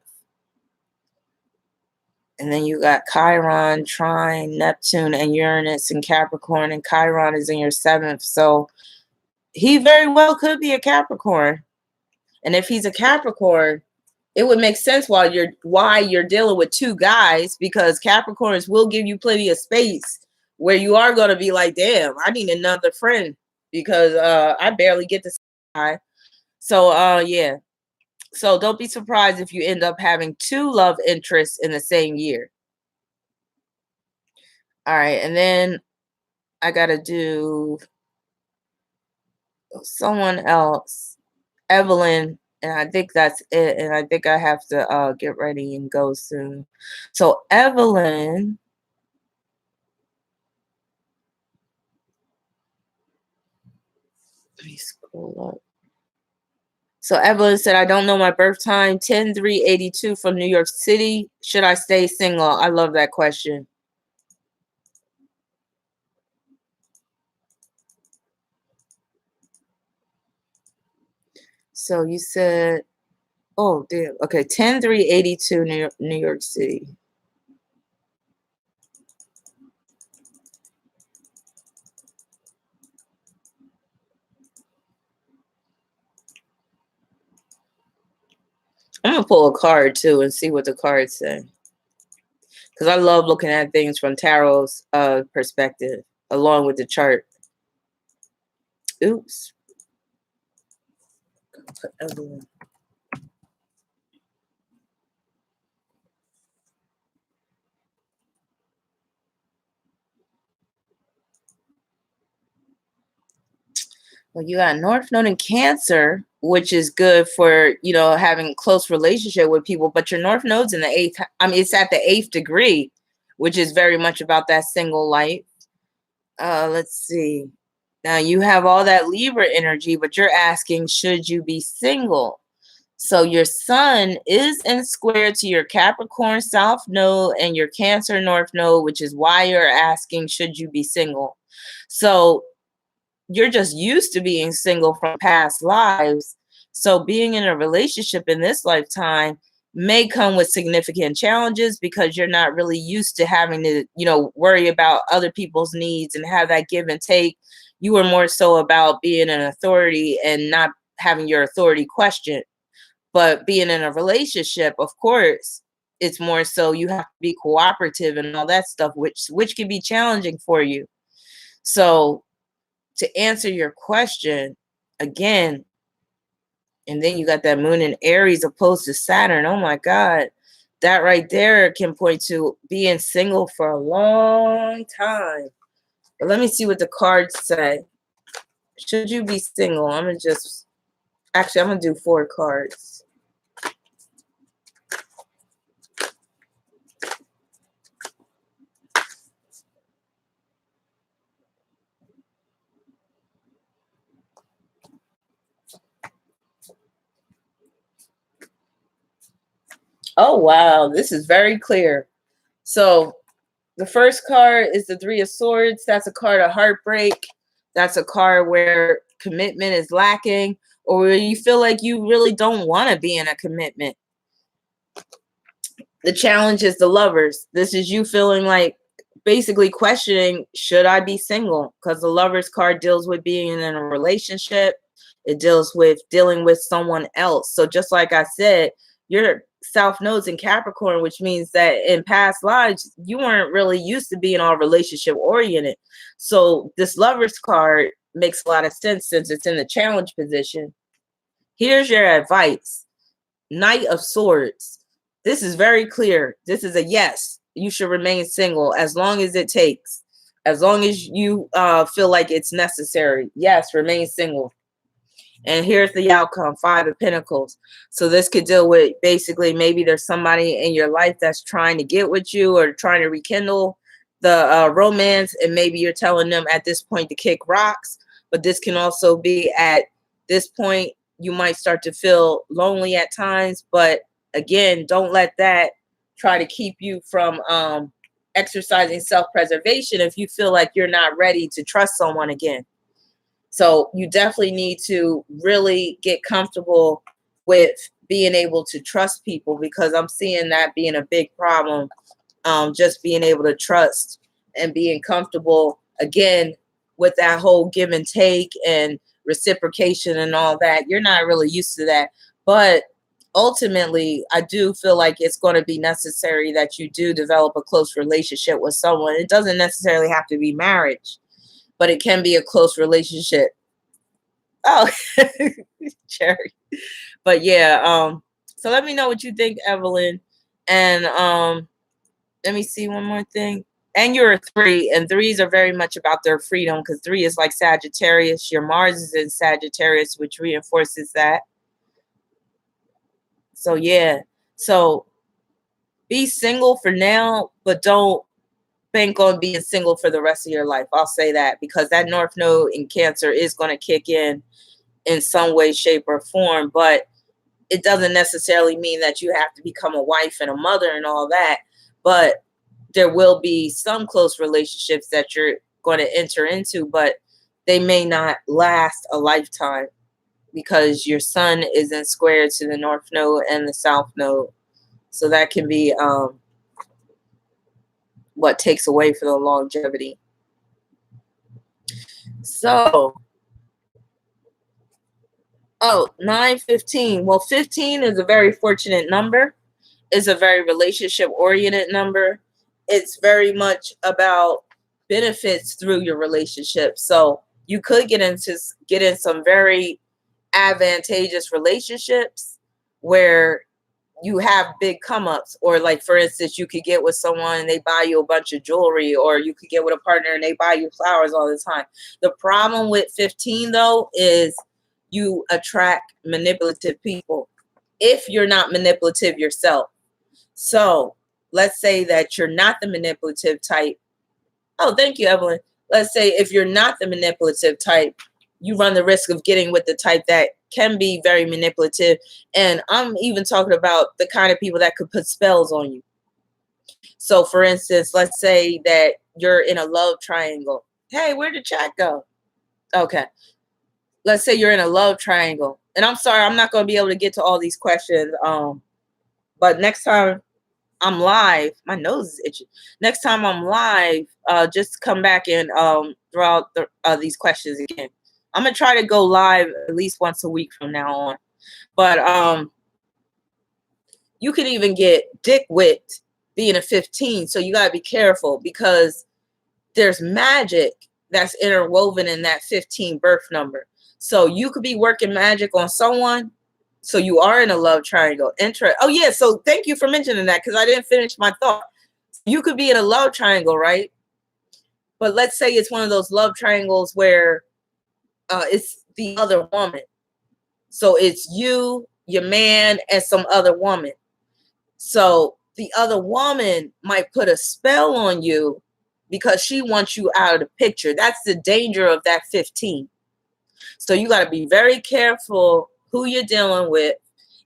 And then you got Chiron, Trine, Neptune, and Uranus in Capricorn, and Chiron is in your 7th. So he very well could be a Capricorn. And if he's a Capricorn, it would make sense why you're dealing with two guys, because Capricorns will give you plenty of space where you are going to be like, damn, I need another friend because I barely get this guy. So yeah. So don't be surprised if you end up having two love interests in the same year. All right, and then I gotta do someone else, Evelyn, and I think that's it. And I think I have to get ready and go soon. So Evelyn, let me scroll up. So Evelyn said, I don't know my birth time, 10/3/82 from New York City. Should I stay single? I love that question. So you said, oh, damn. Okay, 10/3/82 New York City. I'm going to pull a card, too, and see what the cards say. Because I love looking at things from tarot's perspective, along with the chart. Oops. Evelyn. Well, you got North Node in Cancer, which is good for, having close relationship with people, but your North Node's in the eighth. I mean, it's at the 8th degree, which is very much about that single life. Let's see. Now you have all that Libra energy, but you're asking, should you be single? So your sun is in square to your Capricorn South Node and your Cancer North Node, which is why you're asking, should you be single? So you're just used to being single from past lives. So being in a relationship in this lifetime may come with significant challenges because you're not really used to having to, worry about other people's needs and have that give and take. You were more so about being an authority and not having your authority questioned. But being in a relationship, of course, it's more so you have to be cooperative and all that stuff, which can be challenging for you. So to answer your question again, and then you got that moon in Aries opposed to Saturn. Oh my God. That right there can point to being single for a long time. But let me see what the cards say. Should you be single? I'm going to do 4 cards. Oh, wow. This is very clear. So the first card is the 3 of Swords. That's a card of heartbreak. That's a card where commitment is lacking, or where you feel like you really don't want to be in a commitment. The challenge is the Lovers. This is you feeling like basically questioning, should I be single? Because the Lovers card deals with being in a relationship. It deals with dealing with someone else. So just like I said, your South Node's in Capricorn, which means that in past lives, you weren't really used to being all relationship oriented. So this Lovers card makes a lot of sense since it's in the challenge position. Here's your advice. Knight of Swords. This is very clear. This is a yes. You should remain single as long as it takes. As long as you feel like it's necessary. Yes, remain single. And here's the outcome, 5 of Pentacles. So this could deal with basically maybe there's somebody in your life that's trying to get with you or trying to rekindle the romance. And maybe you're telling them at this point to kick rocks. But this can also be at this point, you might start to feel lonely at times. But again, don't let that try to keep you from exercising self-preservation if you feel like you're not ready to trust someone again. So you definitely need to really get comfortable with being able to trust people, because I'm seeing that being a big problem. Just being able to trust and being comfortable again with that whole give and take and reciprocation and all that. You're not really used to that. But ultimately, I do feel like it's going to be necessary that you do develop a close relationship with someone. It doesn't necessarily have to be marriage, but it can be a close relationship. Oh, Cherry. But yeah, so let me know what you think, Evelyn. And let me see one more thing. And you're a 3, and 3s are very much about their freedom, because 3 is like Sagittarius. Your Mars is in Sagittarius, which reinforces that. So yeah, so be single for now, but don't bank on being single for the rest of your life. I'll say that, because that North Node in Cancer is going to kick in some way, shape, or form. But it doesn't necessarily mean that you have to become a wife and a mother and all that. But there will be some close relationships that you're going to enter into, but they may not last a lifetime, because your sun is in square to the North Node and the South Node. So that can be what takes away from the longevity. So, 9-15. Well, 15 is a very fortunate number. It's a very relationship-oriented number. It's very much about benefits through your relationship. So you could get in some very advantageous relationships where you have big come ups, or like, for instance, you could get with someone and they buy you a bunch of jewelry, or you could get with a partner and they buy you flowers all the time. The problem with 15 though is you attract manipulative people if you're not manipulative yourself. So let's say that you're not the manipulative type. Oh, thank you, Evelyn. Let's say if you're not the manipulative type, you run the risk of getting with the type that can be very manipulative. And I'm even talking about the kind of people that could put spells on you. So for instance, let's say that you're in a love triangle. Hey, where did chat go? Okay. Let's say you're in a love triangle. And I'm sorry, I'm not going to be able to get to all these questions. But next time I'm live, my nose is itching. Next time I'm live, just come back and throw out these questions again. I'm gonna try to go live at least once a week from now on. But you can even get dick wit being a 15, so you gotta be careful, because there's magic that's interwoven in that 15 birth number. So you could be working magic on someone. So you are in a love triangle. Oh yeah, so thank you for mentioning that, because I didn't finish my thought. You could be in a love triangle, right? But let's say it's one of those love triangles where it's the other woman. So it's you, your man, and some other woman. So the other woman might put a spell on you because she wants you out of the picture. That's the danger of that 15. So you got to be very careful who you're dealing with.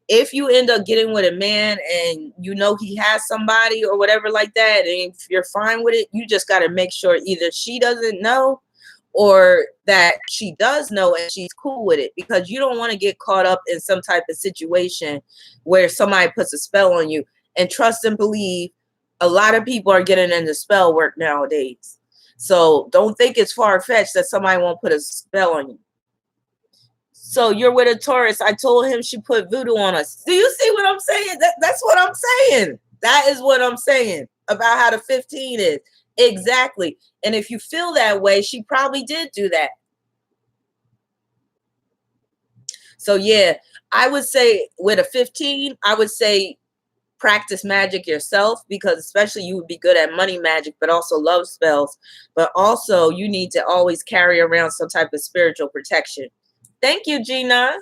If you end up getting with a man and you know he has somebody or whatever like that, and if you're fine with it, you just got to make sure either she doesn't know or that she does know and she's cool with it, because you don't want to get caught up in some type of situation where somebody puts a spell on you. And trust and believe, a lot of people are getting into spell work nowadays. So don't think it's far-fetched that somebody won't put a spell on you. So you're with a Taurus. I told him she put voodoo on us. Do you see what I'm saying? That's what I'm saying. That is what I'm saying about how the 15 is. Exactly. And if you feel that way, she probably did do that. So yeah, I would say with a 15, I would say practice magic yourself, because especially you would be good at money magic, but also love spells. But also you need to always carry around some type of spiritual protection. Thank you, Gina.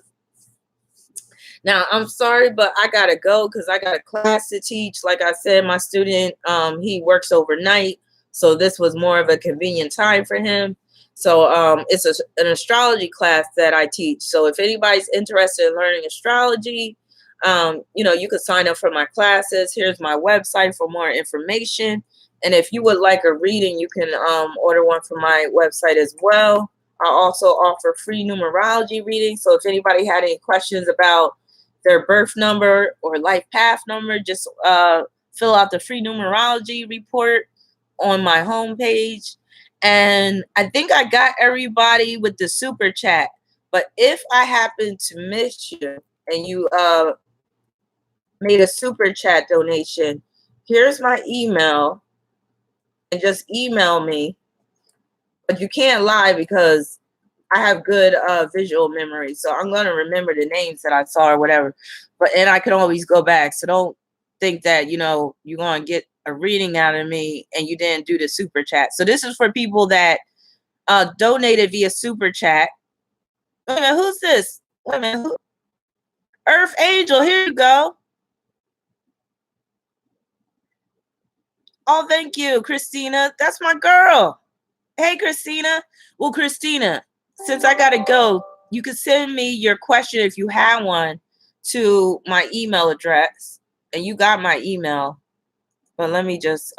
Now, I'm sorry, but I got to go because I got a class to teach. Like I said, my student, he works overnight. So this was more of a convenient time for him. So it's an astrology class that I teach. So if anybody's interested in learning astrology, you could sign up for my classes. Here's my website for more information. And if you would like a reading, you can order one from my website as well. I also offer free numerology readings. So if anybody had any questions about their birth number or life path number, just fill out the free numerology report on my homepage. And I think I got everybody with the super chat. But if I happen to miss you and you made a super chat donation, here's my email, and just email me. But you can't lie, because I have good visual memory, so I'm going to remember the names that I saw or whatever. And I can always go back. So don't think that, you're going to get a reading out of me and you didn't do the super chat. So this is for people that donated via super chat. Wait a minute, who's this? Wait a minute, who? Earth Angel, here you go. Oh, thank you, Christina. That's my girl. Hey, Christina. Well, Christina, since I gotta go, you can send me your question if you have one to my email address. And you got my email. But let me just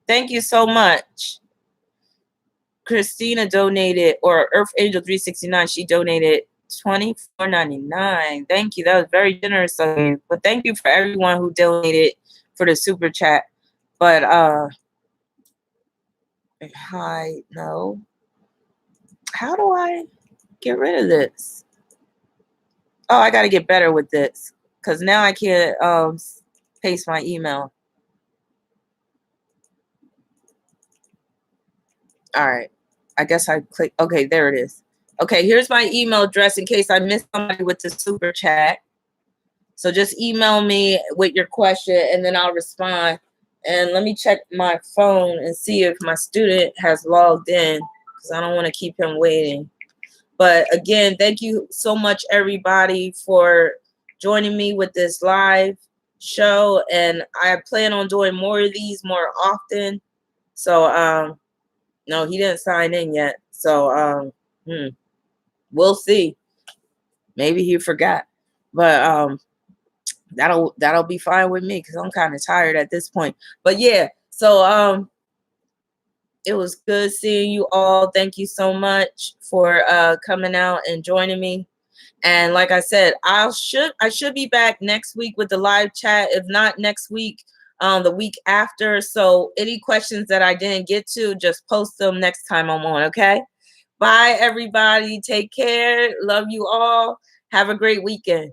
thank you so much. Christina donated, or Earth Angel 369, she donated $24.99. Thank you. That was very generous of you. But thank you for everyone who donated for the super chat. But hi, no. How do I get rid of this? Oh, I gotta get better with this because now I can't paste my email. All right. I guess I click. Okay, there it is. Okay, here's my email address in case I missed somebody with the super chat. So just email me with your question and then I'll respond. And let me check my phone and see if my student has logged in because I don't want to keep him waiting. But again, thank you so much, everybody, for joining me with this live show. And I plan on doing more of these more often. So, no, he didn't sign in yet. So, we'll see. Maybe he forgot. But that'll be fine with me because I'm kind of tired at this point. But yeah, so it was good seeing you all. Thank you so much for coming out and joining me. And like I said, I should be back next week with the live chat. If not next week, the week after. So any questions that I didn't get to, just post them next time I'm on, okay? Bye, everybody. Take care. Love you all. Have a great weekend.